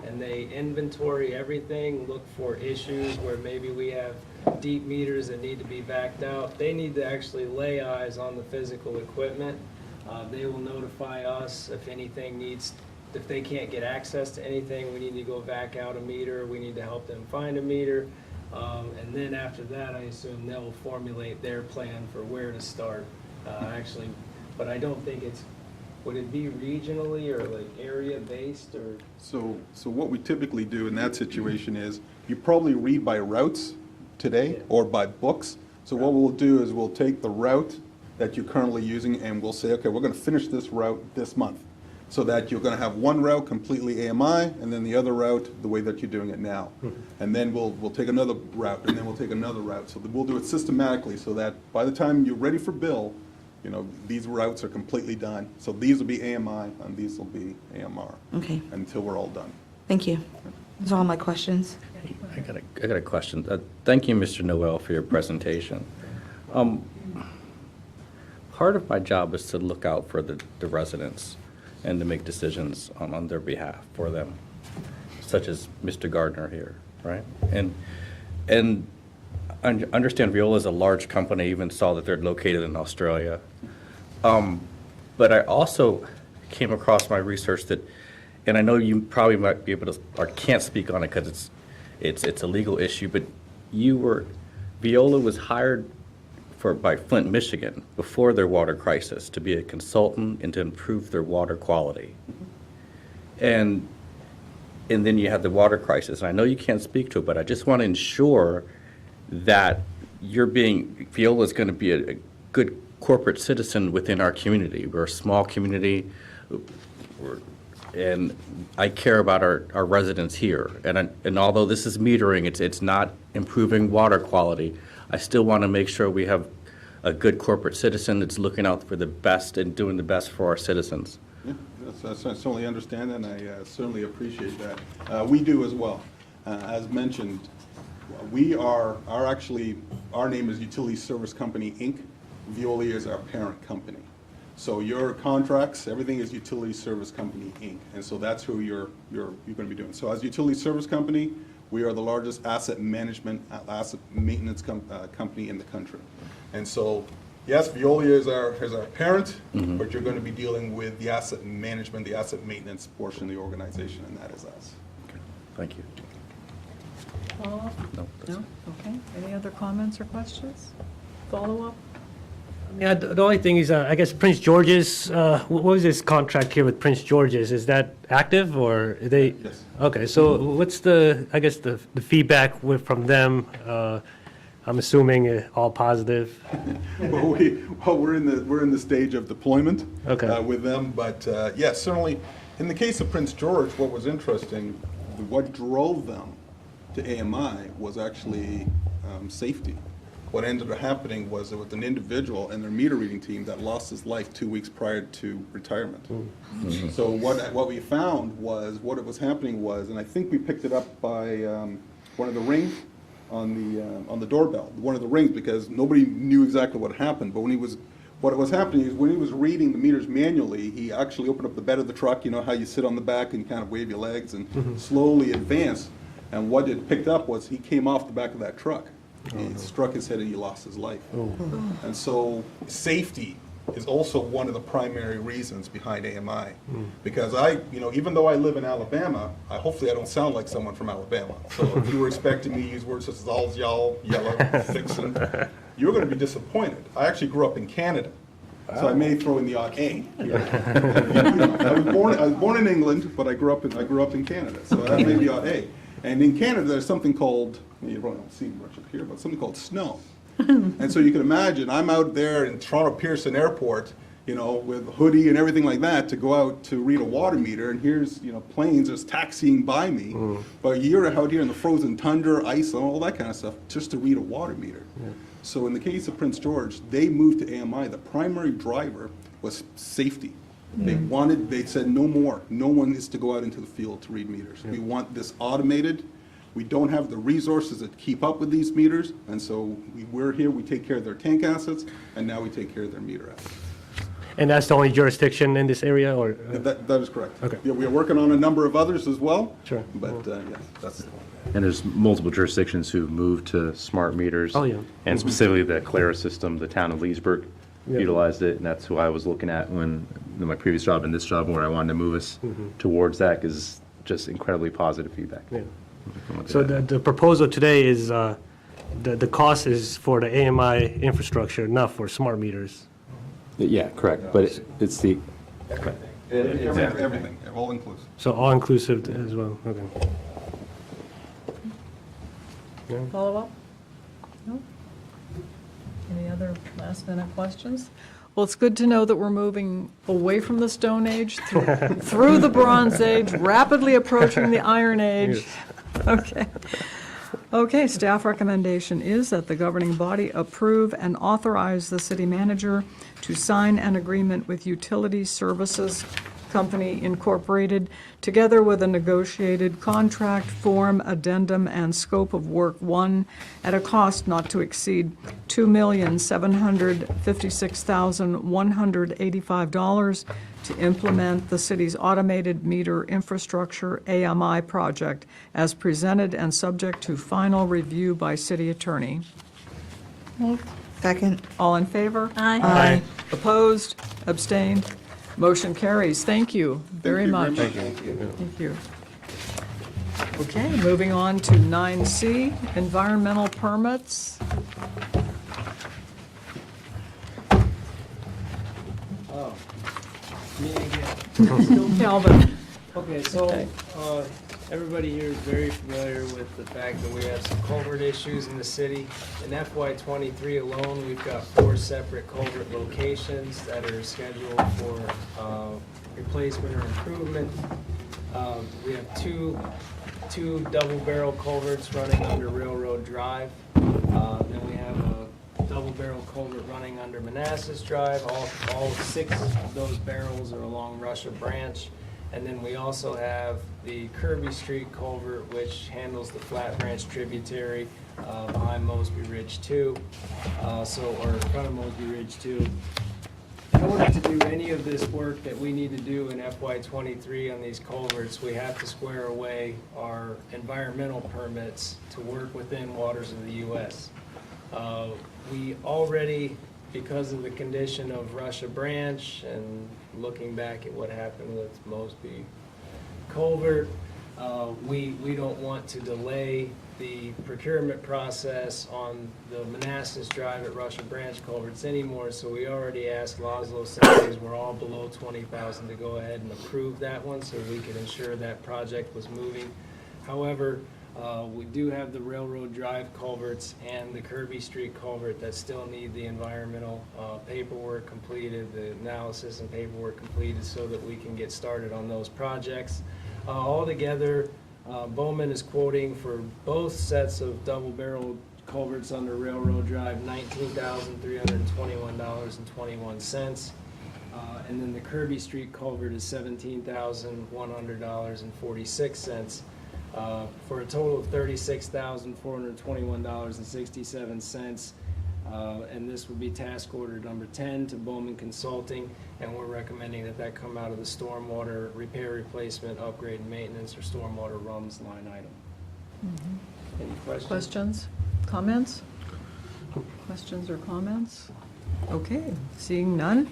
and they inventory everything, look for issues where maybe we have deep meters that need to be backed out. They need to actually lay eyes on the physical equipment. They will notify us if if they can't get access to anything, we need to go back out a meter, we need to help them find a meter. And then after that, I assume they'll formulate their plan for where to start, but I don't think would it be regionally or like area-based or? So what we typically do in that situation is, you probably read by routes today or by books. So what we'll do is we'll take the route that you're currently using and we'll say, okay, we're going to finish this route this month. So that you're going to have one route completely AMI and then the other route the way that you're doing it now. And then we'll take another route and then we'll take another route. So we'll do it systematically so that by the time you're ready for bill, these routes are completely done. So these will be AMI and these will be AMR. Okay. Until we're all done. Thank you. Those are all my questions. I got a question. Thank you, Mr. Noel, for your presentation. Part of my job is to look out for the residents and to make decisions on their behalf for them, such as Mr. Gardner here, right? And I understand Veola is a large company, even saw that they're located in Australia. But I also came across my research that, and I know you probably might be able to, or can't speak on it because it's a legal issue, but Veola was hired by Flint, Michigan, before their water crisis, to be a consultant and to improve their water quality. And then you had the water crisis. And I know you can't speak to it, but I just want to ensure that Veola is going to be good corporate citizen within our community. We're a small community, and I care about our residents here. And although this is metering, it's not improving water quality, I still want to make sure we have a good corporate citizen that's looking out for the best and doing the best for our citizens. Yeah, I certainly understand that, and I certainly appreciate that. We do as well. As mentioned, we are, our name is Utility Service Company, Inc. Veolia is our parent company. So your contracts, everything is Utility Service Company, Inc. And so that's who you're going to be doing. So as Utility Service Company, we are the largest asset maintenance company in the country. And so, yes, Veolia is our parent, but you're going to be dealing with the asset management, the asset maintenance portion of the organization, and that is us. Okay. Thank you. Follow-up? No, that's No? Okay. Any other comments or questions? Follow-up? Yeah, the only thing is, I guess Prince George's, what was this contract here with Prince George's? Is that active or are they? Yes. Okay, so what's the feedback from them? I'm assuming all positive. Well, we're in the stage of deployment Okay. with them, but yes, certainly. In the case of Prince George, what was interesting, what drove them to AMI was actually safety. What ended up happening was there was an individual in their meter reading team that lost his life 2 weeks prior to retirement. Mm-hmm. So what we found was, what was happening was, and I think we picked it up by one of the rings on the doorbell, one of the rings, because nobody knew exactly what happened. But what was happening is when he was reading the meters manually, he actually opened up the bed of the truck. You know how you sit on the back and kind of wave your legs and slowly advance. And what it picked up was he came off the back of that truck. He struck his head and he lost his life. And so safety is also one of the primary reasons behind AMI. Because even though I live in Alabama, hopefully I don't sound like someone from Alabama. So if you were expecting me to use words such as alls, y'all, yellow, fixin', you're going to be disappointed. I actually grew up in Canada. So I may throw in the odd A. I was born in England, but I grew up in Canada. So that may be odd A. And in Canada, there's something called, you probably don't see much up here, but something called snow. And so you can imagine, I'm out there in Toronto Pearson Airport, with a hoodie and everything like that to go out to read a water meter, and here's, planes just taxiing by me. But you're out here in the frozen tundra, ice, and all that kind of stuff, just to read a water meter. So in the case of Prince George, they moved to AMI. The primary driver was safety. They said no more. No one is to go out into the field to read meters. We want this automated. We don't have the resources to keep up with these meters, and so we're here, we take care of their tank assets, and now we take care of their meter assets. And that's the only jurisdiction in this area, or? That is correct. Okay. Yeah, we are working on a number of others as well. Sure. But yes, that's the one. And there's multiple jurisdictions who've moved to smart meters. Oh, yeah. And specifically the Clara system, the town of Leesburg Yeah. utilized it, and that's who I was looking at when, in my previous job and this job, where I wanted to move us towards that, because just incredibly positive feedback. Yeah. So the proposal today is, the cost is for the AMI infrastructure, not for smart meters. Yeah, correct, but it's the, Everything, all inclusive. So all-inclusive as well, okay. Follow-up? No? Any other last-minute questions? Well, it's good to know that we're moving away from the Stone Age, through the Bronze Age, rapidly approaching the Iron Age. Okay. Okay, staff recommendation is that the governing body approve and authorize the city manager to sign an agreement with Utility Services Company Incorporated, together with a negotiated contract form, addendum, and scope of work one at a cost not to exceed $2,756,185 to implement the city's automated meter infrastructure AMI project as presented and subject to final review by city attorney. Second. All in favor? Aye. Aye. Opposed? Abstained? Motion carries. Thank you very much. Thank you. Okay, moving on to 9C, environmental permits. Me again. Calvin. Okay, so, Everybody here is very familiar with the fact that we have some culvert issues in the city. In FY23 alone, we've got 4 separate culvert locations that are scheduled for replacement or improvement. We have two double-barrel culverts running under Railroad Drive. Then we have a double-barrel culvert running under Manassas Drive. All 6 of those barrels are along Russia Branch. And then we also have the Kirby Street culvert, which handles the Flat Branch tributary behind Mosby Ridge 2, or in front of Mosby Ridge 2. In order to do any of this work that we need to do in FY23 on these culverts, we have to square away our environmental permits to work within waters of the U.S. We already, because of the condition of Russia Branch and looking back at what happened with Mosby Culvert, we don't want to delay the procurement process on the Manassas Drive at Russia Branch culverts anymore, so we already asked Laszlo, since we're all below 20,000, to go ahead and approve that one so we could ensure that project was moving. However, we do have the Railroad Drive culverts and the Kirby Street culvert that still need the environmental paperwork completed, the analysis and paperwork completed, so that we can get started on those projects. Altogether, Bowman is quoting for both sets of double-barrel culverts under Railroad Drive $19,321.21. And then the Kirby Street culvert is $17,100.46. For a total of $36,421.67. And this would be task order number 10 to Bowman Consulting, and we're recommending that come out of the stormwater repair, replacement, upgrade, and maintenance, or stormwater RUMS line item. Any questions? Questions? Comments? Questions or comments? Okay, seeing none.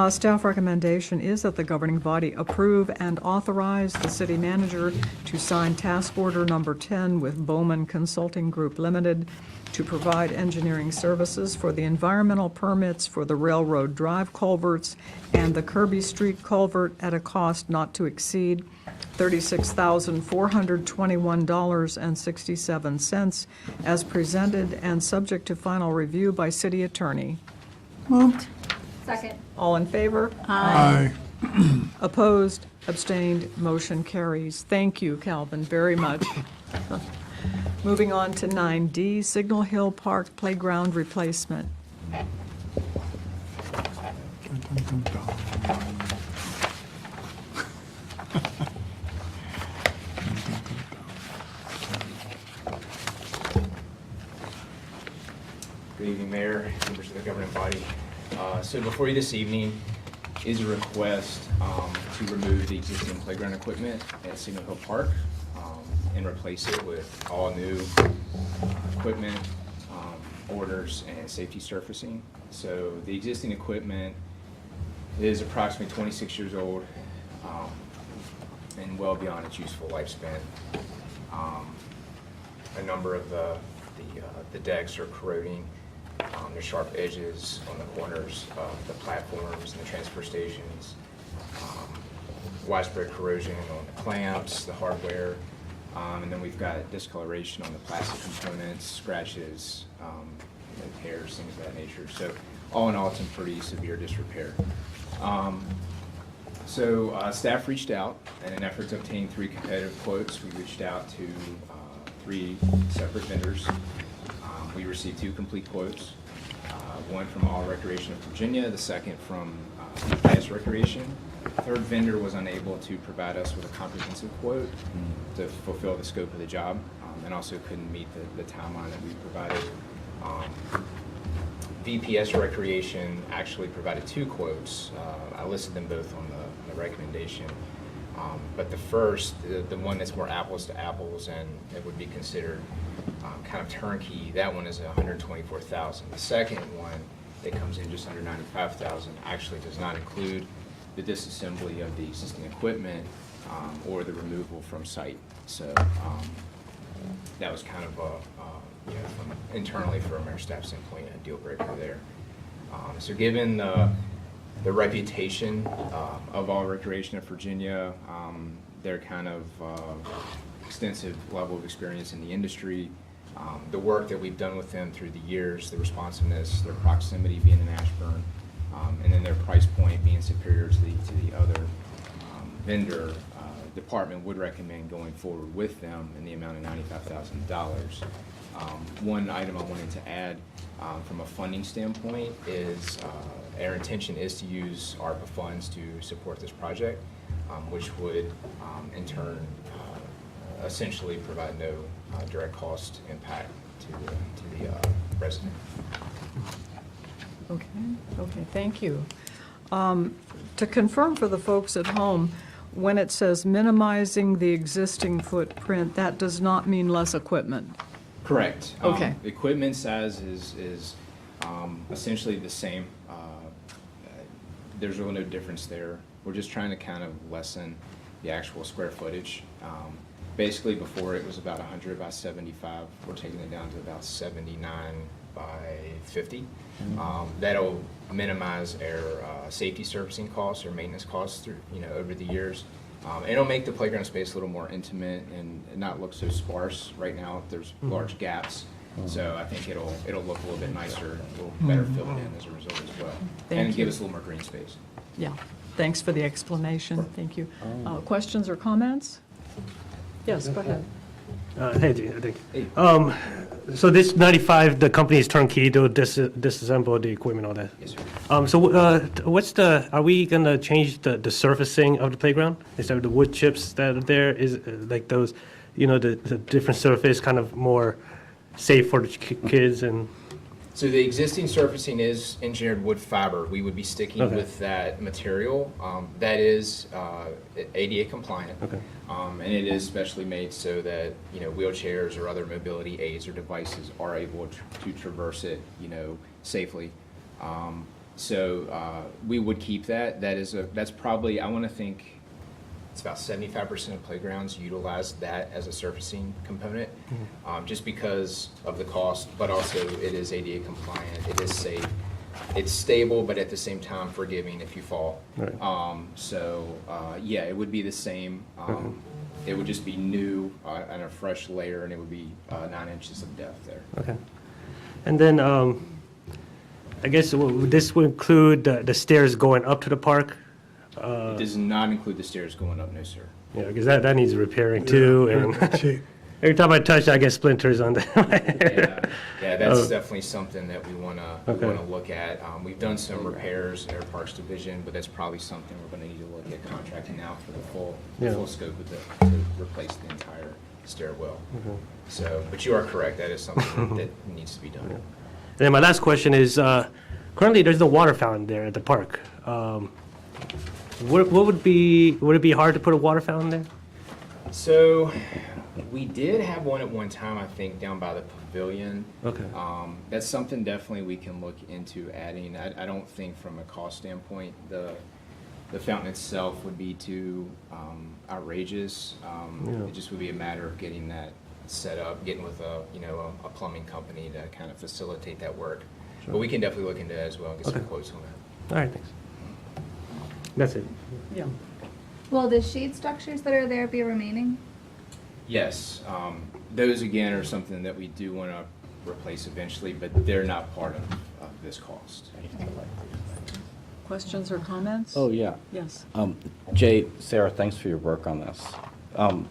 Staff recommendation is that the governing body approve and authorize the city manager to sign task order number 10 with Bowman Consulting Group Limited to provide engineering services for the environmental permits for the Railroad Drive culverts and the Kirby Street culvert at a cost not to exceed $36,421.67 as presented and subject to final review by city attorney. Moved. Second. All in favor? Aye. Opposed, abstained, motion carries. Thank you, Calvin, very much. Moving on to 9D, Signal Hill Park Playground Replacement. Good evening, Mayor, members of the governing body. So before you this evening is a request to remove the existing playground equipment at Signal Hill Park and replace it with all new equipment, orders, and safety surfacing. So the existing equipment is approximately 26 years old and well beyond its useful lifespan. A number of the decks are corroding. There's sharp edges on the corners of the platforms and the transfer stations. Widespread corrosion on the clamps, the hardware, and then we've got discoloration on the plastic components, scratches, tears, things of that nature. So all in all, it's in pretty severe disrepair. Staff reached out in an effort to obtain 3 competitive quotes. We reached out to 3 separate vendors. We received 2 complete quotes, one from All Recreation of Virginia, the second from UPS Recreation. The third vendor was unable to provide us with a comprehensive quote to fulfill the scope of the job, and also couldn't meet the timeline that we provided. VPS Recreation actually provided 2 quotes. I listed them both on the recommendation. But the first, the one that's more apples to apples and it would be considered kind of turnkey, that one is $124,000. The second one that comes in just under $95,000 actually does not include the disassembly of the existing equipment or the removal from site. So that was kind of internally for our staff standpoint a deal breaker there. So given the reputation of All Recreation of Virginia, their kind of extensive level of experience in the industry, the work that we've done with them through the years, the responsiveness, their proximity being in Ashburn, and then their price point being superior to the other vendor. Department would recommend going forward with them in the amount of $95,000. One item I wanted to add from a funding standpoint is our intention is to use ARPA funds to support this project, which would in turn essentially provide no direct cost impact to the resident. Okay, thank you. To confirm for the folks at home, when it says minimizing the existing footprint, that does not mean less equipment? Correct. Okay. The equipment size is essentially the same. There's really no difference there. We're just trying to kind of lessen the actual square footage. Basically, before it was about 100 by 75. We're taking it down to about 79 by 50. That'll minimize our safety servicing costs or maintenance costs through, over the years. It'll make the playground space a little more intimate and not look so sparse. Right now, there's large gaps. So I think it'll look a little bit nicer, a little better filled in as a result as well. And give us a little more green space. Yeah, thanks for the explanation. Thank you. Questions or comments? Yes, go ahead. Hey, Dean, I think. So this 95, the company is turnkey, they'll disassemble the equipment, all that? Yes, sir. So are we going to change the surfacing of the playground? Instead of the wood chips that are there, is like those, the different surface kind of more safe for the kids and? So the existing surfacing is engineered wood fiber. We would be sticking with that material. That is ADA compliant. Okay. And it is specially made so that, wheelchairs or other mobility aids or devices are able to traverse it, safely. So we would keep that. That's probably, I want to think, it's about 75% of playgrounds utilize that as a surfacing component, just because of the cost, but also it is ADA compliant, it is safe, it's stable, but at the same time forgiving if you fall. Right. Yeah, it would be the same. It would just be new and a fresh layer, and it would be 9 inches of depth there. Okay. And then I guess this would include the stairs going up to the park? It does not include the stairs going up, no, sir. Yeah, because that needs repairing too. And every time I touch it, I get splinters on that. Yeah, that's definitely something that we want to look at. We've done some repairs in our Parks Division, but that's probably something we're going to need to look at contracting out for the full scope of to replace the entire stairwell. So, but you are correct. That is something that needs to be done. And then my last question is, currently there's no water fountain there at the park. Would it be hard to put a water fountain there? So we did have one at one time, I think, down by the pavilion. Okay. That's something definitely we can look into adding. I don't think from a cost standpoint the fountain itself would be too outrageous. It just would be a matter of getting that set up, getting with a plumbing company to kind of facilitate that work. But we can definitely look into that as well and get some quotes on that. All right, thanks. That's it. Yeah. Will the shade structures that are there be remaining? Yes, those again are something that we do want to replace eventually, but they're not part of this cost. Questions or comments? Oh, yeah. Yes. Jay, Sarah, thanks for your work on this.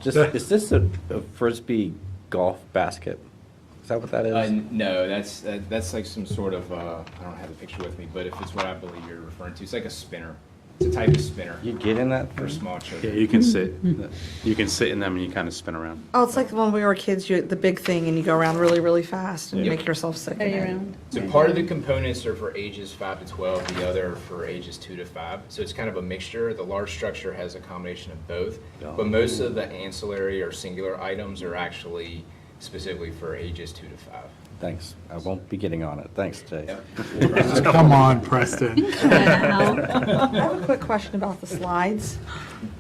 Is this a Frisbee golf basket? Is that what that is? No, that's like some sort of, I don't have the picture with me, but if it's what I believe you're referring to, it's like a spinner. It's a type of spinner. You get in that for small children. Yeah, you can sit. You can sit in them and you kind of spin around. Oh, it's like when we were kids, the big thing, and you go around really, really fast and make yourself sick. So part of the components are for ages 5 to 12, the other for ages 2 to 5. So it's kind of a mixture. The large structure has a combination of both, but most of the ancillary or singular items are actually specifically for ages 2 to 5. Thanks. I won't be getting on it. Thanks, Jay. Come on, Preston. I have a quick question about the slides.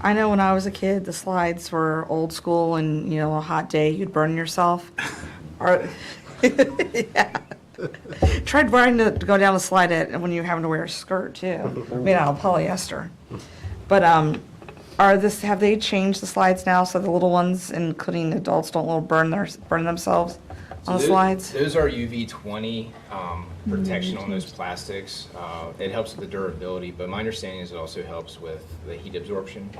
I know when I was a kid, the slides were old school, and a hot day you'd burn yourself. Yeah. Tried wearing to go down a slide when you're having to wear a skirt too, made out of polyester. But have they changed the slides now so the little ones, including adults, don't burn themselves on the slides? Those are UV-20 protection on those plastics. It helps with the durability, but my understanding is it also helps with the heat absorption.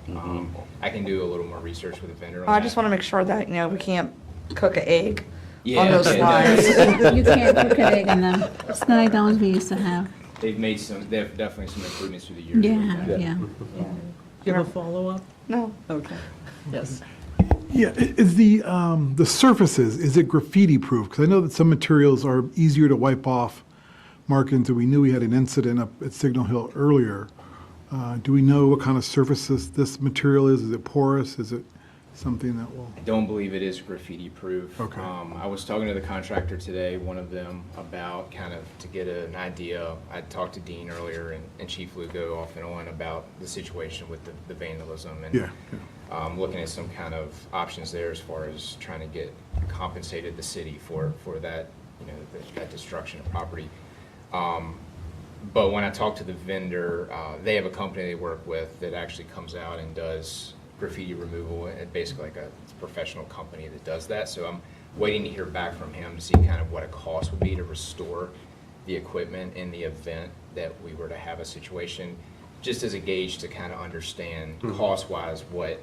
I can do a little more research with the vendor on I that. just want to make sure that, we can't cook an egg Yeah, on those yeah, slides. You can't cook an egg in them. It's not like the ones we used to have. They have definitely some improvements through the years. Yeah. Do you have a follow-up? No. Okay, yes. Yeah, is the surfaces, is it graffiti proof? Because I know that some materials are easier to wipe off markings, and we knew we had an incident up at Signal Hill earlier. Do we know what kind of surfaces this material is? Is it porous? Is it something that will? I don't believe it is graffiti proof. Okay. I was talking to the contractor today, one of them, about kind of to get an idea. I talked to Dean earlier and Chief Lugo off and on about the situation with the vandalism and looking at some kind of options there as far as trying to get compensated the city for that, that destruction of property. But when I talked to the vendor, they have a company they work with that actually comes out and does graffiti removal, and basically like it's a professional company that does that. So I'm waiting to hear back from him to see kind of what a cost would be to restore the equipment in the event that we were to have a situation, just as a gauge to kind of understand cost-wise what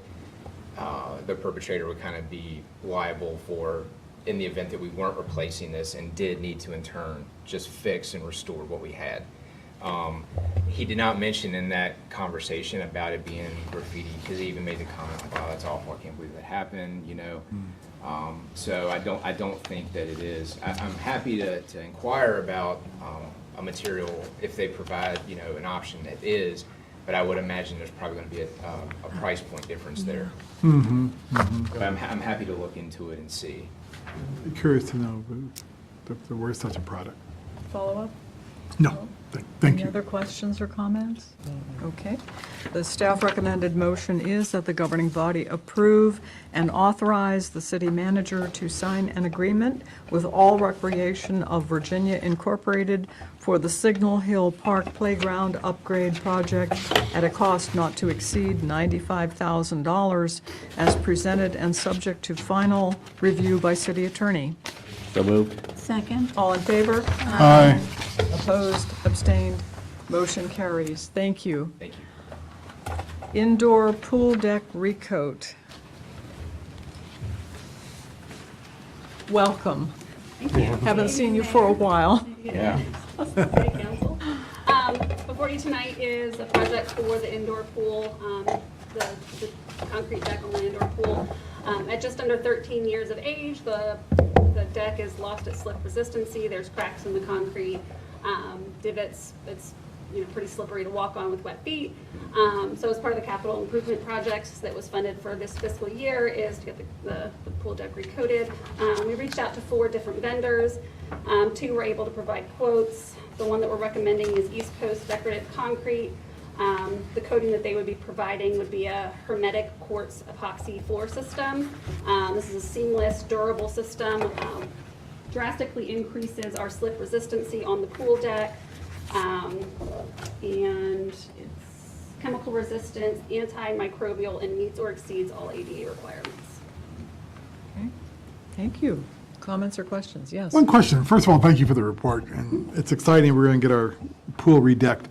the perpetrator would kind of be liable for in the event that we weren't replacing this and did need to in turn just fix and restore what we had. He did not mention in that conversation about it being graffiti, because he even made the comment, "Wow, that's awful! I can't believe that happened." So I don't think that it is. I'm happy to inquire about a material if they provide an option that is, but I would imagine there's probably going to be a price point difference there. But I'm happy to look into it and see. I'm curious to know if there were such a product. Follow-up? No, thank Any you. other questions or comments? Okay. The staff recommended motion is that the governing body approve and authorize the city manager to sign an agreement with All Recreation of Virginia Incorporated for the Signal Hill Park Playground Upgrade Project at a cost not to exceed $95,000 as presented and subject to final review by city attorney. So moved. Second. All in favor? Aye. Opposed, abstained, motion carries. Thank you. Thank you. Indoor pool deck recoat. Welcome. Thank you. Haven't seen you for a while. Yeah. City Council. Before you tonight is a project for the indoor pool, the concrete deck on the indoor pool. At just under 13 years of age, the deck has lost its slip resistancy. There's cracks in the concrete, divots. It's pretty slippery to walk on with wet feet. So as part of the capital improvement projects that was funded for this fiscal year is to get the pool deck recoated. We reached out to 4 different vendors. 2 were able to provide quotes. The one that we're recommending is East Coast Decorative Concrete. The coating that they would be providing would be a hermetic quartz epoxy floor system. This is a seamless, durable system. Drastically increases our slip resistancy on the pool deck. And it's chemical resistant, antimicrobial, and meets or exceeds all ADA requirements. Okay. Thank you. Comments or questions? Yes. One question. First of all, thank you for the report, and it's exciting. We're going to get our pool redecked.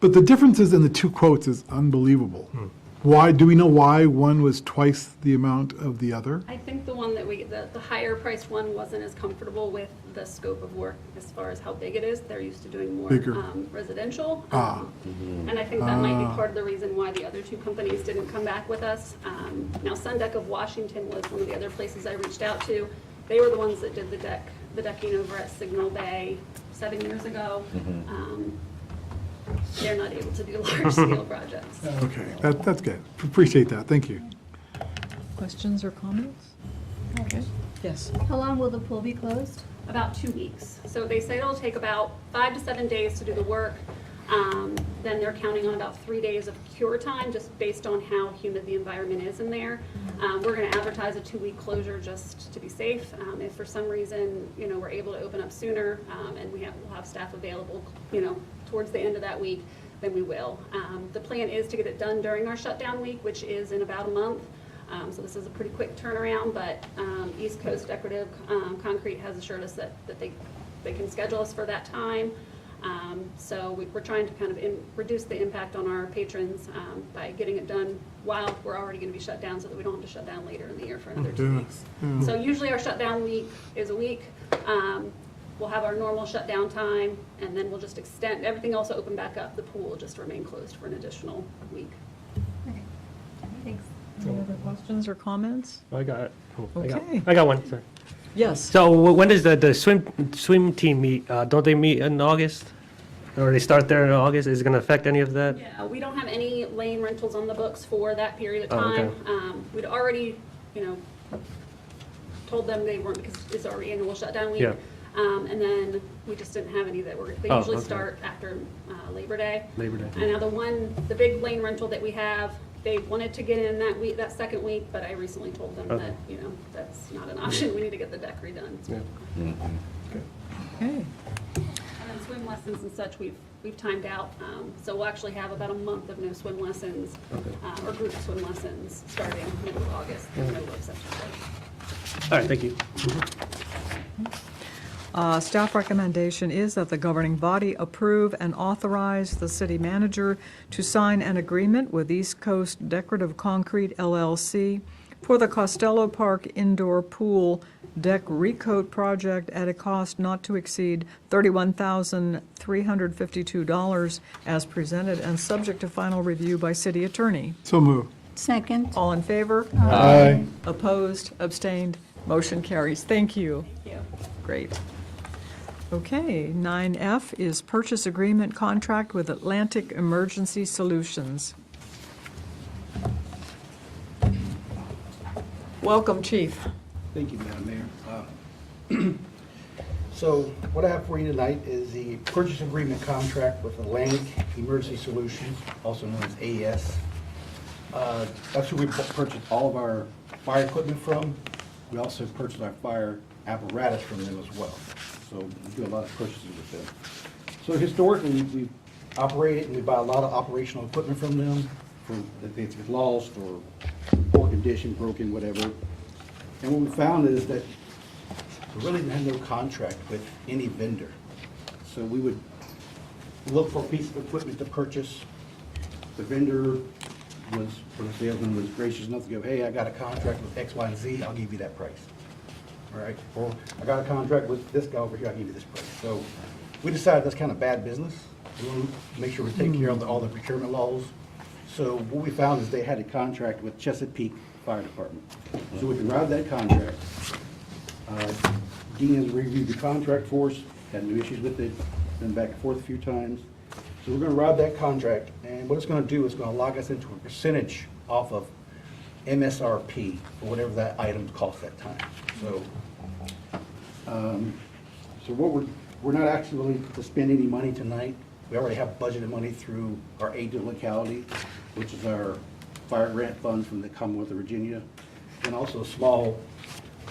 But the differences in the 2 quotes is unbelievable. Why, do we know why one was twice the amount of the other? I think the one that the higher priced one wasn't as comfortable with the scope of work as far as how big it is. They're used to doing more Bigger. Residential. And I think that might be part of the reason why the other 2 companies didn't come back with us. Now, Sundeck of Washington was one of the other places I reached out to. They were the ones that did the decking over at Signal Bay 7 years ago. They're not able to do large scale projects. Okay, that's good. Appreciate that. Thank you. Questions or comments? Okay. Yes. How long will the pool be closed? About 2 weeks. So they say it'll take about 5 to 7 days to do the work. Then they're counting on about 3 days of cure time, just based on how humid the environment is in there. We're going to advertise a 2-week closure just to be safe. If for some reason, we're able to open up sooner and we'll have staff available, towards the end of that week, then we will. The plan is to get it done during our shutdown week, which is in about a month. So this is a pretty quick turnaround, but East Coast Decorative Concrete has assured us that they can schedule us for that time. So we're trying to kind of reduce the impact on our patrons by getting it done while we're already going to be shut down, so that we don't have to shut down later in the year for another 2 weeks. So usually our shutdown week is a week. We'll have our normal shutdown time, and then we'll just extend, everything else will open back up. The pool will just remain closed for an additional week. Okay, thanks. Any other questions or comments? I got Okay. I got one, sorry. Yes. So when does the swim team meet? Don't they meet in August? Or they start there in August? Is it going to affect any of that? Yeah, we don't have any lane rentals on the books for that period of Oh, okay. time. We'd already, told them they weren't, because it's already annual shutdown week. Yeah. And then we just didn't have any that were, they Oh, usually okay. start after Labor Day. Labor Day. And now the big lane rental that we have, they wanted to get in that week, that second week, but I recently told them Okay. that, that's not an option. We need to get the deck redone. Yeah. Okay. And then swim lessons and such, we've timed out. So we'll actually have about a month of no swim lessons, or group swim lessons, starting middle of August, middle of September. All right, thank you. Staff recommendation is that the governing body approve and authorize the city manager to sign an agreement with East Coast Decorative Concrete LLC for the Costello Park Indoor Pool Deck Recoat Project at a cost not to exceed $31,352 as presented and subject to final review by city attorney. So moved. Second. All in favor? Aye. Opposed? Abstained? Motion carries. Thank you. Thank you. Great. Okay, 9F is purchase agreement contract with Atlantic Emergency Solutions. Welcome, Chief. Thank you, Madam Mayor. So what I have for you tonight is the purchase agreement contract with Atlantic Emergency Solutions, also known as AES. That's who we purchased all of our fire equipment from. We also purchased our fire apparatus from them as well. So we do a lot of purchases with them. So historically, we operated and we buy a lot of operational equipment from them for if it's lost or poor condition, broken, whatever. And what we found is that we really didn't have no contract with any vendor. So we would look for a piece of equipment to purchase. The vendor was, or the salesman was gracious enough to go, hey, I got a contract with X, Y, and Z, I'll give you that price. All right, or I got a contract with this guy over here, I'll give you this price. So we decided that's kind of bad business. We want to make sure we take care of all the procurement laws. So what we found is they had a contract with Chesapeake Fire Department. So we can ride that contract. Dean has reviewed the contract for us, had no issues with it, been back and forth a few times. So we're gonna ride that contract, and what it's gonna do is gonna lock us into a percentage off of MSRP, or whatever that item cost that time. So, so what we're not actually to spend any money tonight. We already have budgeted money through our aid to locality, which is our fire grant fund from the Commonwealth of Virginia, and also a small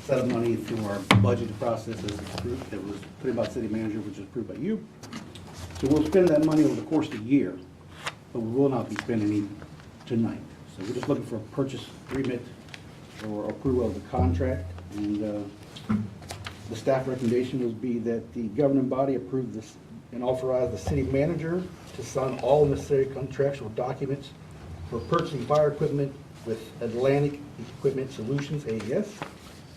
set of money through our budget process that was put in by the city manager, which was approved by you. So we'll spend that money over the course of the year, but we will not be spending any tonight. So we're just looking for a purchase agreement or approval of the contract. And the staff recommendation would be that the governing body approve this and authorize the city manager to sign all necessary contractual documents for purchasing fire equipment with Atlantic Equipment Solutions, AES,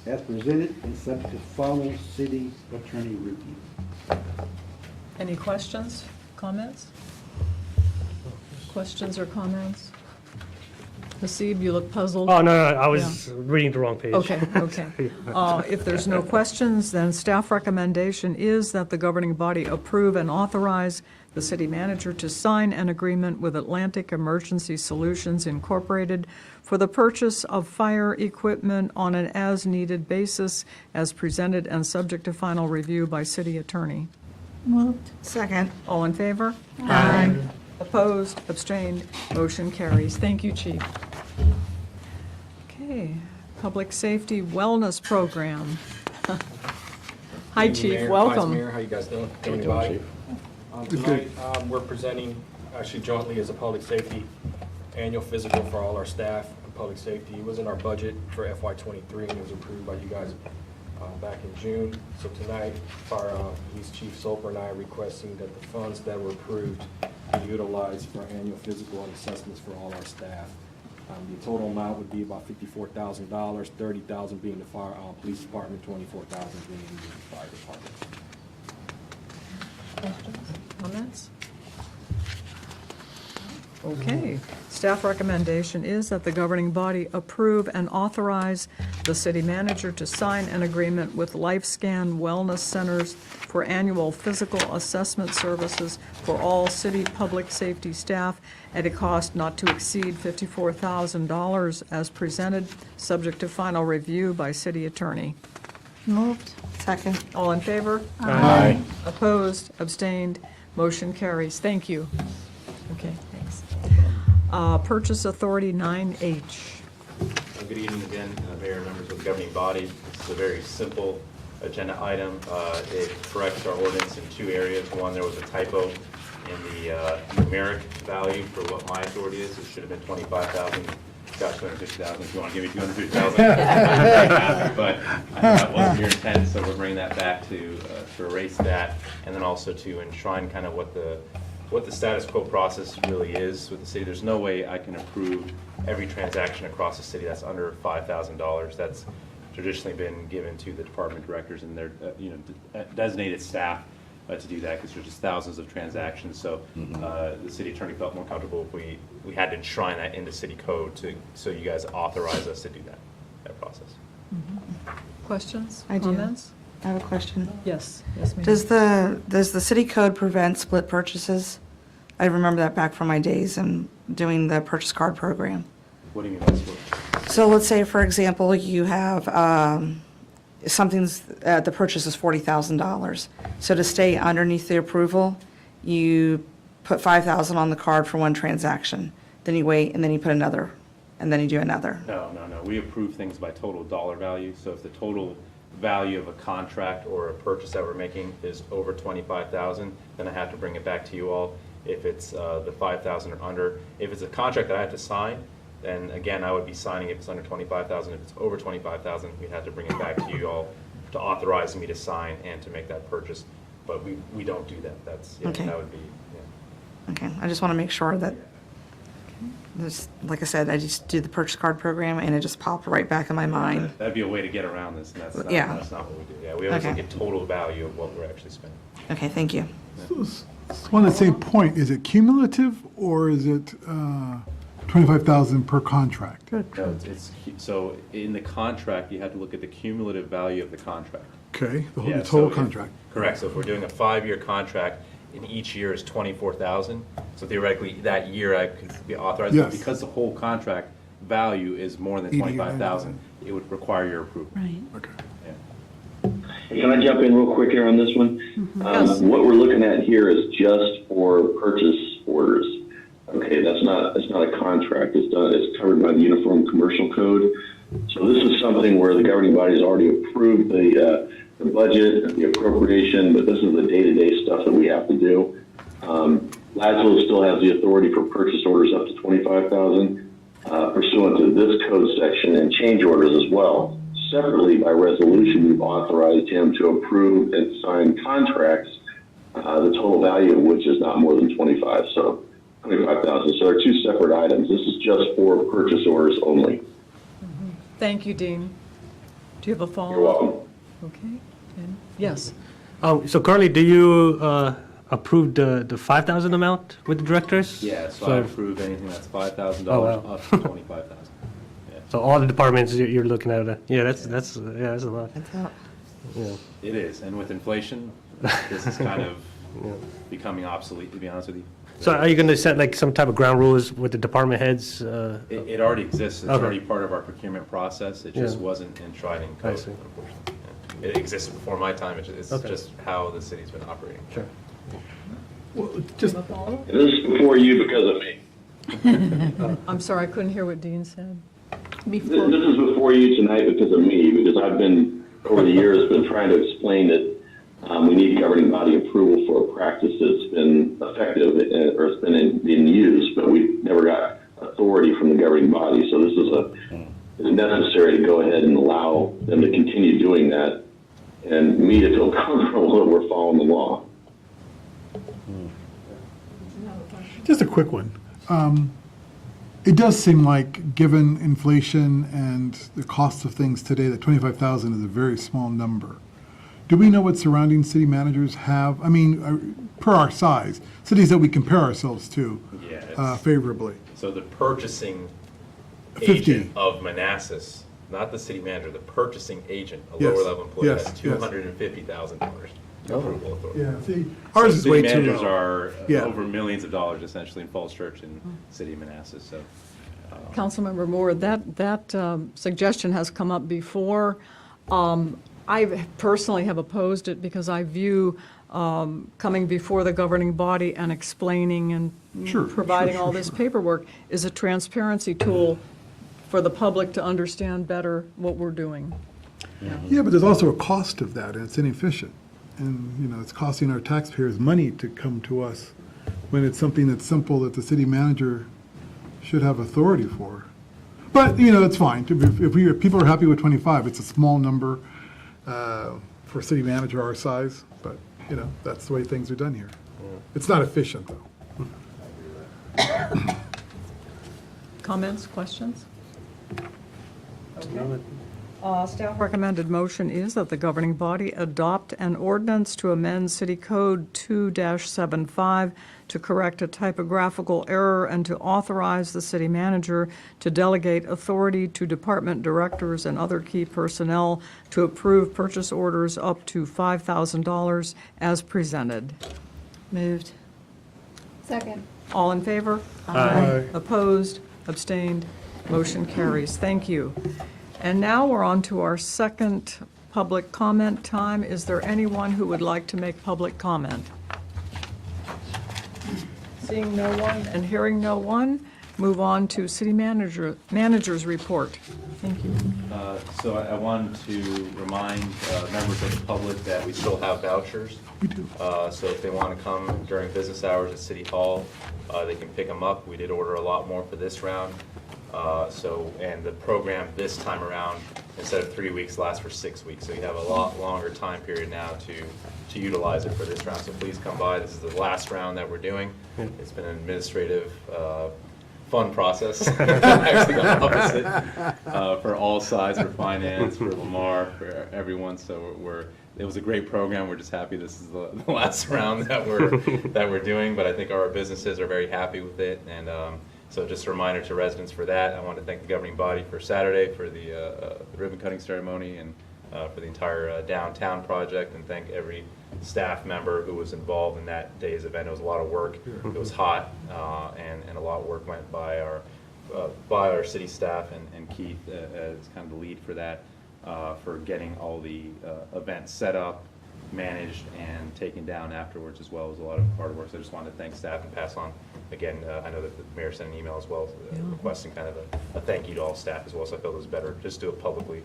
as presented and subject to final city attorney review. Any questions, comments? Questions or comments? Hasib, you look puzzled. Oh, no, I was reading the wrong page. Okay. If there's no questions, then staff recommendation is that the governing body approve and authorize the city manager to sign an agreement with Atlantic Emergency Solutions Incorporated for the purchase of fire equipment on an as-needed basis as presented and subject to final review by city attorney. Moved. Second. All in favor? Aye. Opposed, abstained, motion carries. Thank you, Chief. Okay, Public Safety Wellness Program. Hi, Chief, welcome. Vice Mayor, how you guys doing? Tonight, we're presenting actually jointly as a public safety annual physical for all our staff and public safety. It was in our budget for FY23 and it was approved by you guys back in June. So tonight, our Police Chief Soper and I are requesting that the funds that were approved be utilized for annual physical and assessments for all our staff. The total amount would be about $54,000, $30,000 being the police department, $24,000 being the fire department. Questions, comments? Okay. Staff recommendation is that the governing body approve and authorize the city manager to sign an agreement with LifeScan Wellness Centers for annual physical assessment services for all city public safety staff at a cost not to exceed $54,000 as presented, subject to final review by city attorney. Moved. Second. All in favor? Aye. Opposed, abstained, motion carries. Thank you. Okay, thanks. Purchase Authority 9H. Good evening again, Mayor and members of the governing body. This is a very simple agenda item. It corrects our ordinance in two areas. One, there was a typo in the numeric value for what my authority is. It should have been 25,000. Got 250,000. If you want to give me 250,000, but that wasn't your intent, so we're bringing that back to erase that, and then also to enshrine kind of what the status quo process really is with the city. There's no way I can approve every transaction across the city that's under $5,000. That's traditionally been given to the department directors and their designated staff to do that, because there's just thousands of transactions. So the city attorney felt more comfortable if we had to enshrine that into city code so you guys authorize us to do that process. Questions? I do. Comments? I have a question. Yes. Yes, ma'am. Does the city code prevent split purchases? I remember that back from my days and doing the purchase card program. What do you mean by split? So let's say, for example, you have the purchase is $40,000. So to stay underneath the approval, you put $5,000 on the card for one transaction. Then you wait, and then you put another, and then you do another. No. We approve things by total dollar value. So if the total value of a contract or a purchase that we're making is over $25,000, then I have to bring it back to you all. If it's the $5,000 or under, if it's a contract that I have to sign, then again, I would be signing if it's under $25,000. If it's over $25,000, we'd have to bring it back to you all to authorize me to sign and to make that purchase. But we don't do that. That's Okay. That would be. Okay, I just want to make sure that, like I said, I just do the purchase card program, and it just popped right back in my mind. That'd be a way to get around this, and that's not, Yeah. that's not what we do. Yeah, we always Okay. look at total value of what we're actually spending. Okay, thank you. On the same point, is it cumulative or is it 25,000 per contract? No, so in the contract, you have to look at the cumulative value of the contract. Okay, the Yeah, total so contract. Correct. So if we're doing a 5-year contract, and each year is 24,000, so theoretically that year I could be authorized. But Yes. because the whole contract value is more than 25,000, it would require your approval. Right. Okay. Can I jump in real quick here on this one? What we're looking at here is just for purchase orders. Okay, that's not a contract. It's covered by the Uniform Commercial Code. So this is something where the governing body has already approved the budget, the appropriation, but this is the day-to-day stuff that we have to do. Ladsville still has the authority for purchase orders up to $25,000 pursuant to this code section, and change orders as well. Separately, by resolution, we've authorized him to approve and sign contracts, the total value of which is not more than $25,000. So they're two separate items. This is just for purchase orders only. Thank you, Dean. Do you have a follow-up? You're welcome. Okay. And- Yes. So currently, do you approve the 5,000 amount with the directors? Yeah, so I approve anything that's $5,000 Oh, wow. up to $25,000. So all the departments you're looking at, that's a lot. Yeah. It is, and with inflation, this is kind of becoming obsolete, to be honest with you. So are you going to set like some type of ground rules with the department heads? It already exists. It's Okay. already part of our procurement process. It just Yeah. wasn't enshrined in I code, see. unfortunately. Yeah. It existed before my time. It's Okay. just how the city's been operating. Sure. Well, just, This is before you because of me. I'm sorry, I couldn't hear what Dean said. This is before you tonight because of me, because I've been, over the years, been trying to explain that We need governing body approval for a practice that's been effective or it's been used, but we never got authority from the governing body. So this is necessary to go ahead and allow them to continue doing that and me to feel comfortable that we're following the law. Just a quick one. It does seem like, given inflation and the cost of things today, that 25,000 is a very small number. Do we know what surrounding city managers have? I mean, per our size, cities that we compare ourselves to favorably. So the purchasing 50. agent of Manassas, not the city manager, the purchasing agent, a Yes, lower level employee, yes, has yes. $250,000 approval authority. Yeah, see, ours is way too City managers low. are Yeah. over millions of dollars essentially in Falls Church and City of Manassas, so. Councilmember Moore, that suggestion has come up before. I personally have opposed it because I view coming before the governing body and explaining and providing all this paperwork is a transparency tool for the public to understand better what we're doing. Yeah, but there's also a cost of that, and it's inefficient. And, you know, it's costing our taxpayers money to come to us when it's something that's simple that the city manager should have authority for. But, you know, it's fine. If people are happy with 25, it's a small number for a city manager our size, but, you know, that's the way things are done here. It's not efficient, though. Comments, questions? Okay. Staff recommended motion is that the governing body adopt an ordinance to amend City Code 2-75 to correct a typographical error and to authorize the city manager to delegate authority to department directors and other key personnel to approve purchase orders up to $5,000 as presented. Moved. Second. All in favor? Aye. Opposed? Abstained? Motion carries. Thank you. And now we're on to our second public comment time. Is there anyone who would like to make public comment? Seeing no one and hearing no one, move on to city manager's report. Thank you. So I wanted to remind members of the public that we still have vouchers. We do. So if they want to come during business hours at City Hall, they can pick them up. We did order a lot more for this round. And the program this time around, instead of 3 weeks, lasts for 6 weeks. So you have a lot longer time period now to utilize it for this round. So please come by. This is the last round that we're doing. It's been an administrative, fun process. Actually got opposite for all sides, for finance, for Lamar, for everyone. So it was a great program. We're just happy this is the last round that we're doing. But I think our businesses are very happy with it. And so just a reminder to residents for that. I want to thank the governing body for Saturday for the ribbon cutting ceremony and for the entire downtown project, and thank every staff member who was involved in that day's event. It was a lot of work. It was hot, and a lot of work went by our city staff and Keith as kind of the lead for that, for getting all the events set up, managed, and taken down afterwards, as well as a lot of hard work. So I just wanted to thank staff and pass on. Again, I know that the mayor sent an email as well requesting kind of a thank you to all staff as well, so I felt it was better just do it publicly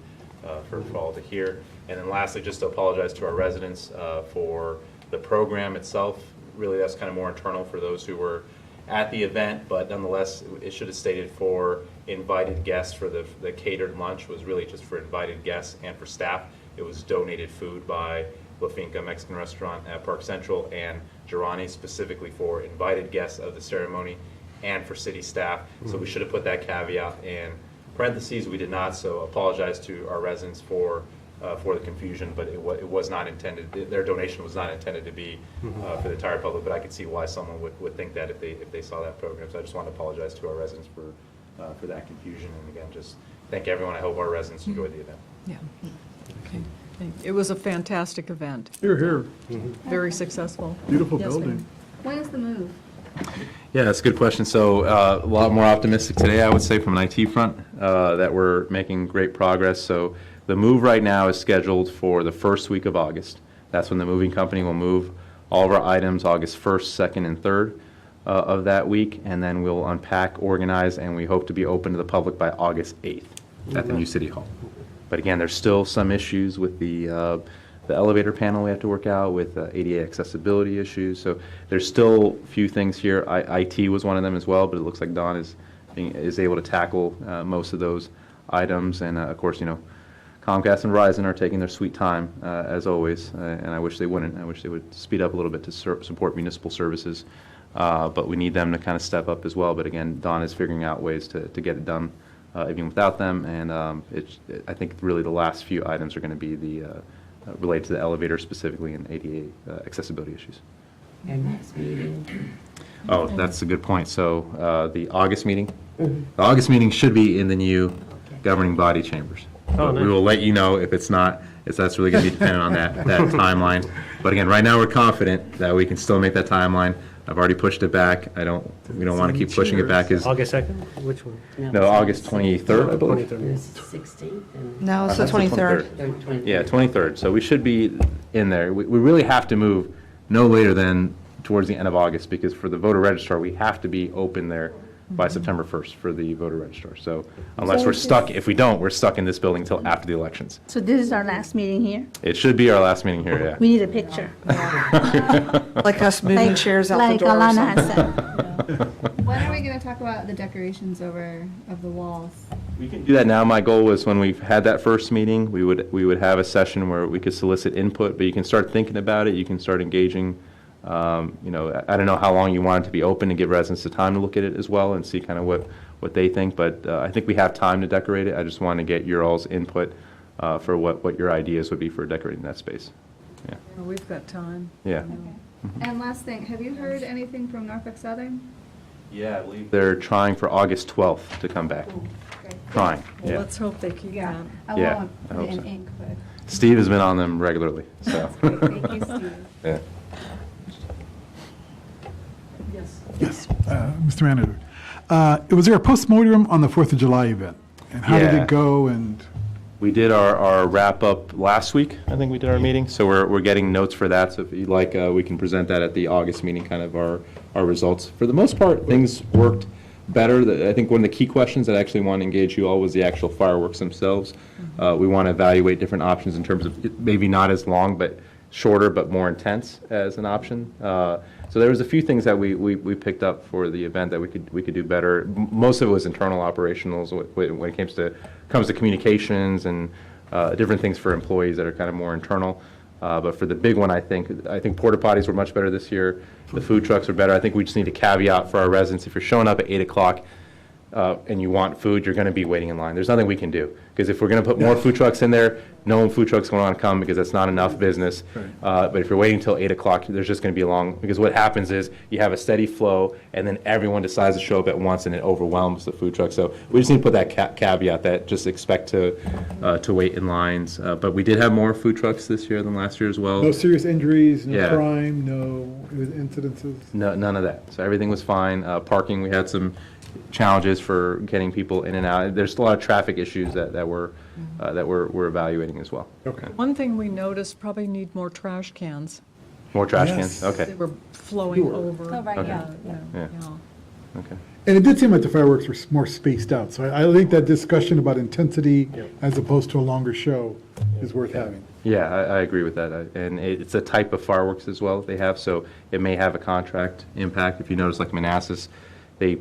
for all to hear. And then lastly, just to apologize to our residents for the program itself. Really, that's kind of more internal for those who were at the event, but nonetheless, it should have stated for invited guests. For the catered lunch was really just for invited guests and for staff. It was donated food by La Finca Mexican Restaurant at Park Central and Girani, specifically for invited guests of the ceremony and for city staff. So we should have put that caveat in parentheses. We did not, so apologize to our residents for the confusion, but it was not intended, their donation was not intended to be for the entire public, but I could see why someone would think that if they saw that program. So I just want to apologize to our residents for that confusion, and again, just thank everyone. I hope our residents enjoyed the event. Yeah. Okay. It was a fantastic event. Here, here. Very successful. Beautiful Yes, building. ma'am. When is the move? Yeah, that's a good question. So a lot more optimistic today, I would say, from an IT front, that we're making great progress. So the move right now is scheduled for the first week of August. That's when the moving company will move all of our items August 1st, 2nd, and 3rd of that week, and then we'll unpack, organize, and we hope to be open to the public by August 8th at the new City Hall. But again, there's still some issues with the the elevator panel we have to work out with ADA accessibility issues. So there's still a few things here. IT was one of them as well, but it looks like Don is able to tackle most of those items. And of course, Comcast and Verizon are taking their sweet time, as always, and I wish they wouldn't. I wish they would speed up a little bit to support municipal services, but we need them to kind of step up as well. But again, Don is figuring out ways to get it done even without them, and I think really the last few items are going to be the related to the elevator specifically and ADA accessibility issues. And next meeting. Oh, that's a good point. So the August meeting, the August meeting should be in the new governing body chambers. Oh, nice. We will let you know if it's not, if that's really going to be dependent on that timeline. But again, right now we're confident that we can still make that timeline. I've already pushed it back. We don't want to keep pushing it back. August 2nd? Which one? No, August 23rd, I believe. 16th. No, it's the That's the 23rd. Yeah, 23rd. So we should be in there. We really have to move no later than towards the end of August, because for the voter registrar, we have to be open there by September 1st for the voter registrar. So unless we're stuck, if we don't, we're stuck in this building until after the elections. So this is our last meeting here? It should be our last meeting here, yeah. We need a picture. Like us moving chairs out the Like door or Alana has something. said. When are we gonna talk about the decorations of the walls? We can do that now. My goal was when we've had that first meeting, we would have a session where we could solicit input, but you can start thinking about it, you can start engaging. I don't know how long you want it to be open to give residents the time to look at it as well and see kind of what they think, but I think we have time to decorate it. I just want to get your all's input for what your ideas would be for decorating that space. Yeah. Well, we've got time. Yeah. And last thing, have you heard anything from Norfolk Southern? Yeah, I believe they're trying for August 12th to come back. Trying, Well, yeah. let's hope they keep that. I Yeah, won't I put hope it in so. ink, but. Steve has been on them regularly, so. Thank you, Steve. Yeah. Yes. Yes, Mr. Manager. Was there a postmortem on the 4th of July event? And how did Yeah. it go? And We did our wrap-up last week, I think we did our meeting, so we're getting notes for that, so if you'd like, we can present that at the August meeting, kind of our results. For the most part, things worked better. I think one of the key questions that I actually want to engage you all was the actual fireworks themselves. We want to evaluate different options in terms of maybe not as long, but shorter, but more intense as an option. So there was a few things that we picked up for the event that we could do better. Most of it was internal operationals when it comes to communications and different things for employees that are kind of more internal. But for the big one, I think porta potties were much better this year. The food trucks were better. I think we just need a caveat for our residents. If you're showing up at 8 o'clock and you want food, you're going to be waiting in line. There's nothing we can do. Because if we're going to put more food trucks in there, no food truck's going to want to come because that's not enough business. But if you're waiting until 8 o'clock, there's just going to be a long, because what happens is you have a steady flow and then everyone decides to show up at once and it overwhelms the food truck. So we just need to put that caveat that just expect to wait in lines. But we did have more food trucks this year than last year as well. no serious injuries, no Yeah. crime, no incidences? No, none of that. So everything was fine. Parking, we had some challenges for getting people in and out. There's a lot of traffic issues that we're evaluating as well. Okay. One thing we noticed, probably need more trash cans. More trash Yes. cans? They Okay. were flowing over. Oh, right, Okay. yeah. Yeah. Yeah. Okay. And it did seem like the fireworks were more spaced out. So I think that discussion about intensity as opposed to a longer show is worth having. Yeah, I agree with that. And it's a type of fireworks as well they have, so it may have a contract impact. If you notice, like Manassas, they're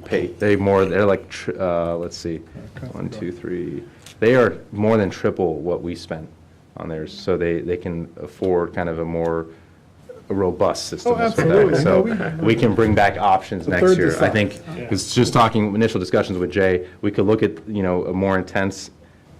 like, let's see, 1, 2, 3. They are more than triple what we spent on theirs, so they can afford kind of a more robust system. Oh, let's put it absolutely. that way. No, So we can bring back options A next third the year. I size. think, because just talking initial discussions with Jay, we could look at, a more intense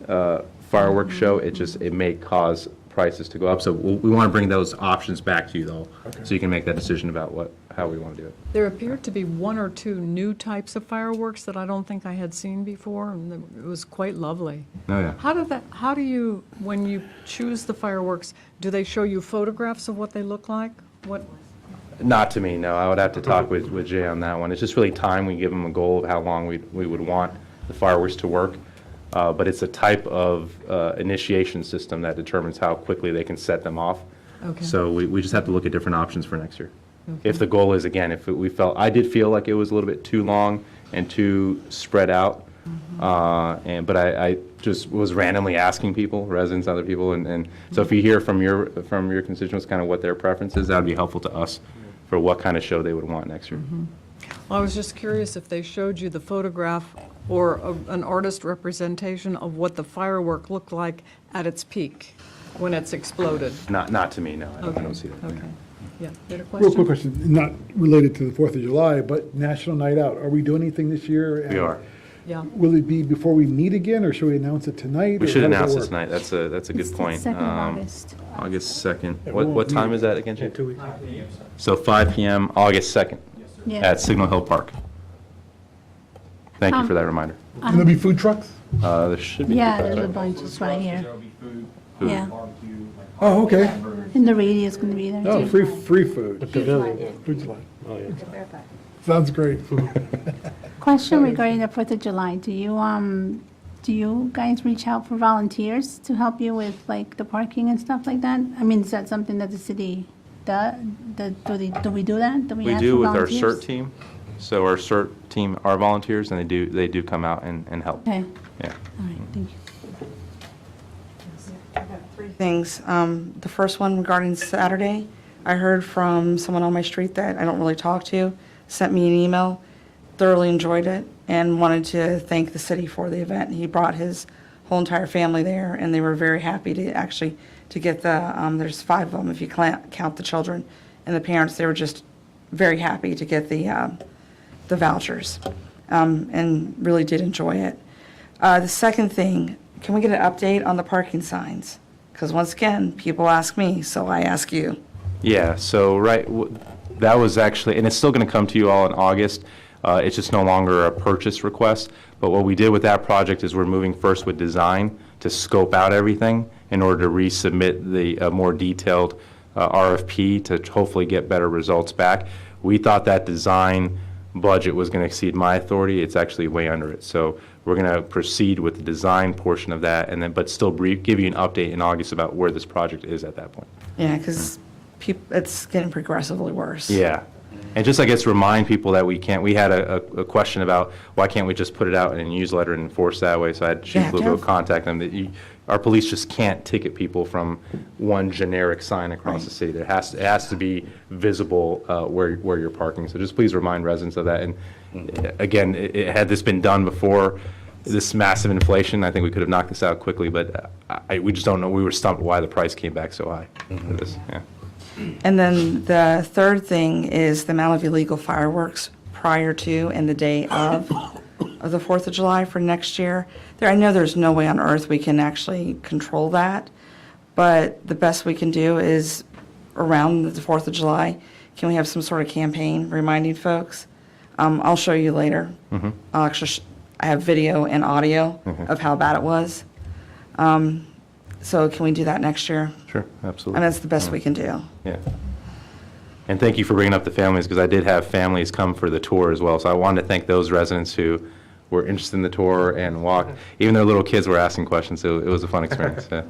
fireworks show. It may cause prices to go up. So we want to bring those options back to you, though, so you can make that decision about how we want to do it. There appeared to be 1 or 2 new types of fireworks that I don't think I had seen before, and it was quite lovely. Oh, yeah. How do you, when you choose the fireworks, do they show you photographs of what they look like? What? Not to me, no. I would have to talk with Jay on that one. It's just really time. We give them a goal of how long we would want the fireworks to work. But it's a type of initiation system that determines how quickly they can set them off. Okay. So we just have to look at different options for next year. If the goal is, again, I did feel like it was a little bit too long and too spread out. But I just was randomly asking people, residents, other people, and so if you hear from your constituents kind of what their preference is, that would be helpful to us for what kind of show they would want next year. Well, I was just curious if they showed you the photograph or an artist representation of what the firework looked like at its peak, when it's exploded. Not to me, no. I Okay, don't see that. okay. Yeah, you had a Real quick question? question, not related to the 4th of July, but National Night Out. Are we doing anything this year? We are. Yeah. Will it be before we meet again, or should we announce it tonight? We or should how does that announce it work? tonight. That's a good point. 2nd of August. August 2nd. It What won't time be- is that again, Jay? 2 weeks. So 5 PM, August 2nd, Yeah. at Signal Hill Park. Thank you for that reminder. And there'll be food trucks? There should be. Yeah, food there's a trucks, bunch just right here. Food. Yeah, Oh, okay. and the radio is going to be there Oh, too. free food. The pavilion. Food July. Oh, yeah. Sounds great. Question regarding the 4th of July. Do you guys reach out for volunteers to help you with like the parking and stuff like that? I mean, is that something that the city does? Do we do that? We ask do for with our volunteers? CERT team. So our CERT team are volunteers, and they do come out and help. Okay, Yeah. all right, thank you. Three things. The first one regarding Saturday, I heard from someone on my street that I don't really talk to, sent me an email, thoroughly enjoyed it, and wanted to thank the city for the event. He brought his whole entire family there, and they were very happy to get there's 5 of them if you count the children and the parents. They were just very happy to get the vouchers, and really did enjoy it. The second thing, can we get an update on the parking signs? Because once again, people ask me, so I ask you. Yeah, so that was actually, and it's still going to come to you all in August. It's just no longer a purchase request. But what we did with that project is we're moving first with design to scope out everything in order to resubmit the more detailed RFP to hopefully get better results back. We thought that design budget was going to exceed my authority. It's actually way under it. So we're going to proceed with the design portion of that, and then but still give you an update in August about where this project is at that point. Yeah, because it's getting progressively worse. Yeah. And just, I guess, remind people that we had a question about why can't we just put it out in a newsletter and enforce that way? So I had Chief Lugo contact them that our police just can't ticket people from one generic sign across the city. It has to be visible where you're parking. So just please remind residents of that. And again, had this been done before this massive inflation, I think we could have knocked this out quickly. But we just don't know. We were stumped why the price came back so high for this. Yeah. And then the third thing is the amount of illegal fireworks prior to and the day of the 4th of July for next year. I know there's no way on earth we can actually control that, but the best we can do is around the 4th of July, can we have some sort of campaign reminding folks? I'll show you later. Mm-hmm. I have video and audio of how bad it was. So can we do that next year? Sure, absolutely. And that's the best we can do. Yeah. And thank you for bringing up the families, because I did have families come for the tour as well. So I wanted to thank those residents who were interested in the tour and walked. Even their little kids were asking questions, so it was a fun experience. Yeah.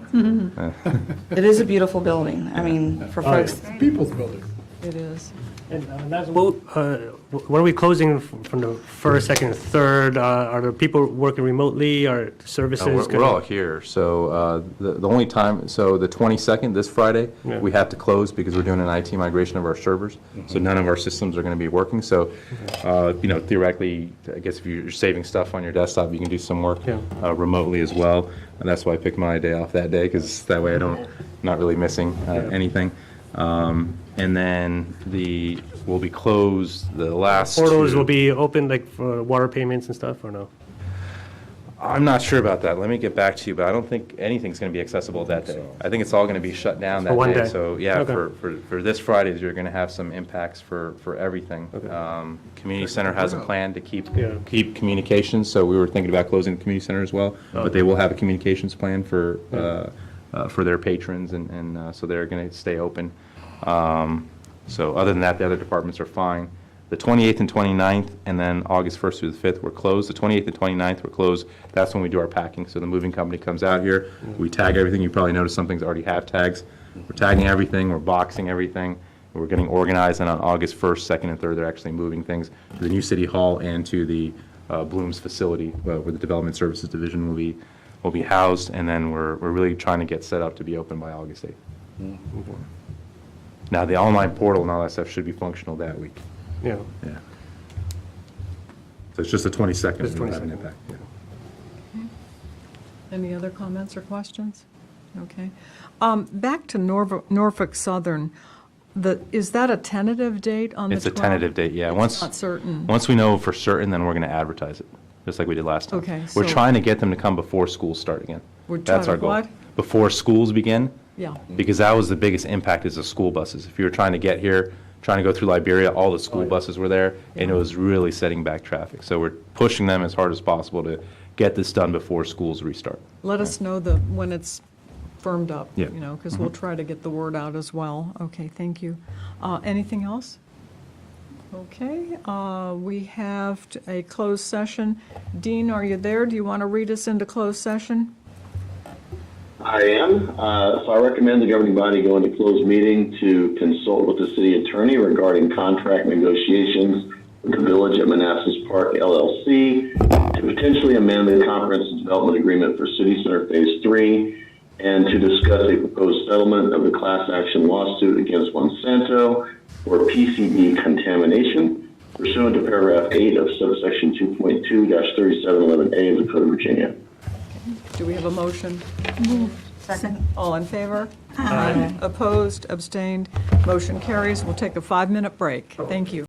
It is a beautiful building. I mean, for folks. It's a people's building. It is. And when are we closing from the first, second, and third? Are there people working remotely? Are services? We're all here. So the only time, so the 22nd, this Friday, we have to close because we're doing an IT migration of our servers. So none of our systems are going to be working. So, theoretically, I guess if you're saving stuff on your desktop, you can do some work remotely as well. And that's why I picked my day off that day, because that way not really missing anything. And then will be closed the last Portals two. will be open, like for water payments and stuff, or no? I'm not sure about that. Let me get back to you, but I don't think anything's going to be accessible that day. I think it's all going to be shut down that one day. day. So yeah, Okay. for this Friday, you're going to have some impacts for everything. Community center has a plan to keep communications, so we were thinking about closing the community center as well. But they will have a communications plan for their patrons, and so they're going to stay open. So other than that, the other departments are fine. The 28th and 29th, and then August 1st through the 5th, we're closed. The 28th and 29th, we're closed. That's when we do our packing. So the moving company comes out here. We tag everything. You probably noticed some things already have tags. We're tagging everything. We're boxing everything. We're getting organized. And on August 1st, 2nd, and 3rd, they're actually moving things to the new city hall and to the Bloom's facility, where the Development Services Division will be housed, and then we're really trying to get set up to be open by August 8th. Now, the online portal and all that stuff should be functional that week. Yeah. Yeah. So it's just the 22nd Just that will have 22nd. an impact. Yeah. Any other comments or questions? Okay. Back to Norfolk Southern, is that a tentative date on the 12th? It's a tentative date, yeah. It's not certain. Once we know for certain, then we're going to advertise it, just like we did last time. Okay, We're so- trying to get them to come before schools start again. We're That's trying our to goal. what? Before schools begin. Yeah. Because that was the biggest impact is the school buses. If you were trying to get here, trying to go through Liberia, all the school buses were there, and it was really setting back traffic. So we're pushing them as hard as possible to get this done before schools restart. Let us know when it's firmed up, Yeah. because we'll try to get the word out as well. Okay, thank you. Anything else? Okay, we have a closed session. Dean, are you there? Do you want to read us into closed session? I am. So I recommend the governing body go into closed meeting to consult with the city attorney regarding contract negotiations with the Village at Manassas Park LLC to potentially amend the comprehensive development agreement for City Center Phase 3 and to discuss a proposed settlement of the class action lawsuit against Monsanto for PCB contamination pursuant to paragraph 8 of subsection 2.2-3711A of the Code of Virginia. Do we have a motion? Second. All in favor? Opposed, abstained, motion carries. We'll take a 5-minute break. Thank you.